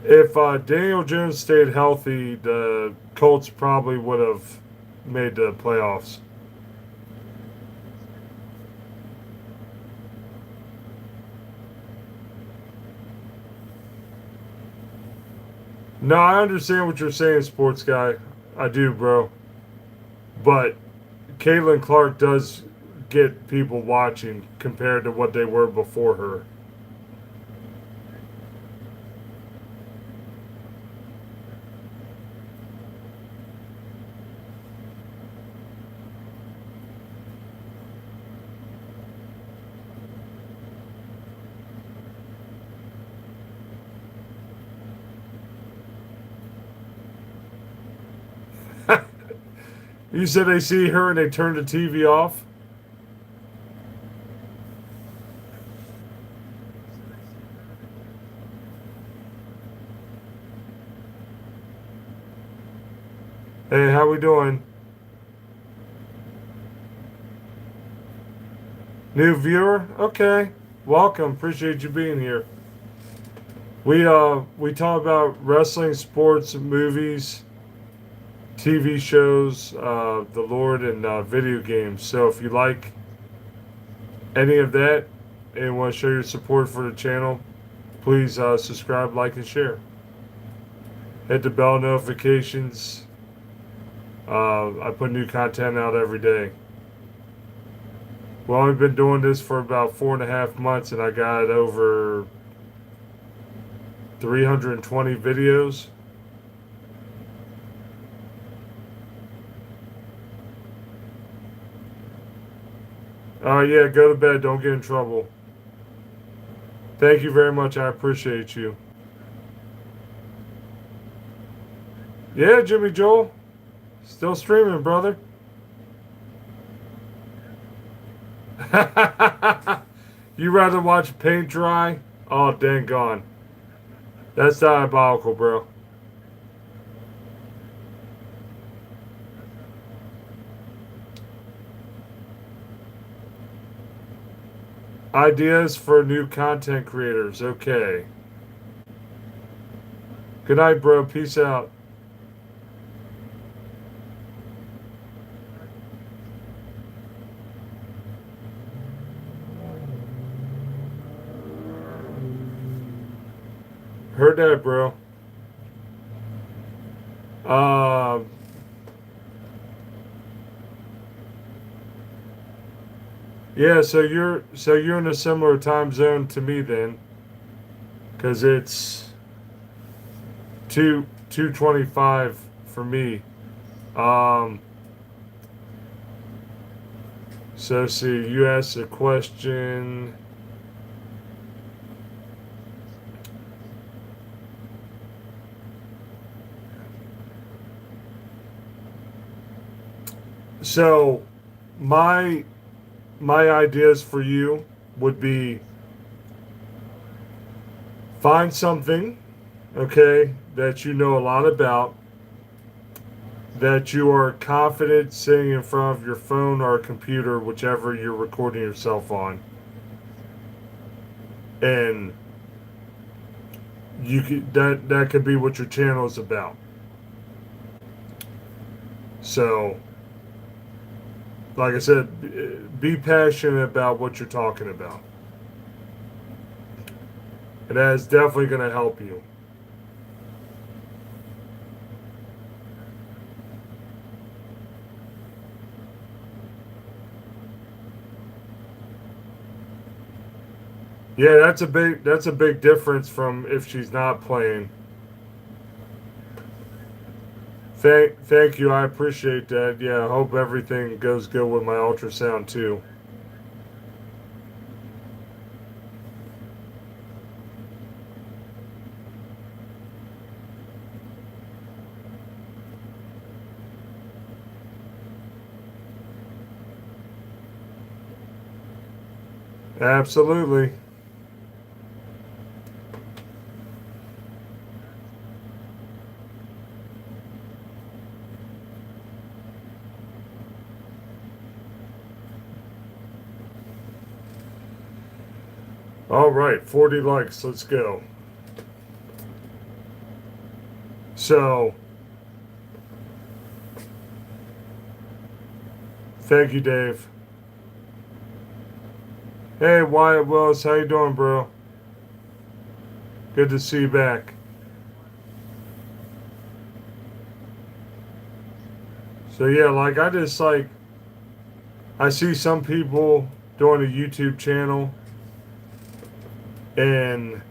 If Daniel Jones stayed healthy, the Colts probably would have made the playoffs. No, I understand what you're saying, sports guy. I do, bro. But Caitlin Clark does get people watching compared to what they were before her. You said they see her and they turn the TV off? Hey, how we doing? New viewer? Okay. Welcome. Appreciate you being here. We talk about wrestling, sports, movies, TV shows, the Lord, and video games. So if you like any of that and want to show your support for the channel, please subscribe, like, and share. Hit the bell notifications. I put new content out every day. Well, I've been doing this for about 4.5 months, and I got over 320 videos. Yeah, go to bed. Don't get in trouble. Thank you very much. I appreciate you. Yeah, Jimmy Joel. Still streaming, brother. You rather watch paint dry? Oh, dang gone. That's diabolical, bro. Ideas for new content creators. Okay. Good night, bro. Peace out. Heard that, bro. Um, yeah. So you're in a similar time zone to me then, because it's 2:25 for me. Um, so see, you asked a question. So my my ideas for you would be find something, okay, that you know a lot about, that you are confident sitting in front of your phone or computer, whichever you're recording yourself on, and you could, that could be what your channel is about. So, like I said, be passionate about what you're talking about, and that is definitely going to help you. Yeah, that's a big difference from if she's not playing. Thank you. I appreciate that. Yeah, I hope everything goes good with my ultrasound too. Absolutely. All right, 40 likes. Let's go. So, thank you, Dave. Hey, Wyatt Willis, how you doing, bro? Good to see you back. So yeah, like I see some people doing a YouTube channel and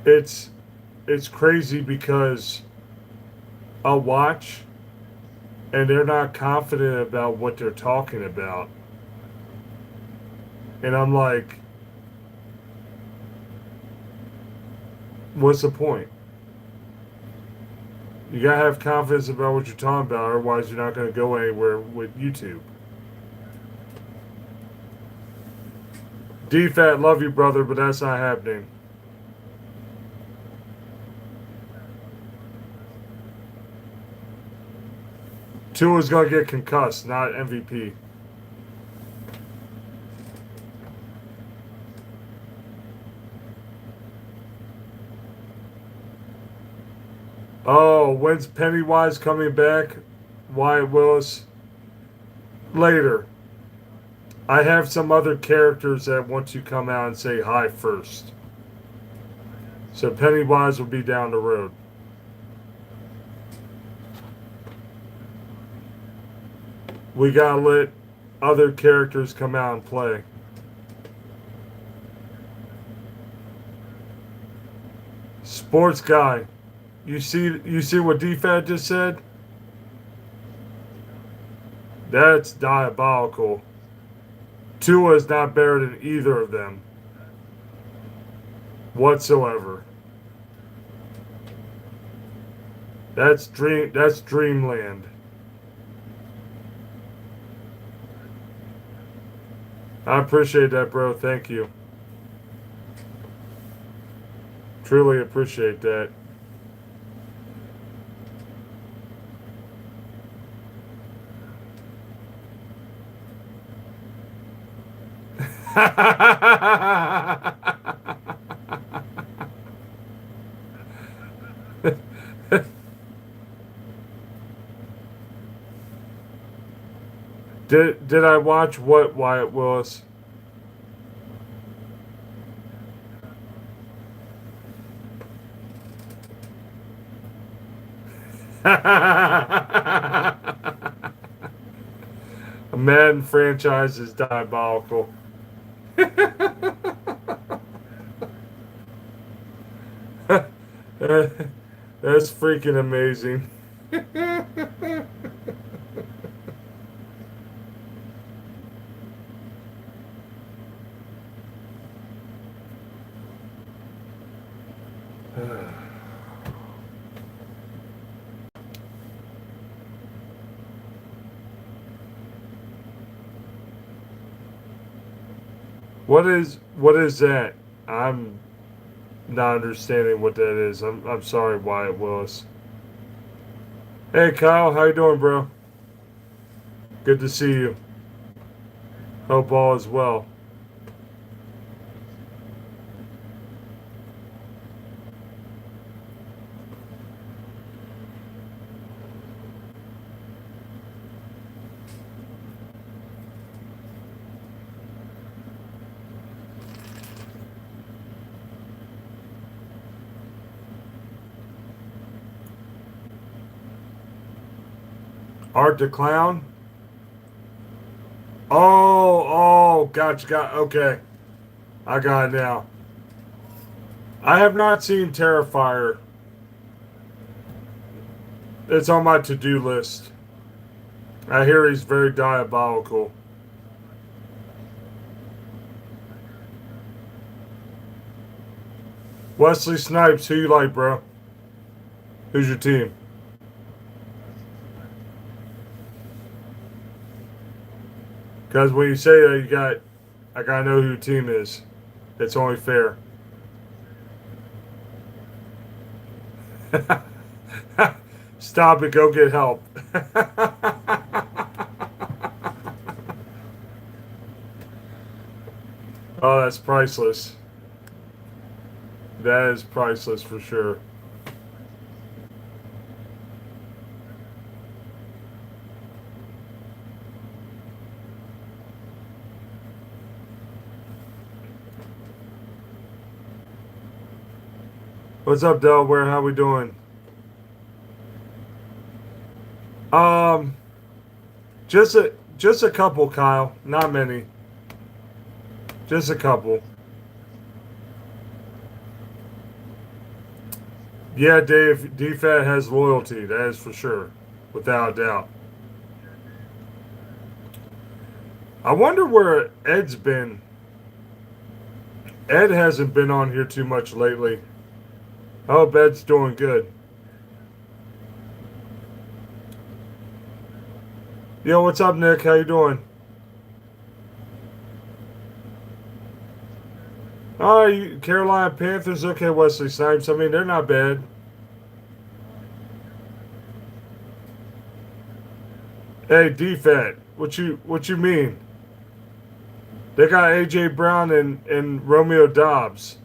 it's it's crazy because I'll watch and they're not confident about what they're talking about. And I'm like, what's the point? You gotta have confidence about what you're talking about, otherwise you're not gonna go anywhere with YouTube. DFAT, love you, brother, but that's not happening. Tua's gonna get concussed, not MVP. Oh, when's Pennywise coming back? Wyatt Willis? Later. I have some other characters that want to come out and say hi first. So Pennywise will be down the road. We gotta let other characters come out and play. Sports guy. You see what DFAT just said? That's diabolical. Tua is not better than either of them whatsoever. That's dreamland. I appreciate that, bro. Thank you. Truly appreciate that. Did I watch what, Wyatt Willis? A Madden franchise is diabolical. That's freaking amazing. What is that? I'm not understanding what that is. I'm sorry, Wyatt Willis. Hey Kyle, how you doing, bro? Good to see you. Hope all is well. Art the Clown? Gotcha, okay. I got it now. I have not seen Terrifier. It's on my to-do list. I hear he's very diabolical. Wesley Snipes, who you like, bro? Who's your team? Because when you say that, I gotta know who your team is. It's only fair. Stop it, go get help. Oh, that's priceless. That is priceless for sure. What's up, Delaware? How we doing? Um, just a couple, Kyle. Not many. Just a couple. Yeah, Dave. DFAT has loyalty. That is for sure, without a doubt. I wonder where Ed's been. Ed hasn't been on here too much lately. I hope Ed's doing good. Yo, what's up, Nick? How you doing? Oh, Carolina Panthers. Okay, Wesley Snipes. I mean, they're not bad. Hey, DFAT. What you mean? They got AJ Brown and Romeo Dobbs.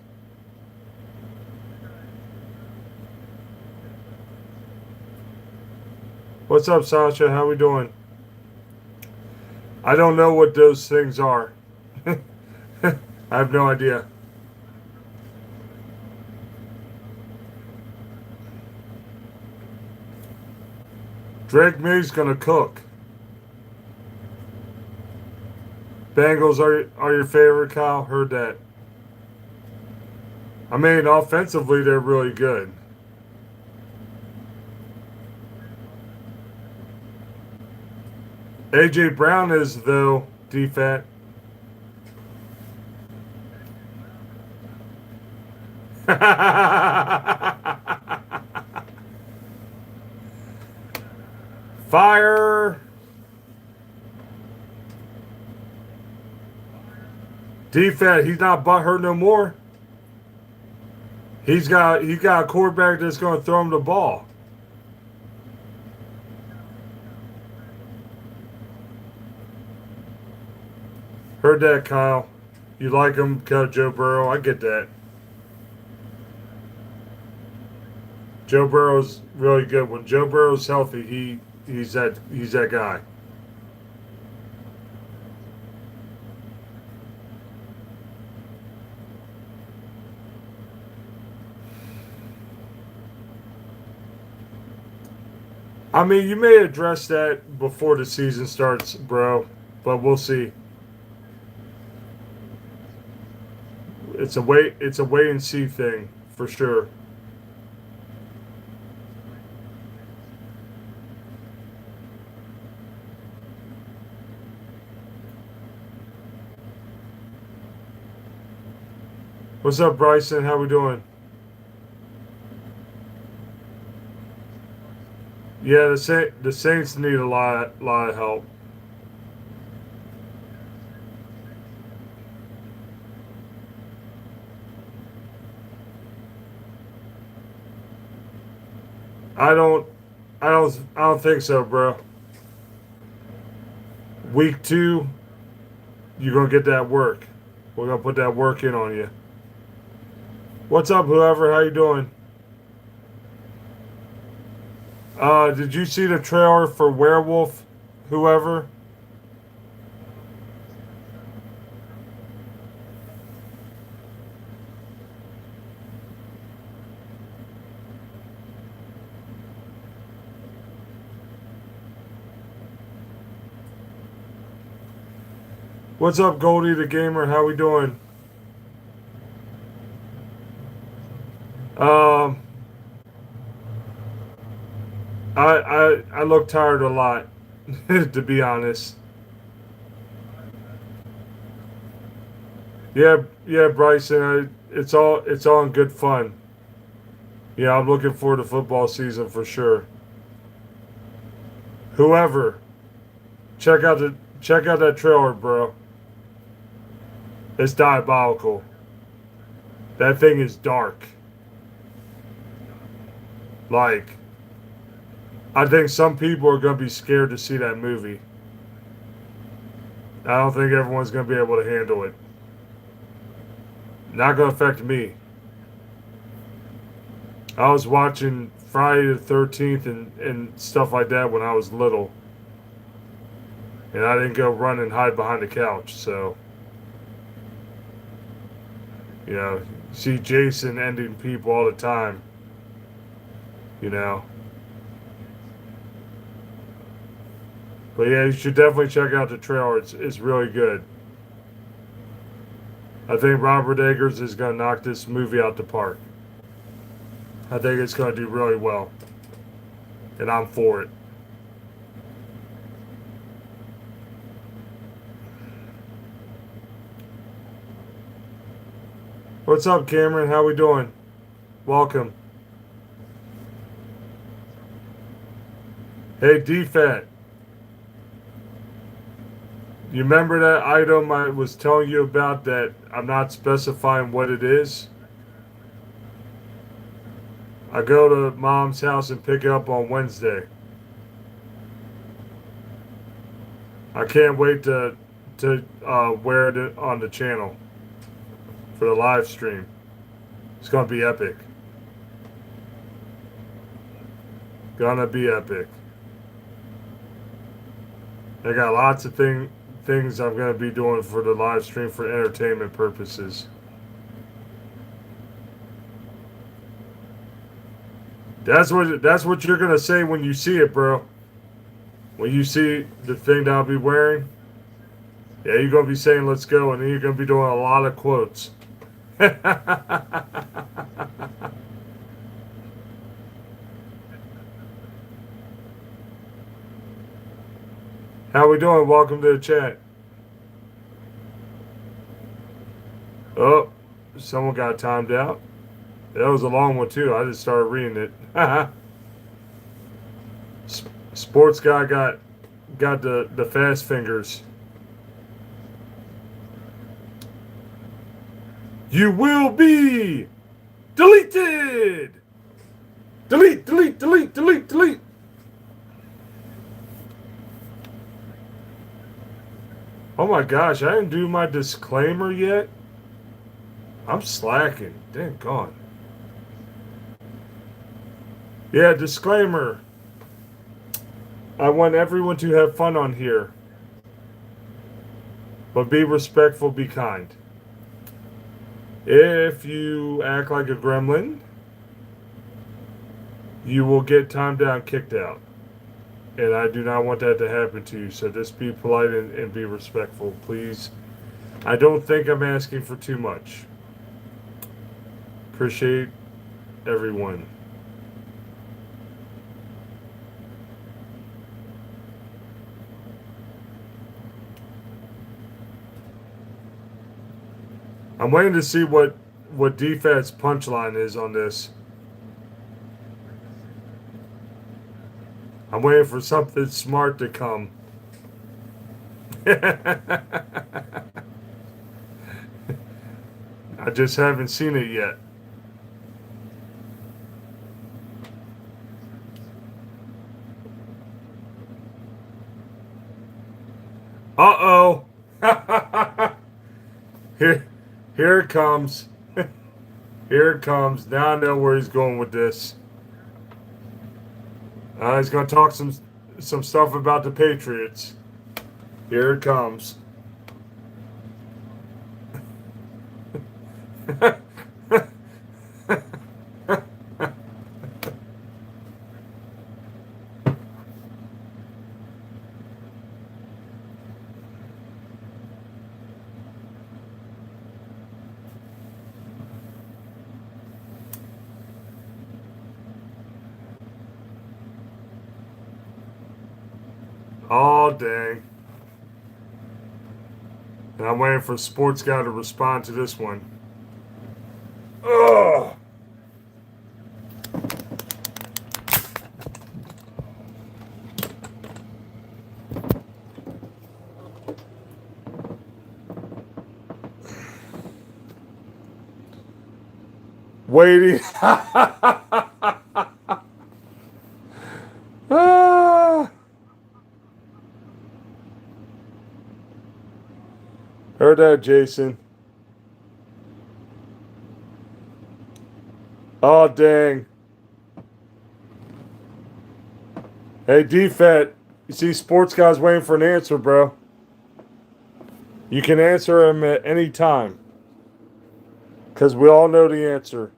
What's up, Sasha? How we doing? I don't know what those things are. I have no idea. Drake May's gonna cook. Bengals are your favorite, Kyle? Heard that. I mean, offensively they're really good. AJ Brown is though DFAT. Fire. DFAT. He's not butthurt no more. He got a quarterback that's going to throw him the ball. Heard that, Kyle. You like him because Joe Burrow. I get that. Joe Burrow's really good. When Joe Burrow's healthy, he's that guy. I mean, you may address that before the season starts, bro, but we'll see. It's a wait and see thing for sure. What's up, Bryson? How we doing? Yeah, the Saints need a lot of help. I don't I don't think so, bro. Week 2, you're gonna get that work. We're gonna put that work in on you. What's up, whoever? How you doing? Did you see the trailer for Werewolf? Whoever? What's up, Goldie the gamer? How we doing? Um, I look tired a lot, to be honest. Yeah, yeah, Bryson. It's all in good fun. Yeah, I'm looking forward to football season for sure. Whoever, check out that trailer, bro. It's diabolical. That thing is dark. Like, I think some people are gonna be scared to see that movie. I don't think everyone's gonna be able to handle it. Not gonna affect me. I was watching Friday the 13th and stuff like that when I was little. And I didn't go run and hide behind the couch. So, you know, see Jason ending people all the time, you know. But yeah, you should definitely check out the trailer. It's really good. I think Robert Eggers is going to knock this movie out the park. I think it's going to do really well. And I'm for it. What's up, Cameron? How we doing? Welcome. Hey, DFAT. You remember that item I was telling you about that I'm not specifying what it is? I go to mom's house and pick it up on Wednesday. I can't wait to wear it on the channel for the live stream. It's gonna be epic. Gonna be epic. I got lots of things I'm gonna be doing for the live stream for entertainment purposes. That's what you're gonna say when you see it, bro. When you see the thing that I'll be wearing, yeah, you're gonna be saying "Let's go," and then you're gonna be doing a lot of quotes. How we doing? Welcome to the chat. Oh, someone got timed out. That was a long one too. I just started reading it. Sports guy got the fast fingers. You will be deleted. Delete, delete, delete, delete, delete. Oh my gosh, I didn't do my disclaimer yet. I'm slacking. Dang gone. Yeah, disclaimer. I want everyone to have fun on here. But be respectful, be kind. If you act like a gremlin, you will get timed down, kicked out. And I do not want that to happen to you. So just be polite and be respectful, please. I don't think I'm asking for too much. Appreciate everyone. I'm waiting to see what DFAT's punchline is on this. I'm waiting for something smart to come. I just haven't seen it yet. Uh-oh. here, here it comes. Here it comes. Now I know where he's going with this. He's going to talk some stuff about the Patriots. Here it comes. Oh, dang. And I'm waiting for Sports Guy to respond to this one. Ugh. Waiting. Ah. Heard that, Jason. Oh, dang. Hey, DFAT. You see, Sports Guy's waiting for an answer, bro. You can answer him at any time. Because we all know the answer.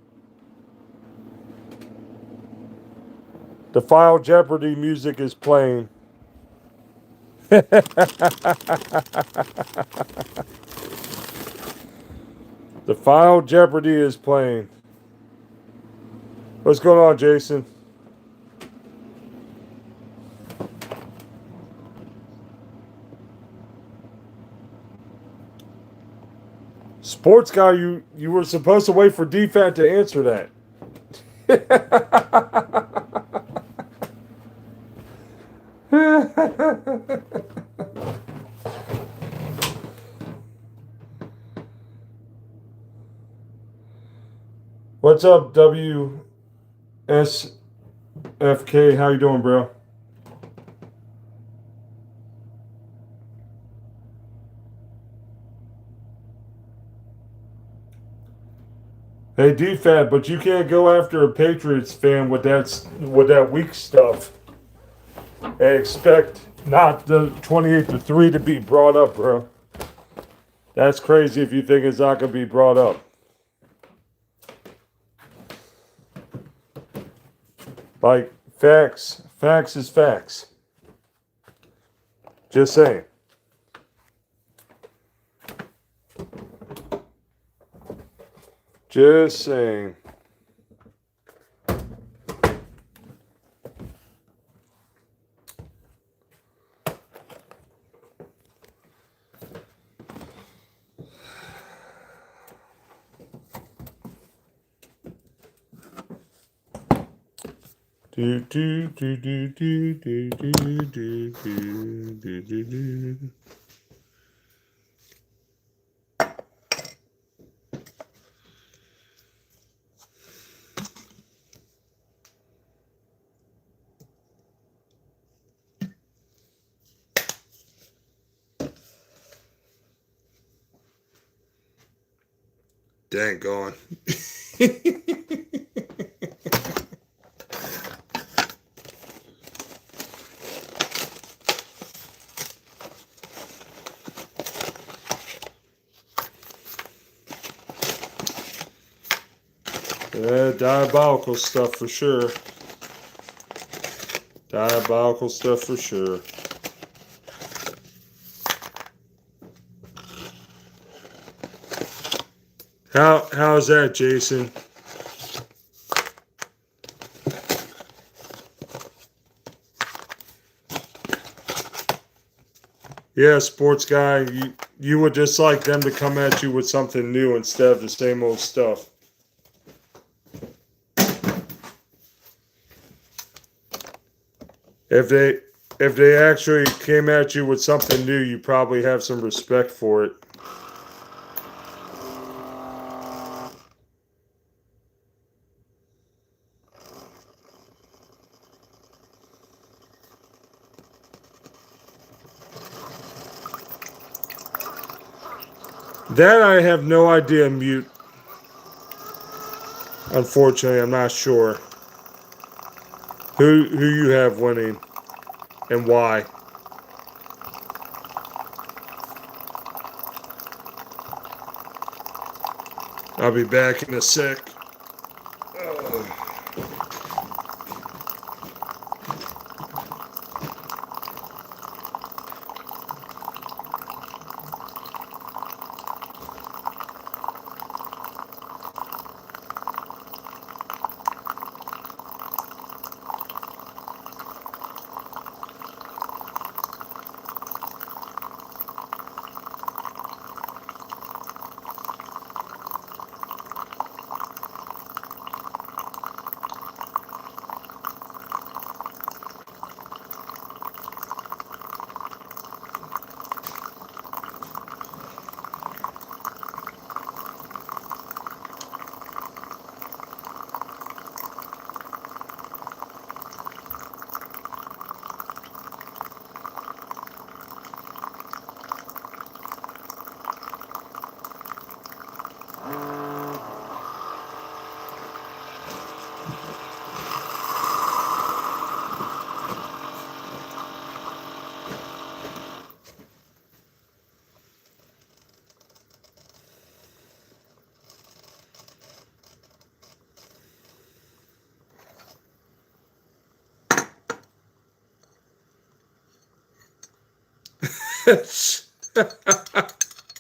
The Final Jeopardy music is playing. The Final Jeopardy is playing. What's going on, Jason? Sports Guy, you were supposed to wait for DFAT to answer that. What's up, WSFK? How you doing, bro? Hey, DFAT, but you can't go after a Patriots fan with that weak stuff and expect not the 28-3 to be brought up, bro. That's crazy if you think it's not gonna be brought up. Like, facts is facts. Just saying. Just saying. Do do do do do do do do do do do. Dang gone. Diabolical stuff for sure. Diabolical stuff for sure. How's that, Jason? Yeah, Sports Guy, you would just like them to come at you with something new instead of the same old stuff. If they actually came at you with something new, you probably have some respect for it. That I have no idea, Mute. Unfortunately, I'm not sure. Who you have winning and why? I'll be back in a sec.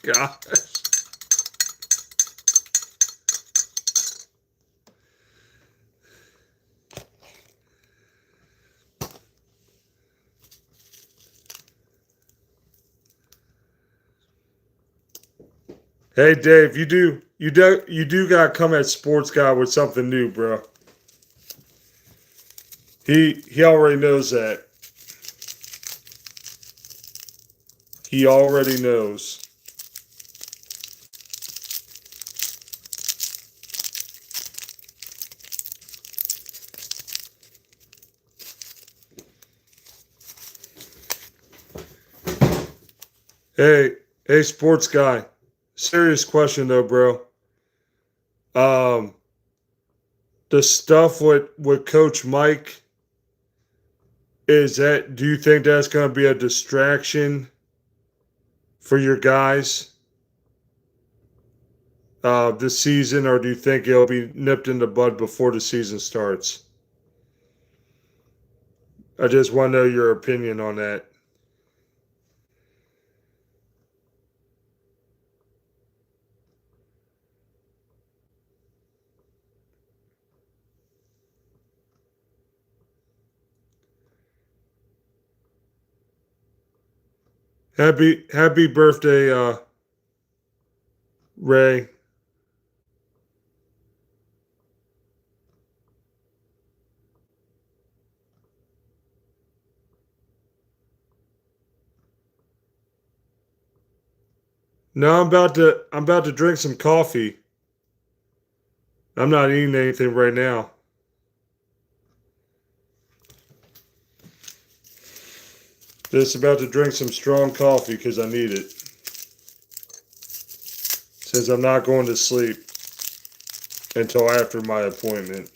Gosh. Hey Dave, you do gotta come at Sports Guy with something new, bro. He already knows that. He already knows. Hey, Sports Guy. Serious question though, bro. Um, the stuff with Coach Mike, do you think that's gonna be a distraction for your guys this season, or do you think it'll be nipped in the bud before the season starts? I just want to know your opinion on that. Happy birthday, Ray. No, I'm about to drink some coffee. I'm not eating anything right now. Just about to drink some strong coffee because I need it. Since I'm not going to sleep until after my appointment.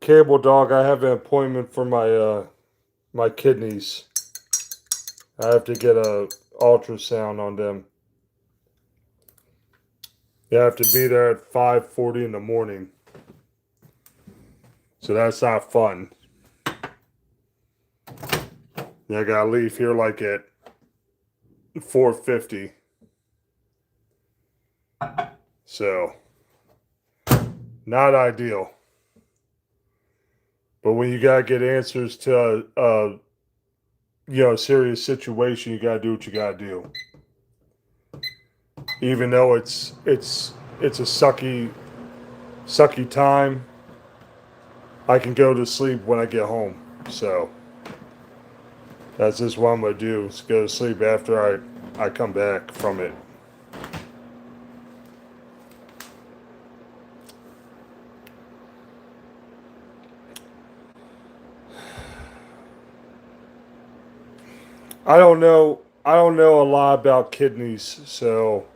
Cable dog, I have an appointment for my kidneys. I have to get a ultrasound on them. You have to be there at 5:40 in the morning. So that's not fun. Yeah, I gotta leave here like at 4:50. So Not ideal. But when you gotta get answers to serious situation, you gotta do what you gotta do. Even though it's a sucky time, I can go to sleep when I get home. So that's just what I'm gonna do. Is go to sleep after I come back from it. I don't know. I don't know a lot about kidneys, so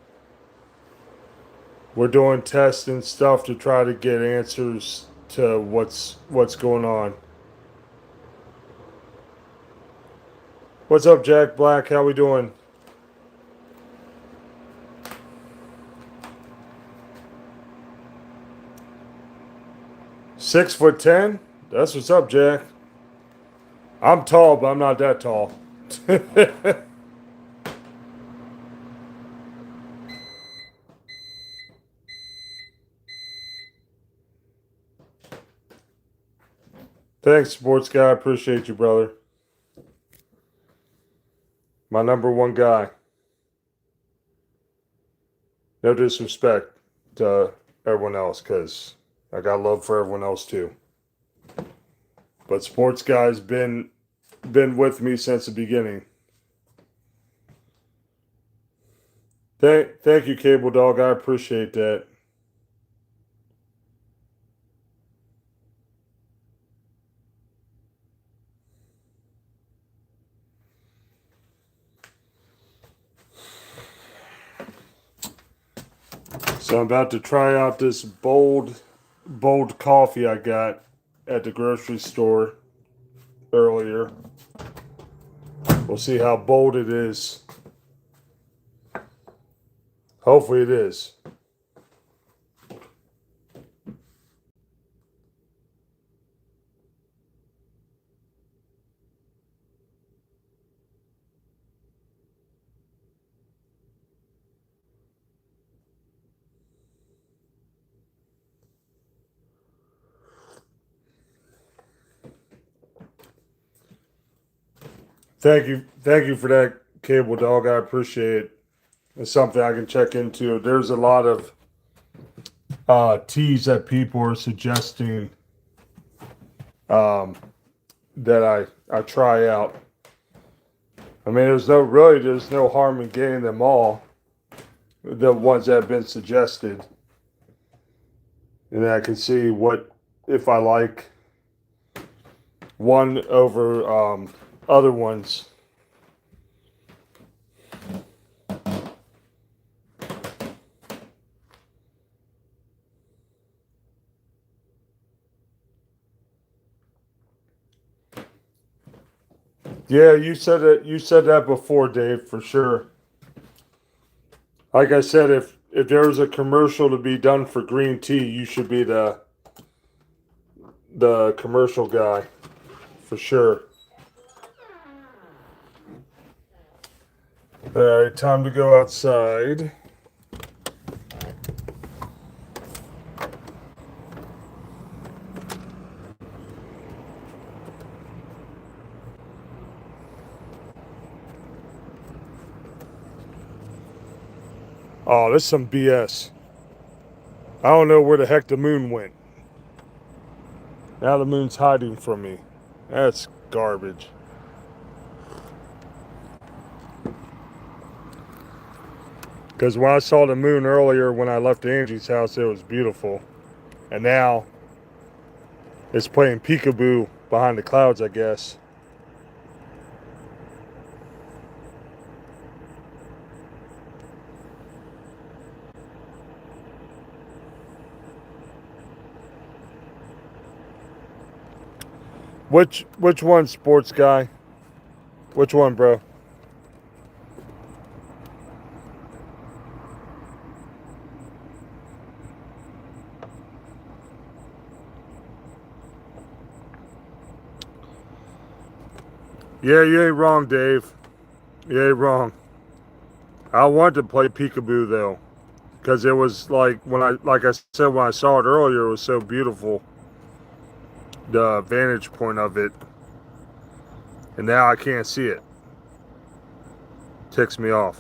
we're doing tests and stuff to try to get answers to what's going on. What's up, Jack Black? How we doing? 6'10"? That's what's up, Jack. I'm tall, but I'm not that tall. Thanks, sports guy. I appreciate you, brother. My number one guy. No disrespect to everyone else, because I got love for everyone else too. But sports guy's been with me since the beginning. Thank you, Cable Dog. I appreciate that. So I'm about to try out this bold coffee I got at the grocery store earlier. We'll see how bold it is. Hopefully it is. Thank you for that, Cable Dog. I appreciate it. It's something I can check into. There's a lot of teas that people are suggesting that I try out. I mean, there's no harm in getting them all, the ones that have been suggested, and I can see what if I like one over other ones. Yeah, you said it. You said that before, Dave, for sure. Like I said, if there was a commercial to be done for green tea, you should be the commercial guy, for sure. All right, time to go outside. Oh, this is some BS. I don't know where the heck the moon went. Now the moon's hiding from me. That's garbage. Because when I saw the moon earlier when I left Angie's house, it was beautiful. And now it's playing peekaboo behind the clouds, I guess. Which one, sports guy? Which one, bro? Yeah, you ain't wrong, Dave. You ain't wrong. I want to play peekaboo though. because it was like like I said when I saw it earlier, it was so beautiful, the vantage point of it, and now I can't see it. Ticks me off.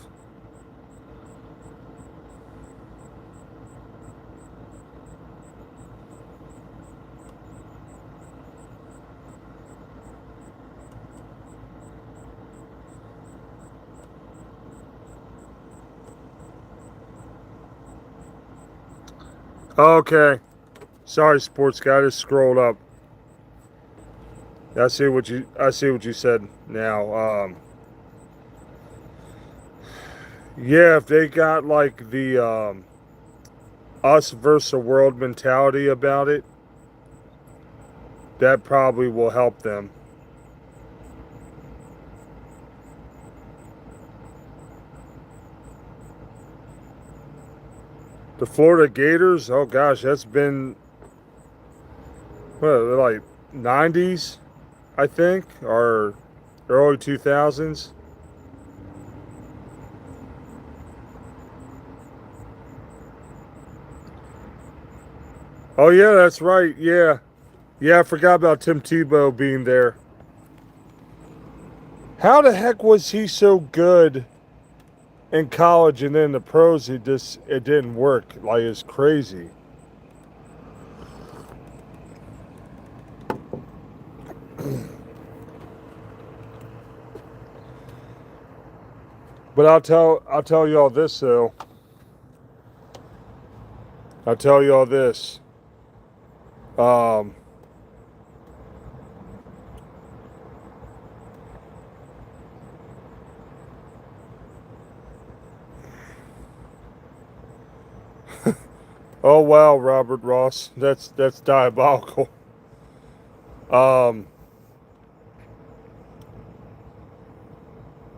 Okay, sorry, sports guy. I just scrolled up. I see what you said now. Yeah, if they got like the us versus the world mentality about it, that probably will help them. The Florida Gators, oh gosh, that's been what, like 90s, I think, or early 2000s. Oh yeah, that's right. Yeah, yeah, I forgot about Tim Tebow being there. How the heck was he so good in college and then the pros? It didn't work. Like it's crazy. But I'll tell y'all this though. I'll tell y'all this. Um, oh wow, Robert Ross, that's diabolical. Um,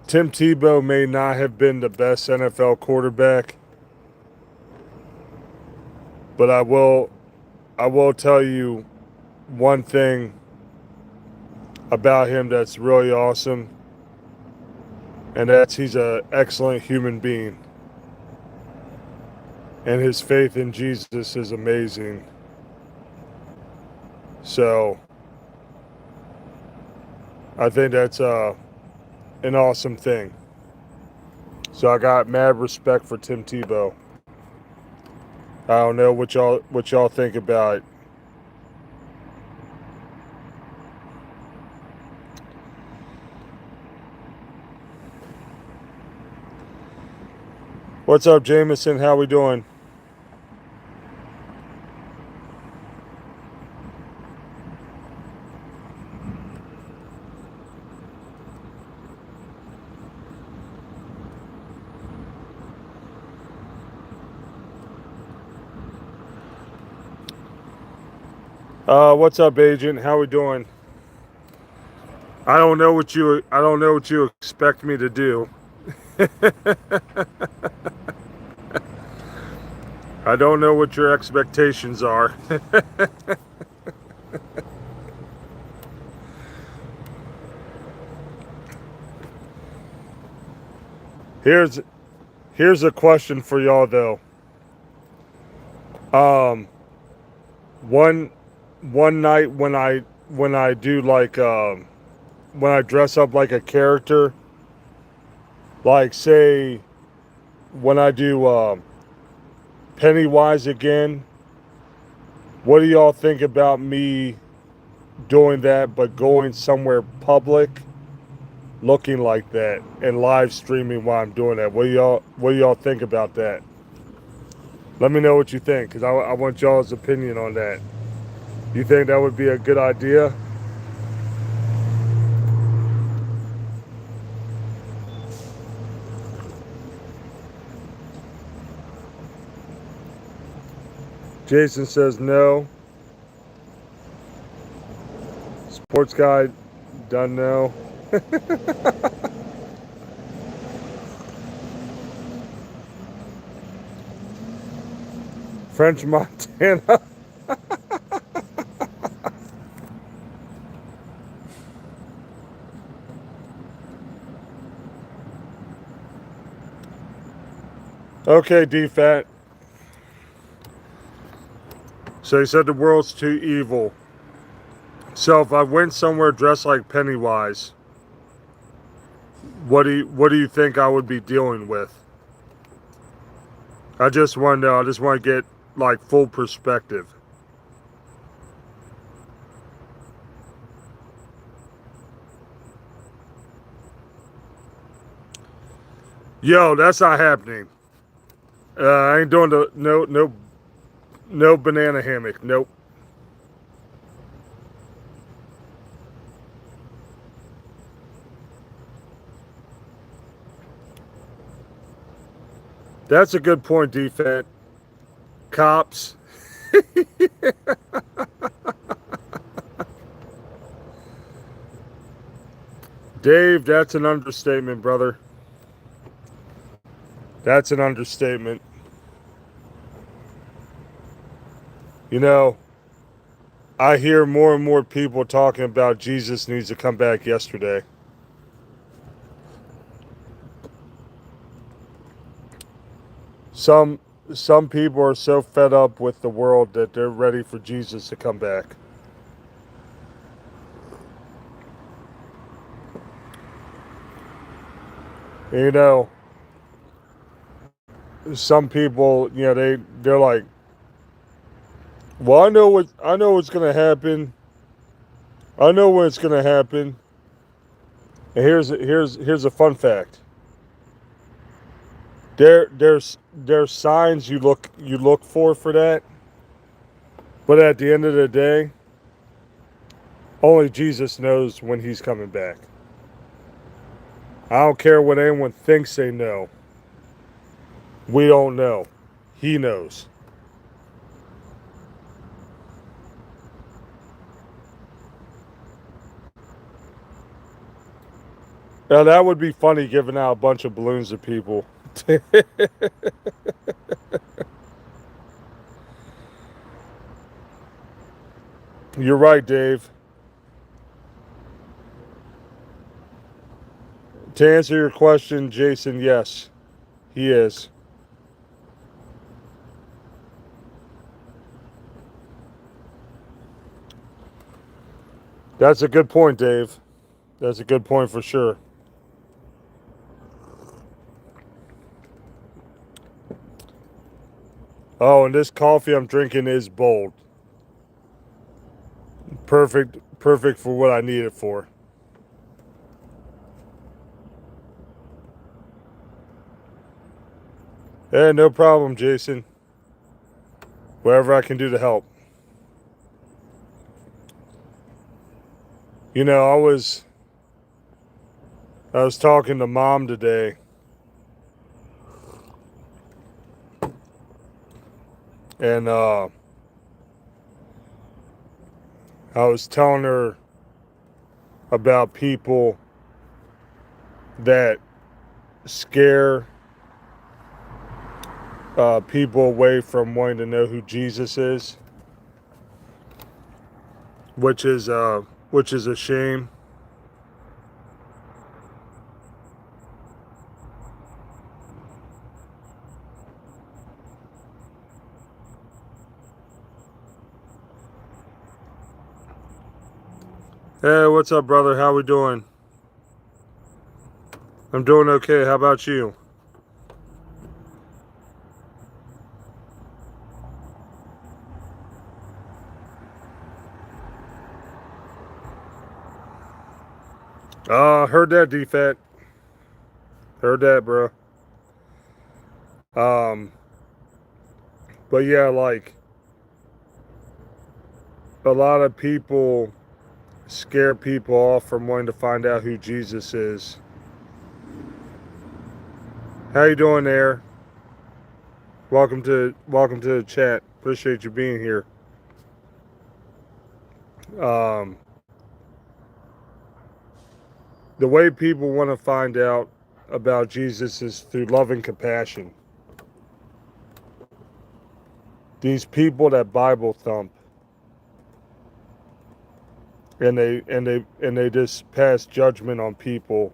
Tim Tebow may not have been the best NFL quarterback, but I will tell you one thing about him that's really awesome, and that's he's an excellent human being. And his faith in Jesus is amazing. So I think that's an awesome thing. So I got mad respect for Tim Tebow. I don't know what y'all think about it. What's up, Jameson? How we doing? What's up, Agent? How we doing? I don't know what you expect me to do. I don't know what your expectations are. here's here's a question for y'all though. Um, one one night when I do like when I dress up like a character, like say when I do Pennywise again, what do y'all think about me doing that but going somewhere public looking like that and live streaming while I'm doing that? What do y'all think about that? Let me know what you think because I want y'all's opinion on that. You think that would be a good idea? Jason says no. Sports guy done no. French Montana. Okay, DFAT. So he said the world's too evil. So if I went somewhere dressed like Pennywise, what do you think I would be dealing with? I just want to know. I just want to get like full perspective. Yo, that's not happening. I ain't doing the no banana hammock. Nope. That's a good point, defense. Cops. Dave, that's an understatement, brother. That's an understatement. You know, I hear more and more people talking about Jesus needs to come back yesterday. Some some people are so fed up with the world that they're ready for Jesus to come back. You know, some people, they're like, "Well, I know what's going to happen. I know when it's going to happen." And here's a fun fact. There's signs you look for that, but at the end of the day, only Jesus knows when he's coming back. I don't care what anyone thinks they know. We don't know. He knows. Now that would be funny, giving out a bunch of balloons to people. You're right, Dave. To answer your question, Jason, yes, he is. That's a good point, Dave. That's a good point for sure. Oh, and this coffee I'm drinking is bold. Perfect for what I need it for. Yeah, no problem, Jason. Whatever I can do to help. I was talking to Mom today, and I was telling her about people that scare people away from wanting to know who Jesus is, which is a shame. Hey, what's up, brother? How we doing? I'm doing okay. How about you? Heard that, DFAT. Heard that, bro. Um, but yeah, like a lot of people scare people off from wanting to find out who Jesus is. How you doing there? Welcome to the chat. Appreciate you being here. Um, the way people want to find out about Jesus is through love and compassion. These people that Bible thump, and they just pass judgment on people.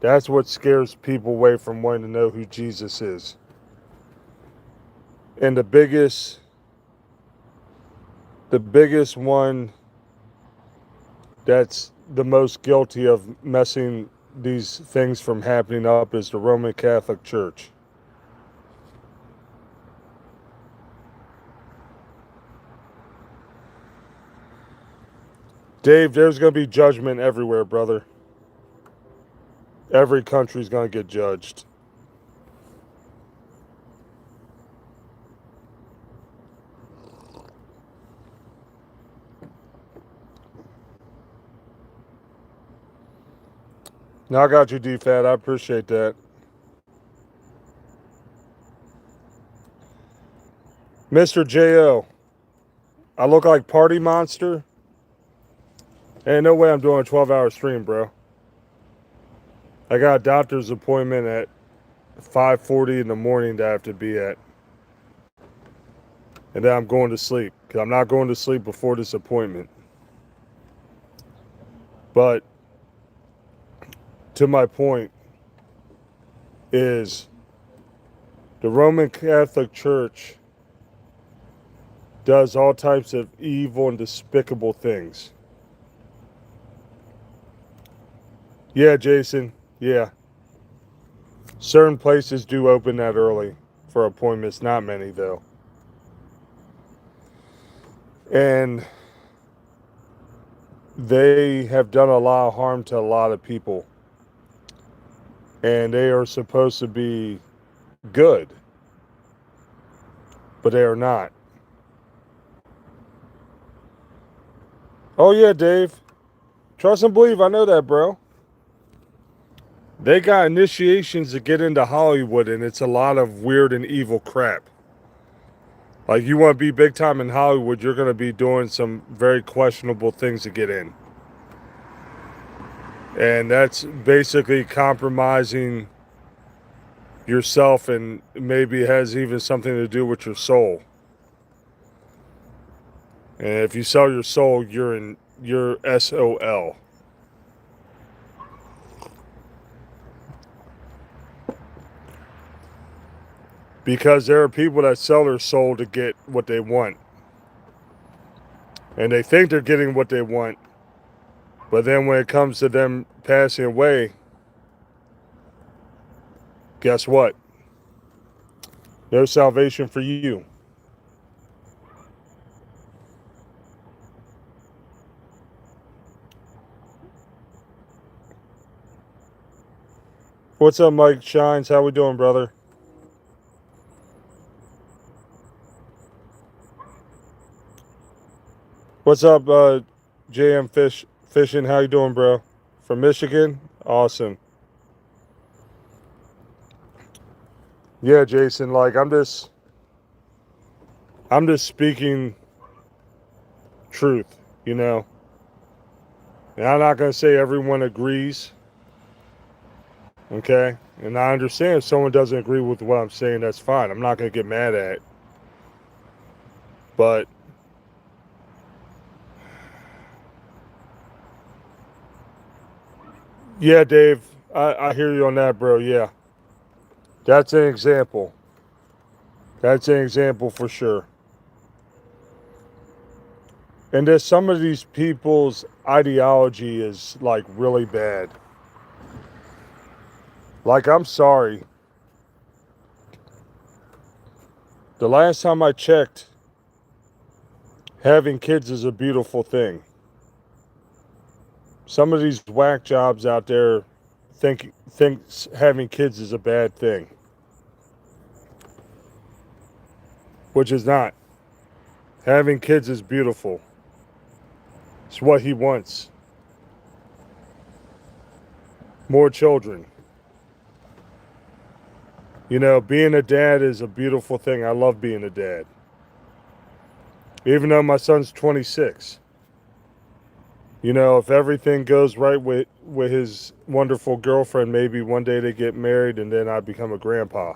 That's what scares people away from wanting to know who Jesus is. And the biggest The biggest one that's the most guilty of messing these things from happening up is the Roman Catholic Church. Dave, there's going to be judgment everywhere, brother. Every country's going to get judged. Now I got you, D-Fat. I appreciate that. Mr. J.O., I look like Party Monster? Ain't no way I'm doing a 12-hour stream, bro. I got a doctor's appointment at 5:40 in the morning that I have to be at. And then I'm going to sleep. Because I'm not going to sleep before this appointment. But to my point is the Roman Catholic Church does all types of evil and despicable things. Yeah, Jason. Yeah. Certain places do open that early for appointments. Not many, though. And they have done a lot of harm to a lot of people. And they are supposed to be good. But they are not. Oh, yeah, Dave. Trust and believe. I know that, bro. They got initiations to get into Hollywood, and it's a lot of weird and evil crap. Like, you want to be big time in Hollywood, you're going to be doing some very questionable things to get in. And that's basically compromising yourself, and maybe has even something to do with your soul. And if you sell your soul, you're SOL. Because there are people that sell their soul to get what they want. And they think they're getting what they want. But then when it comes to them passing away, guess what? No salvation for you. What's up, Mike Shines? How we doing, brother? What's up, JM Fishing? How you doing, bro? From Michigan? Awesome. Yeah, Jason, like I'm just speaking truth, you know. And I'm not going to say everyone agrees. Okay? And I understand if someone doesn't agree with what I'm saying, that's fine. I'm not going to get mad at it. But yeah, Dave, I hear you on that, bro. Yeah. That's an example. That's an example for sure. And there's some of these people's ideology is like really bad. Like, I'm sorry. The last time I checked, having kids is a beautiful thing. Some of these whack jobs out there think having kids is a bad thing. Which is not. Having kids is beautiful. It's what he wants. More children. You know, being a dad is a beautiful thing. I love being a dad. Even though my son's 26. You know, if everything goes right with his wonderful girlfriend, maybe one day they get married and then I become a grandpa.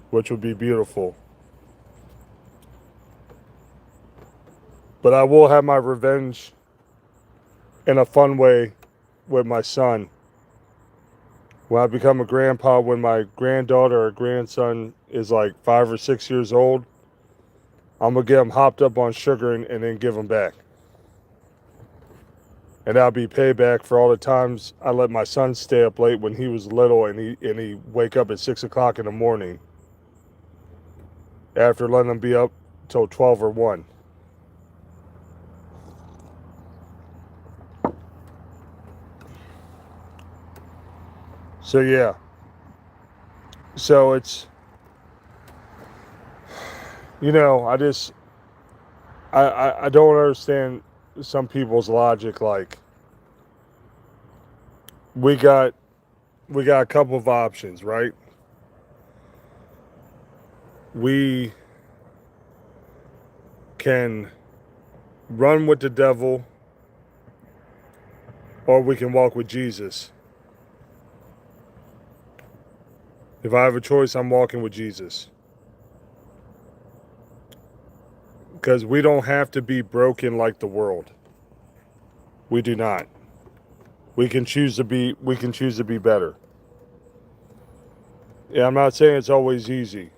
Which would be beautiful. But I will have my revenge in a fun way with my son. When I become a grandpa, when my granddaughter or grandson is like 5 or 6 years old, I'm gonna get them hopped up on sugar and then give them back. And that'll be payback for all the times I let my son stay up late when he was little, and he wake up at 6 o'clock in the morning after letting him be up till 12 or 1. So yeah. So it's, I just I don't understand some people's logic. Like, we got a couple of options, right? We can run with the devil, or we can walk with Jesus. If I have a choice, I'm walking with Jesus. Because we don't have to be broken like the world. We do not. We can choose to be better. Yeah, I'm not saying it's always easy.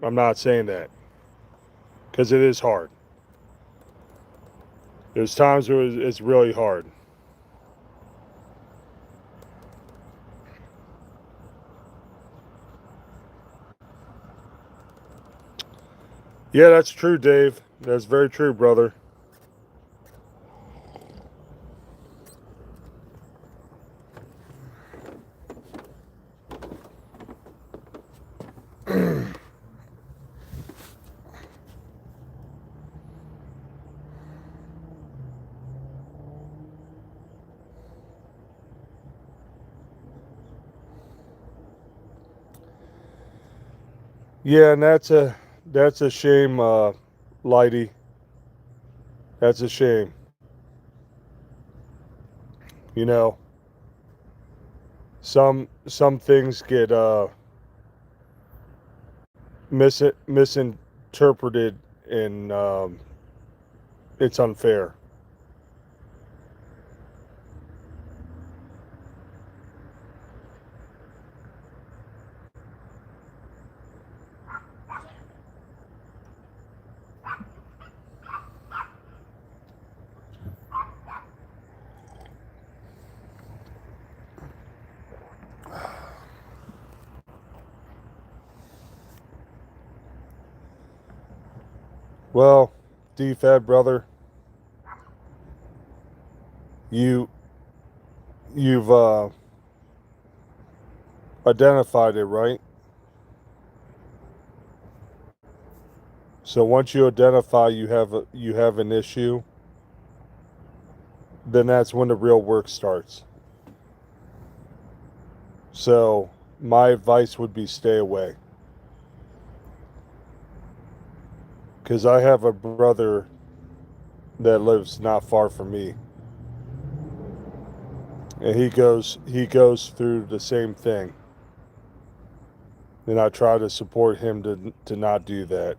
I'm not saying that. Because it is hard. There's times where it's really hard. Yeah, that's true, Dave. That's very true, brother. Yeah, and that's a shame, Lighty. That's a shame. You know, some things get misinterpreted, and it's unfair. Well, DFAD brother, you you've identified it, right? So once you identify you have an issue, then that's when the real work starts. So my advice would be stay away. Because I have a brother that lives not far from me, and he goes through the same thing. And I try to support him to not do that.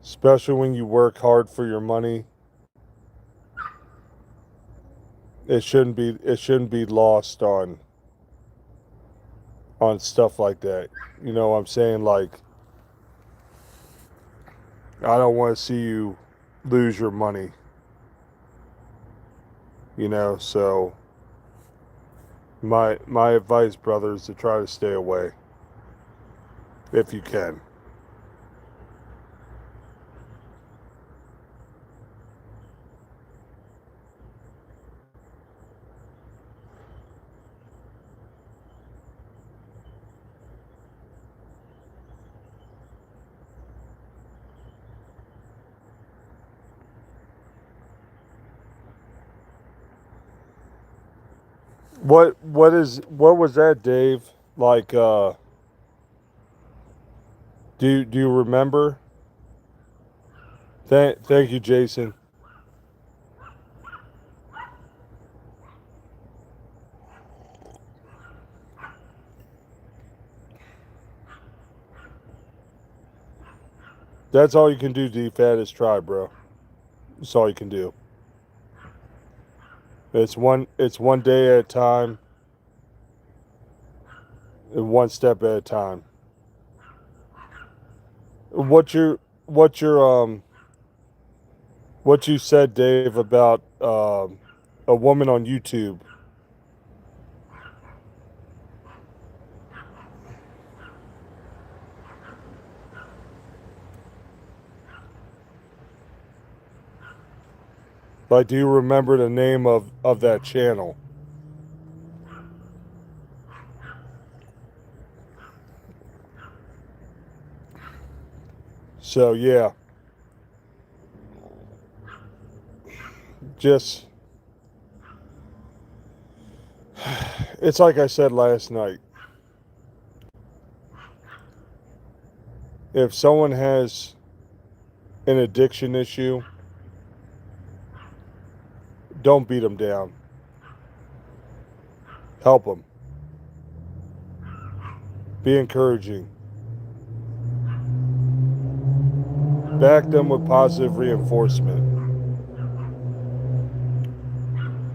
Especially when you work hard for your money, it shouldn't be lost on stuff like that. You know what I'm saying? Like, I don't want to see you lose your money. So my advice, brother, is to try to stay away if you can. What was that, Dave? Like, do you remember? Thank you, Jason. That's all you can do, DFAT, is try, bro. That's all you can do. It's one day at a time, and one step at a time. What your what you said, Dave, about a woman on YouTube. Like, do you remember the name of that channel? So yeah, just it's like I said last night. If someone has an addiction issue, don't beat them down. Help them. Be encouraging. Back them with positive reinforcement.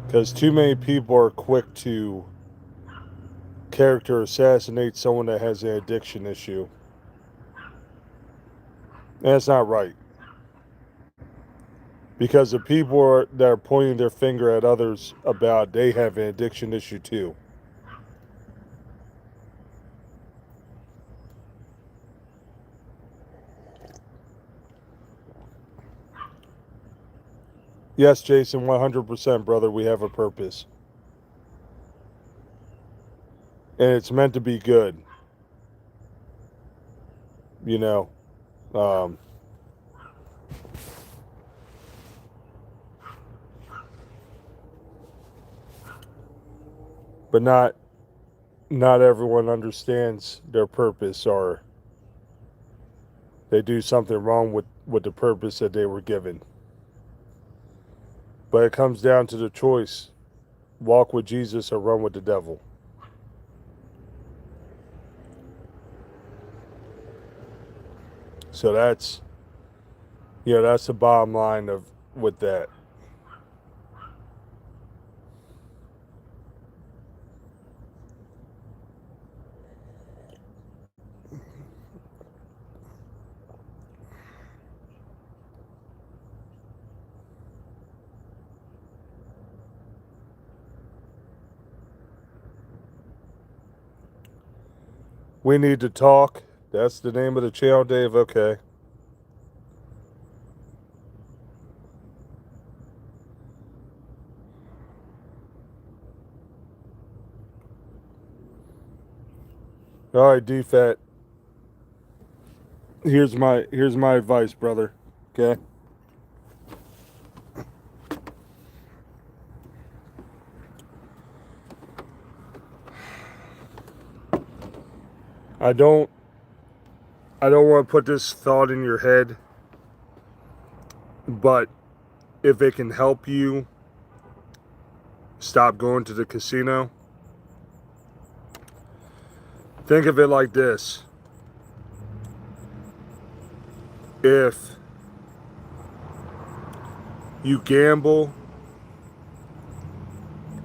Because too many people are quick to character assassinate someone that has an addiction issue. And that's not right. Because the people that are pointing their finger at others about, they have an addiction issue too. Yes, Jason, 100%, brother. We have a purpose. And it's meant to be good. You know, um, but not everyone understands their purpose, or they do something wrong with the purpose that they were given. But it comes down to the choice: walk with Jesus or run with the devil. So that's that's the bottom line of with that. We need to talk. That's the name of the channel, Dave. Okay. All right, DFAT. Here's my advice, brother. Okay. I don't I don't want to put this thought in your head, but if it can help you stop going to the casino, think of it like this. If you gamble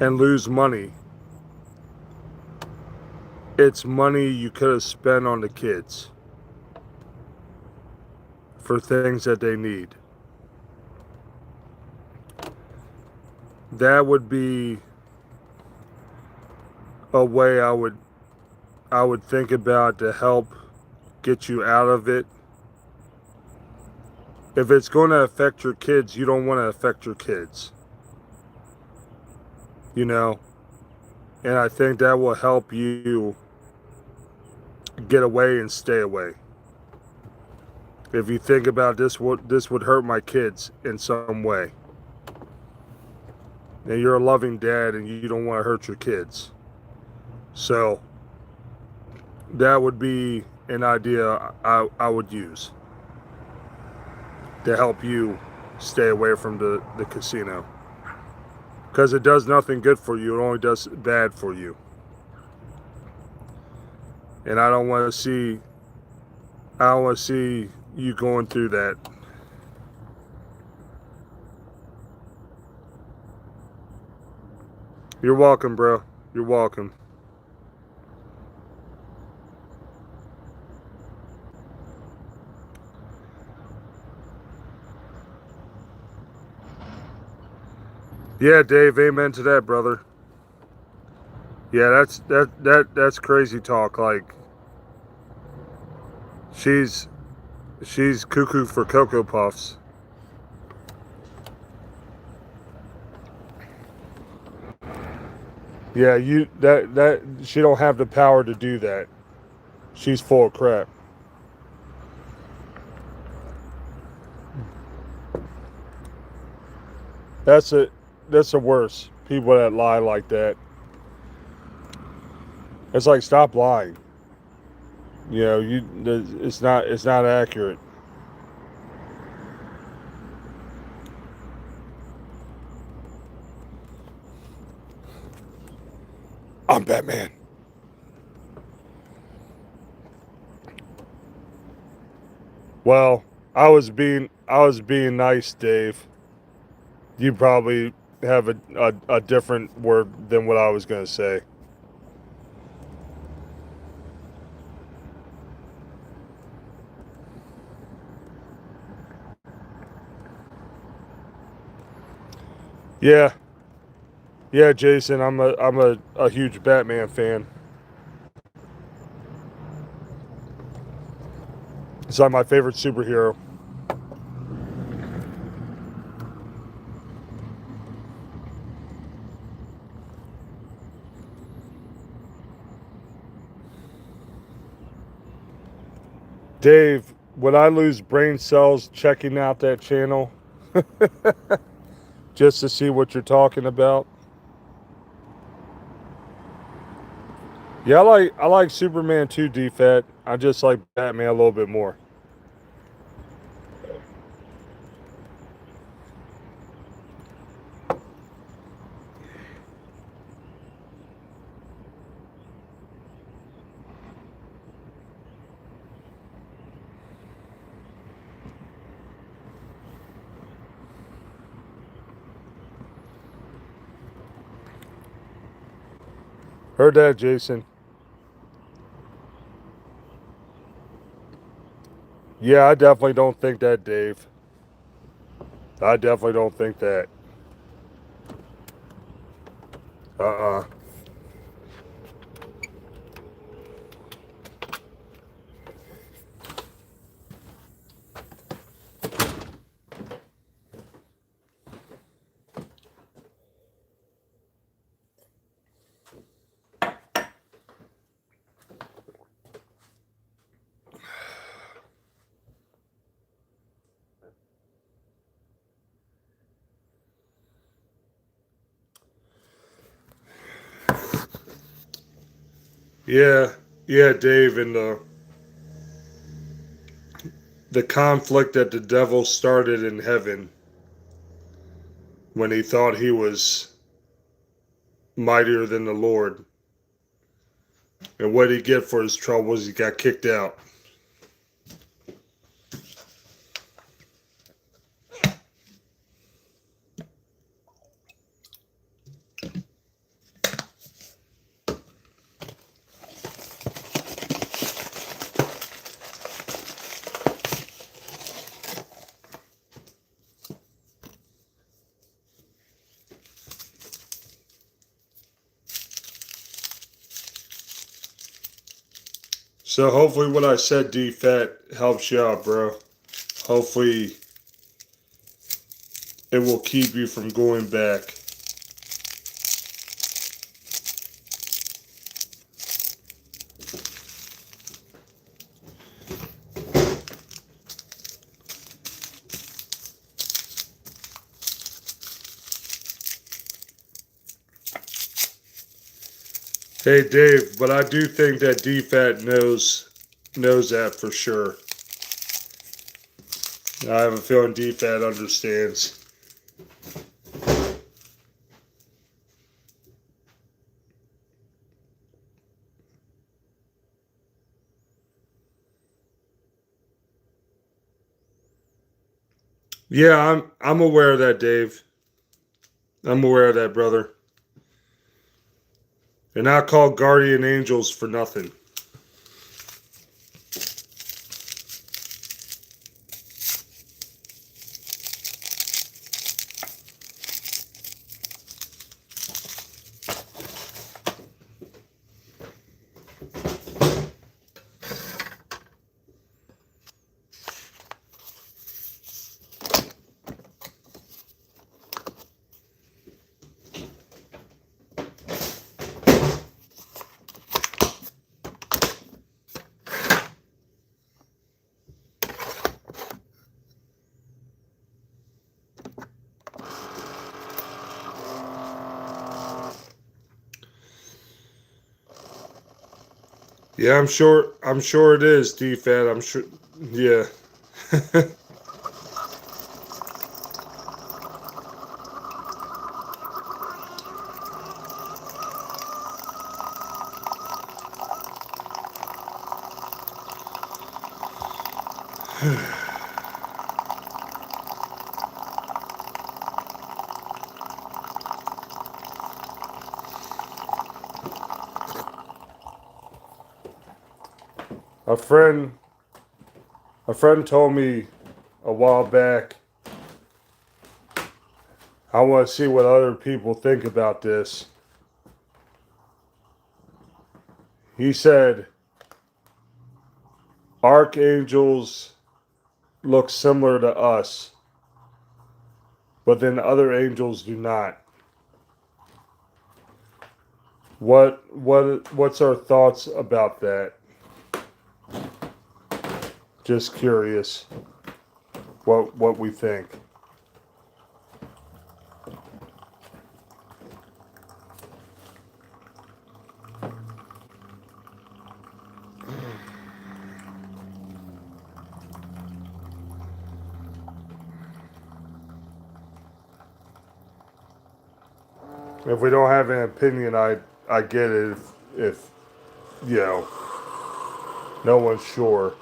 and lose money, it's money you could have spent on the kids for things that they need. That would be a way I would think about to help get you out of it. If it's going to affect your kids, you don't want to affect your kids. You know? And I think that will help you get away and stay away. If you think about this would hurt my kids in some way. And you're a loving dad and you don't want to hurt your kids. So that would be an idea I would use to help you stay away from the casino. Because it does nothing good for you, it only does bad for you. And I don't want to see you going through that. You're welcome, bro. You're welcome. Yeah, Dave, amen to that, brother. Yeah, that's crazy talk. Like she's she's cuckoo for Cocoa Puffs. Yeah, you that she don't have the power to do that. She's full of crap. That's it. That's the worst. People that lie like that. It's like stop lying. You know, it's not accurate. I'm Batman. Well, I was being nice, Dave. You probably have a different word than what I was gonna say. Yeah, yeah, Jason. I'm a huge Batman fan. It's like my favorite superhero. Dave, would I lose brain cells checking out that channel just to see what you're talking about? Yeah, I like Superman too, DFAT. I just like Batman a little bit more. Heard that, Jason. Yeah, I definitely don't think that, Dave. I definitely don't think that. Uh-uh. Yeah, yeah, Dave, and the conflict that the devil started in heaven when he thought he was mightier than the Lord. And what he get for his troubles, he got kicked out. So hopefully what I said, D-Fat, helps you out, bro. Hopefully it will keep you from going back. Hey, Dave, but I do think that D-Fat knows that for sure. I have a feeling D-Fat understands. Yeah, I'm aware of that, Dave. I'm aware of that, brother. They're not called guardian angels for nothing. Yeah, I'm sure. I'm sure it is, DFAT. I'm sure. Yeah. a friend, a friend told me a while back. I want to see what other people think about this. He said archangels look similar to us, but then other angels do not. What's our thoughts about that? Just curious what we think. If we don't have an opinion, I get it if you know no one's sure.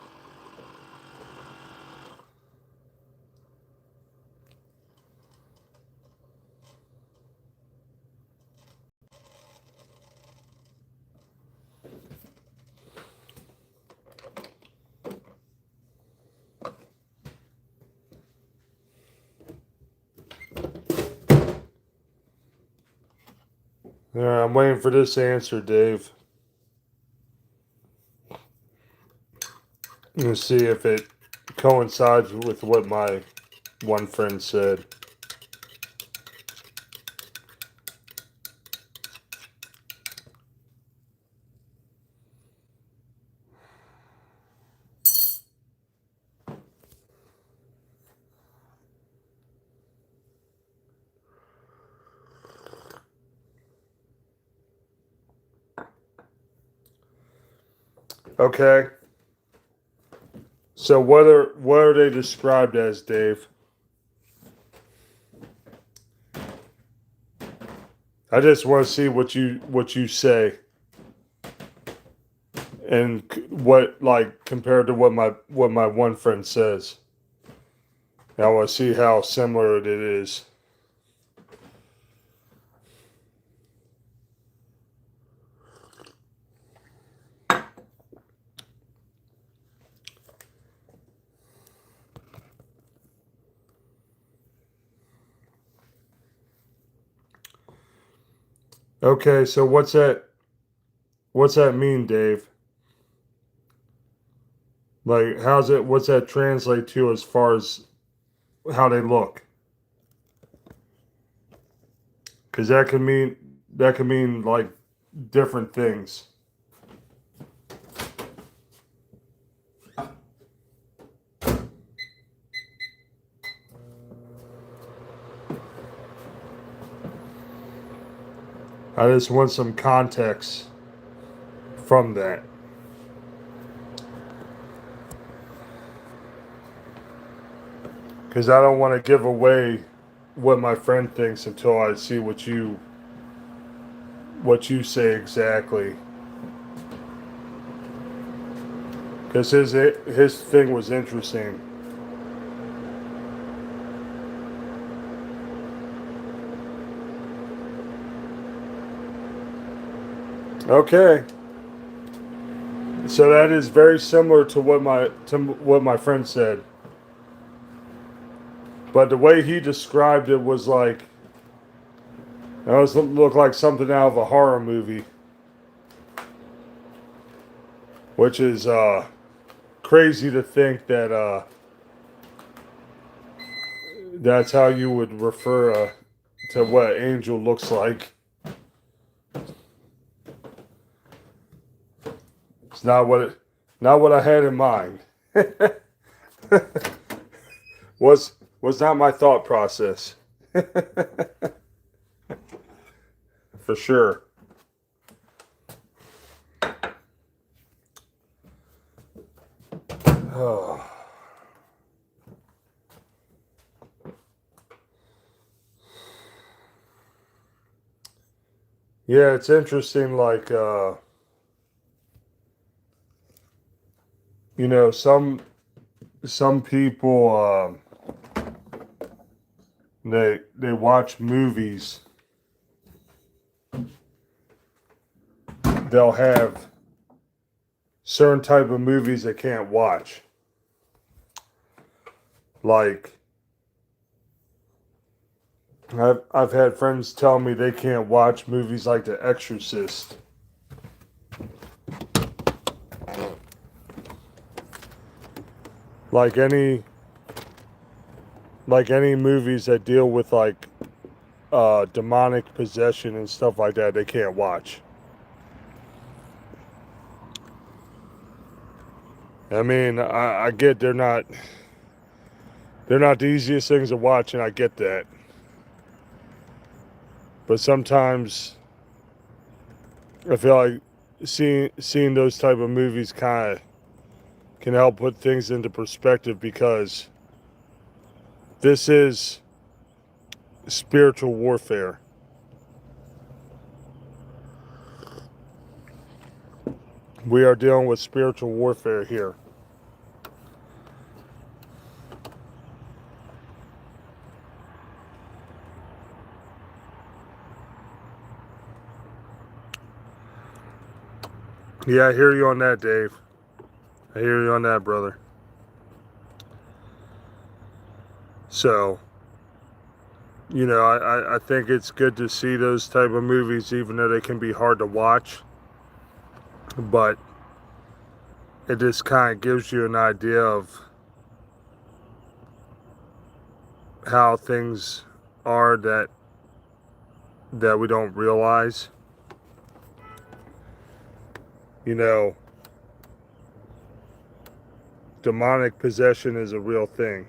Yeah, I'm waiting for this answer, Dave. Let's see if it coincides with what my one friend said. Okay. So what are they described as, Dave? I just want to see what you say and what like compared to what my one friend says. I want to see how similar it is. Okay, so what's that mean, Dave? Like what's that translate to as far as how they look? Cuz that could mean like different things. I just want some context from that. Cuz I don't want to give away what my friend thinks until I see what you say exactly. Because his thing was interesting. Okay, so that is very similar to what my friend said, but the way he described it was like it was looked like something out of a horror movie, which is crazy to think that that's how you would refer to what angel looks like. It's not what I had in mind. was not my thought process. For sure. Oh. Yeah, it's interesting. Like, you know, some people they watch movies. They'll have certain type of movies they can't watch. Like, I've had friends tell me they can't watch movies like The Exorcist. Like any movies that deal with like demonic possession and stuff like that, they can't watch. I mean, I get they're not the easiest things to watch, and I get that. But sometimes I feel like seeing those type of movies kind of can help put things into perspective, because this is spiritual warfare. We are dealing with spiritual warfare here. Yeah, I hear you on that, Dave. I hear you on that, brother. So, you know, I think it's good to see those type of movies, even though they can be hard to watch. But it just kind of gives you an idea of how things are that we don't realize. You know, demonic possession is a real thing.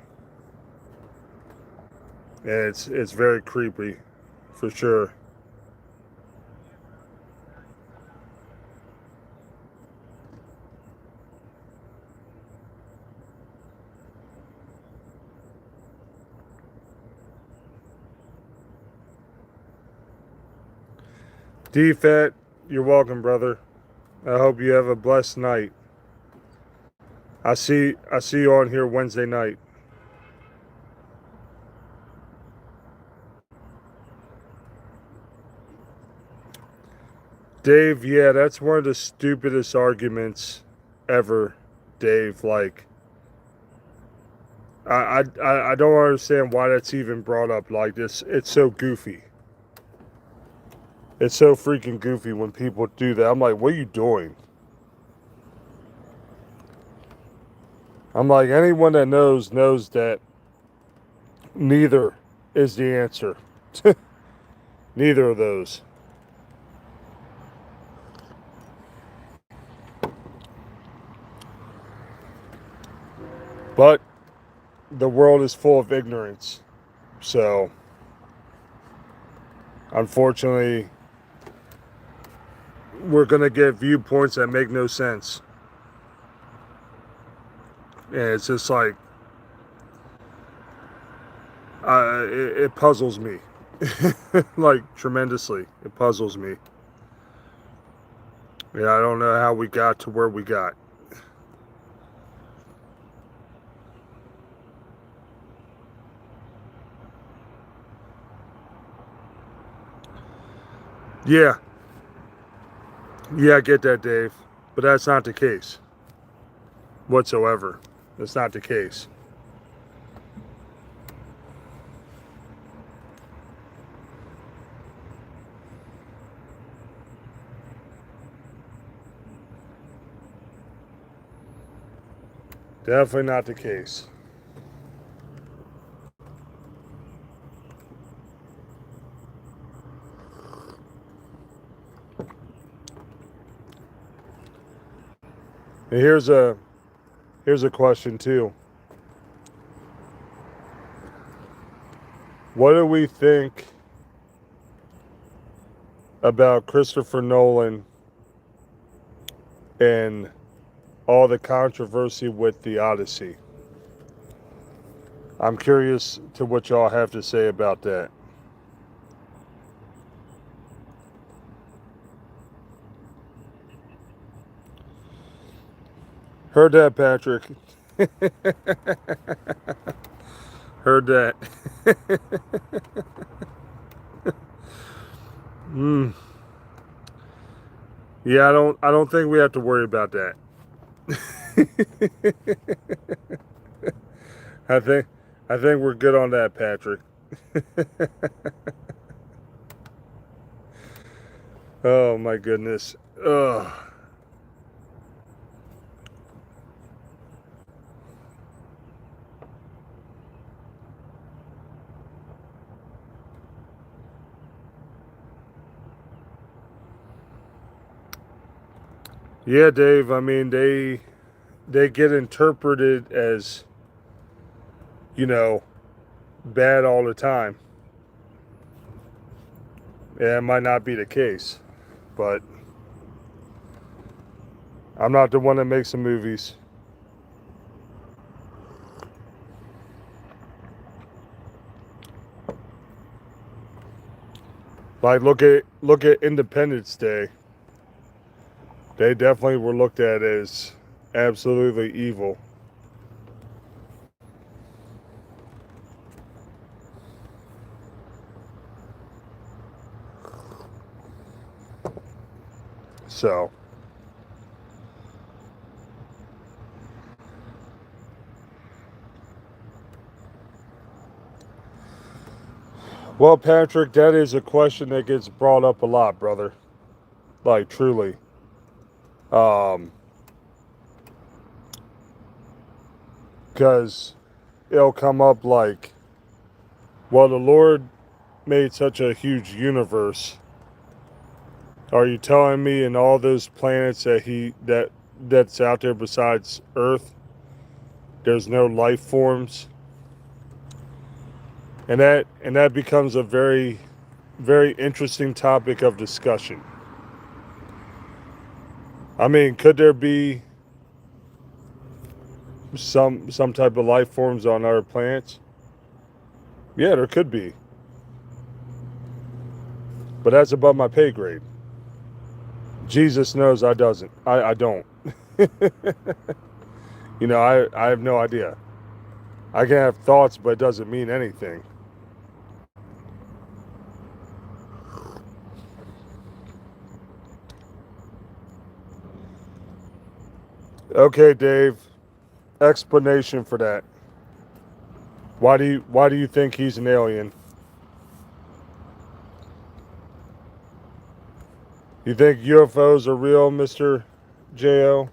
And it's very creepy, for sure. DFAT, you're welcome, brother. I hope you have a blessed night. I see you on here Wednesday night. Dave, yeah, that's one of the stupidest arguments ever, Dave. Like, I don't understand why that's even brought up like this. It's so goofy. It's so freaking goofy when people do that. I'm like, what are you doing? I'm like, anyone that knows that neither is the answer. Neither of those. But the world is full of ignorance. So, unfortunately, we're going to get viewpoints that make no sense. And it's just like, it puzzles me. Like, tremendously. It puzzles me. Yeah, I don't know how we got to where we got. Yeah. Yeah, I get that, Dave. But that's not the case. Whatsoever. That's not the case. Definitely not the case. And here's a question too. What do we think about Christopher Nolan and all the controversy with the Odyssey. I'm curious to what y'all have to say about that. Heard that, Patrick. Heard that. mm. Yeah, I don't think we have to worry about that. I think I think we're good on that, Patrick. Oh my goodness. Ugh. Yeah, Dave. I mean, they get interpreted as, you know, bad all the time. Yeah, it might not be the case, but I'm not the one that makes the movies. Like look at Independence Day. They definitely were looked at as absolutely evil. So, well, Patrick, that is a question that gets brought up a lot, brother. Like truly. Um, because it'll come up like, well, the Lord made such a huge universe. Are you telling me in all those planets that's out there besides Earth, there's no life forms? And that becomes a very very interesting topic of discussion. I mean, could there be some type of life forms on other planets? Yeah, there could be. But that's above my pay grade. Jesus knows I don't. You know, I have no idea. I can have thoughts, but it doesn't mean anything. Okay, Dave. Explanation for that. Why do you think he's an alien? You think UFOs are real, Mr. Jo?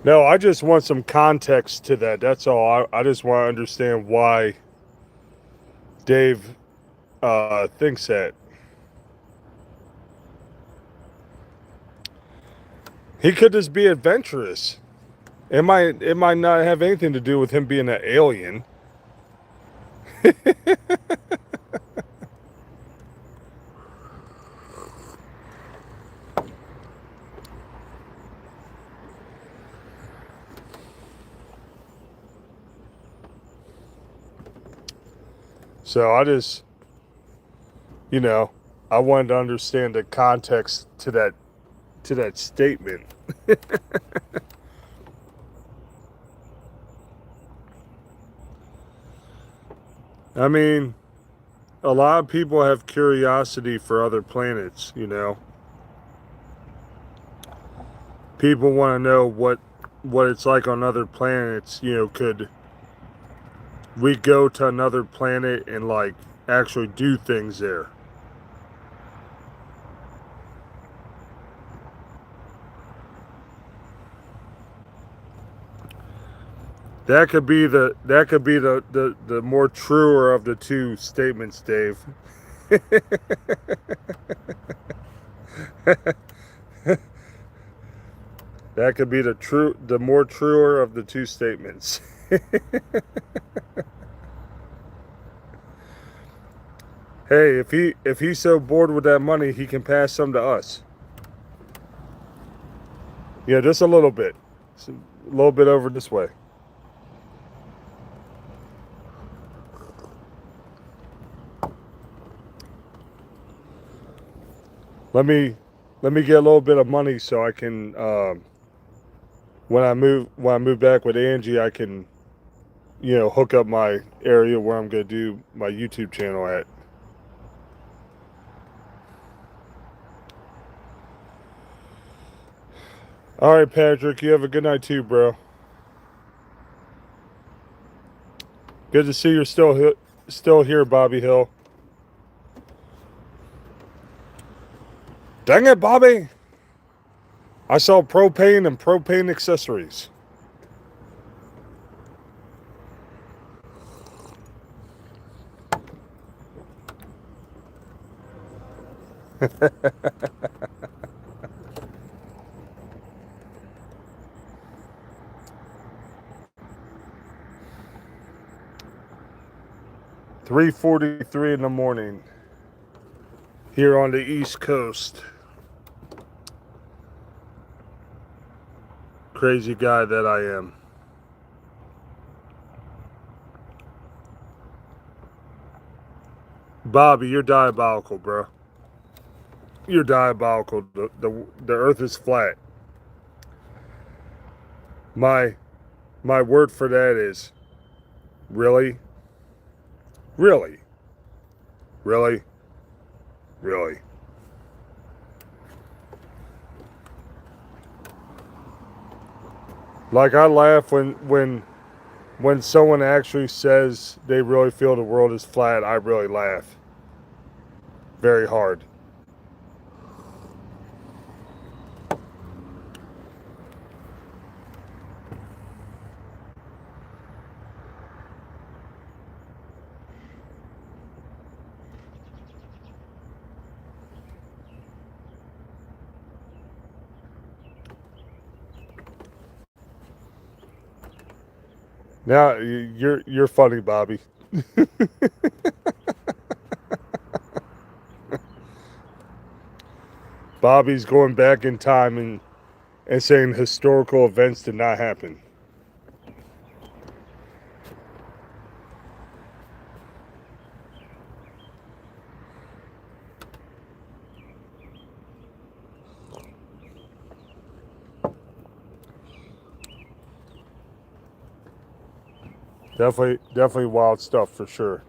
No, I just want some context to that. That's all. I just want to understand why Dave thinks that. He could just be adventurous. It might not have anything to do with him being an alien. So I just, you know, I wanted to understand the context to that statement. I mean, a lot of people have curiosity for other planets, you know. People want to know what it's like on other planets, you know, could we go to another planet and like actually do things there? That could be the more truer of the two statements, Dave. That could be the more truer of the two statements. Hey, if he's so bored with that money, he can pass some to us. Yeah, just a little bit. A little bit over this way. Let me get a little bit of money so I can when I move back with Angie, I can hook up my area where I'm gonna do my YouTube channel at. All right, Patrick, you have a good night too, bro. Good to see you're still here, Bobby Hill. Dang it, Bobby! I sell propane and propane accessories. $3:43 in the morning here on the East Coast. Crazy guy that I am. Bobby, you're diabolical, bro. You're diabolical. The earth is flat. My word for that is really? Really? Really? Really? Like, I laugh when someone actually says they really feel the world is flat. I really laugh very hard. Now you're funny, Bobby. Bobby's going back in time and saying historical events did not happen. Definitely wild stuff for sure.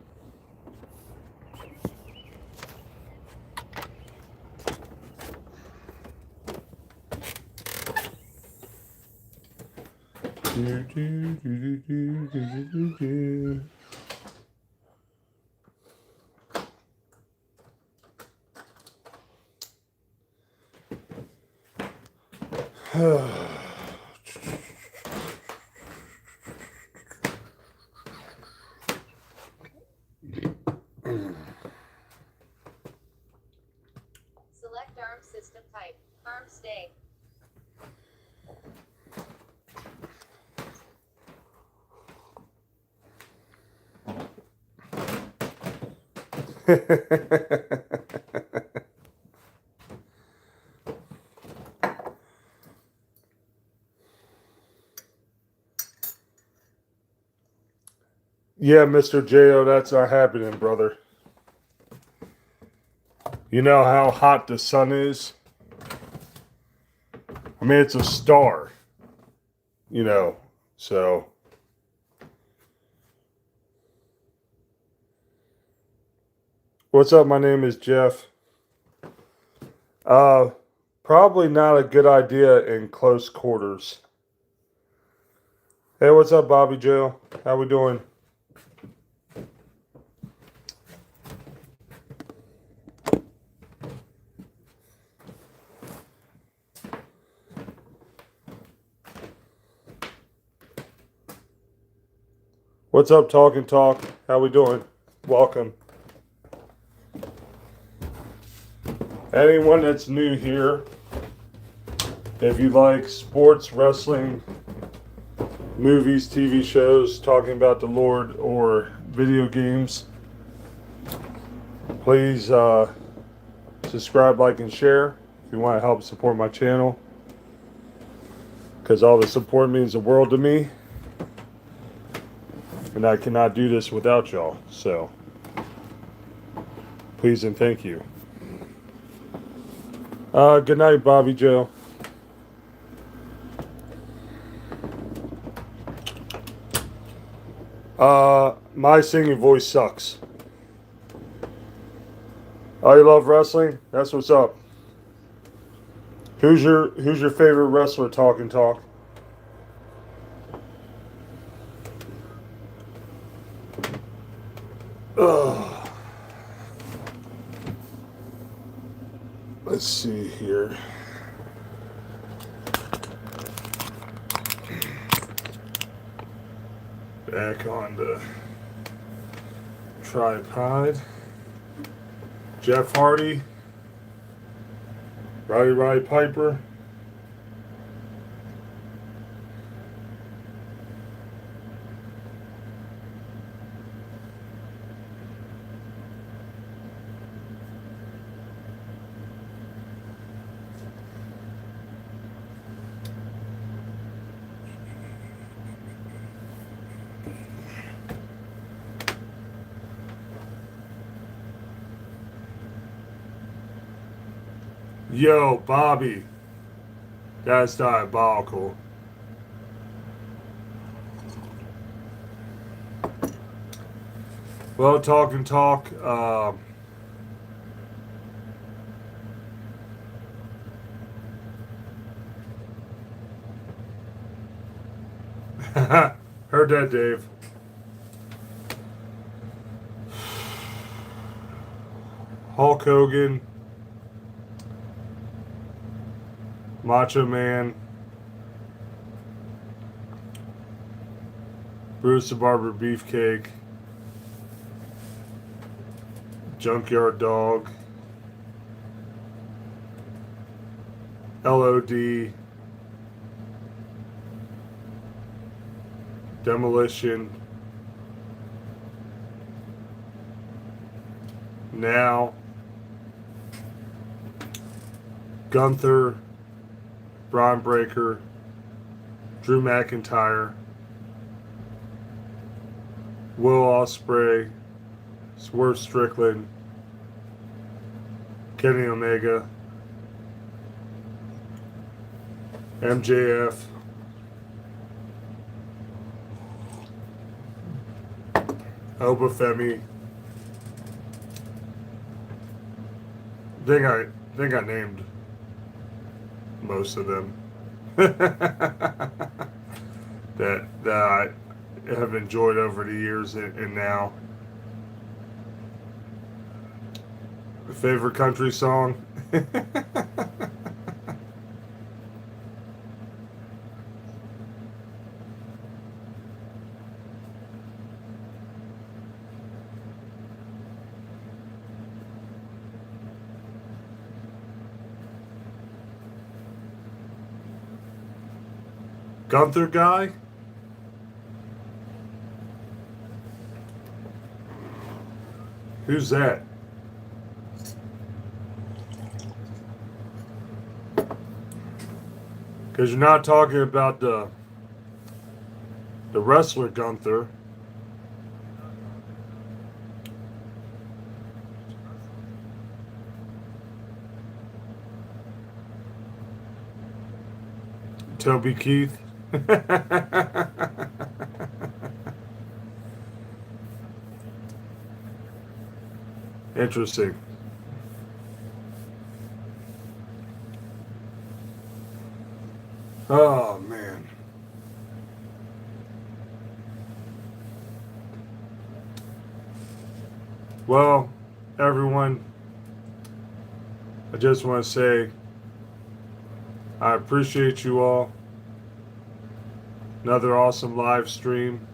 Select arm system type. Arm stay. Yeah, Mr. J.O., that's not happening, brother. You know how hot the sun is? I mean, it's a star. So. What's up? My name is Jeff. Probably not a good idea in close quarters. Hey, what's up, Bobby Joe? How we doing? What's up, Talk and Talk? How we doing? Welcome. Anyone that's new here, if you like sports, wrestling, movies, TV shows, talking about the Lord, or video games, Please subscribe, like, and share if you want to help support my channel. Because all the support means the world to me. And I cannot do this without y'all. So, please and thank you. Good night, Bobby Joe. My singing voice sucks. Oh, you love wrestling? That's what's up. Who's your favorite wrestler? Talk and talk. Ugh. Let's see here. Back on the tripod. Jeff Hardy. Roddy Piper. Yo, Bobby. That's diabolical. Well, talk and talk. Heard that, Dave. Hulk Hogan. Macho Man. Bruce the Barber Beefcake. Junkyard Dog. LOD. Demolition. Now. Gunther. Braun Breaker. Drew McIntyre. Will Ospreay. Swerve Strickland. Kenny Omega. MJF. Obafemi. I think I named most of them that I have enjoyed over the years and now. Favorite country song? Gunther guy? Who's that? Because you're not talking about the wrestler Gunther. Toby Keith. Interesting. Oh, man. Well, everyone, I just want to say I appreciate you all. Another awesome live stream.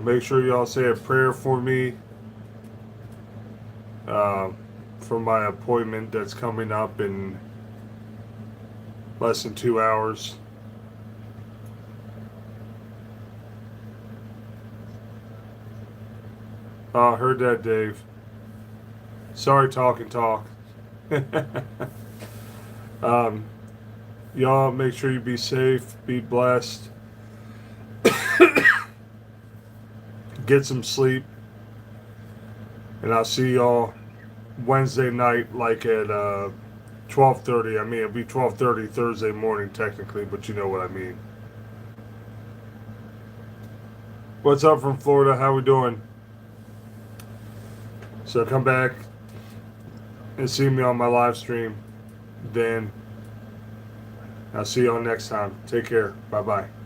Make sure y'all say a prayer for me for my appointment that's coming up in less than 2 hours. Oh, heard that, Dave. Sorry, talk and talk. um, y'all make sure you be safe, be blessed, get some sleep, and I'll see y'all Wednesday night, like at 12:30. I mean, it'll be 12:30 Thursday morning technically, but you know what I mean. What's up from Florida? How we doing? So come back and see me on my live stream. Dan, I'll see y'all next time. Take care. Bye bye.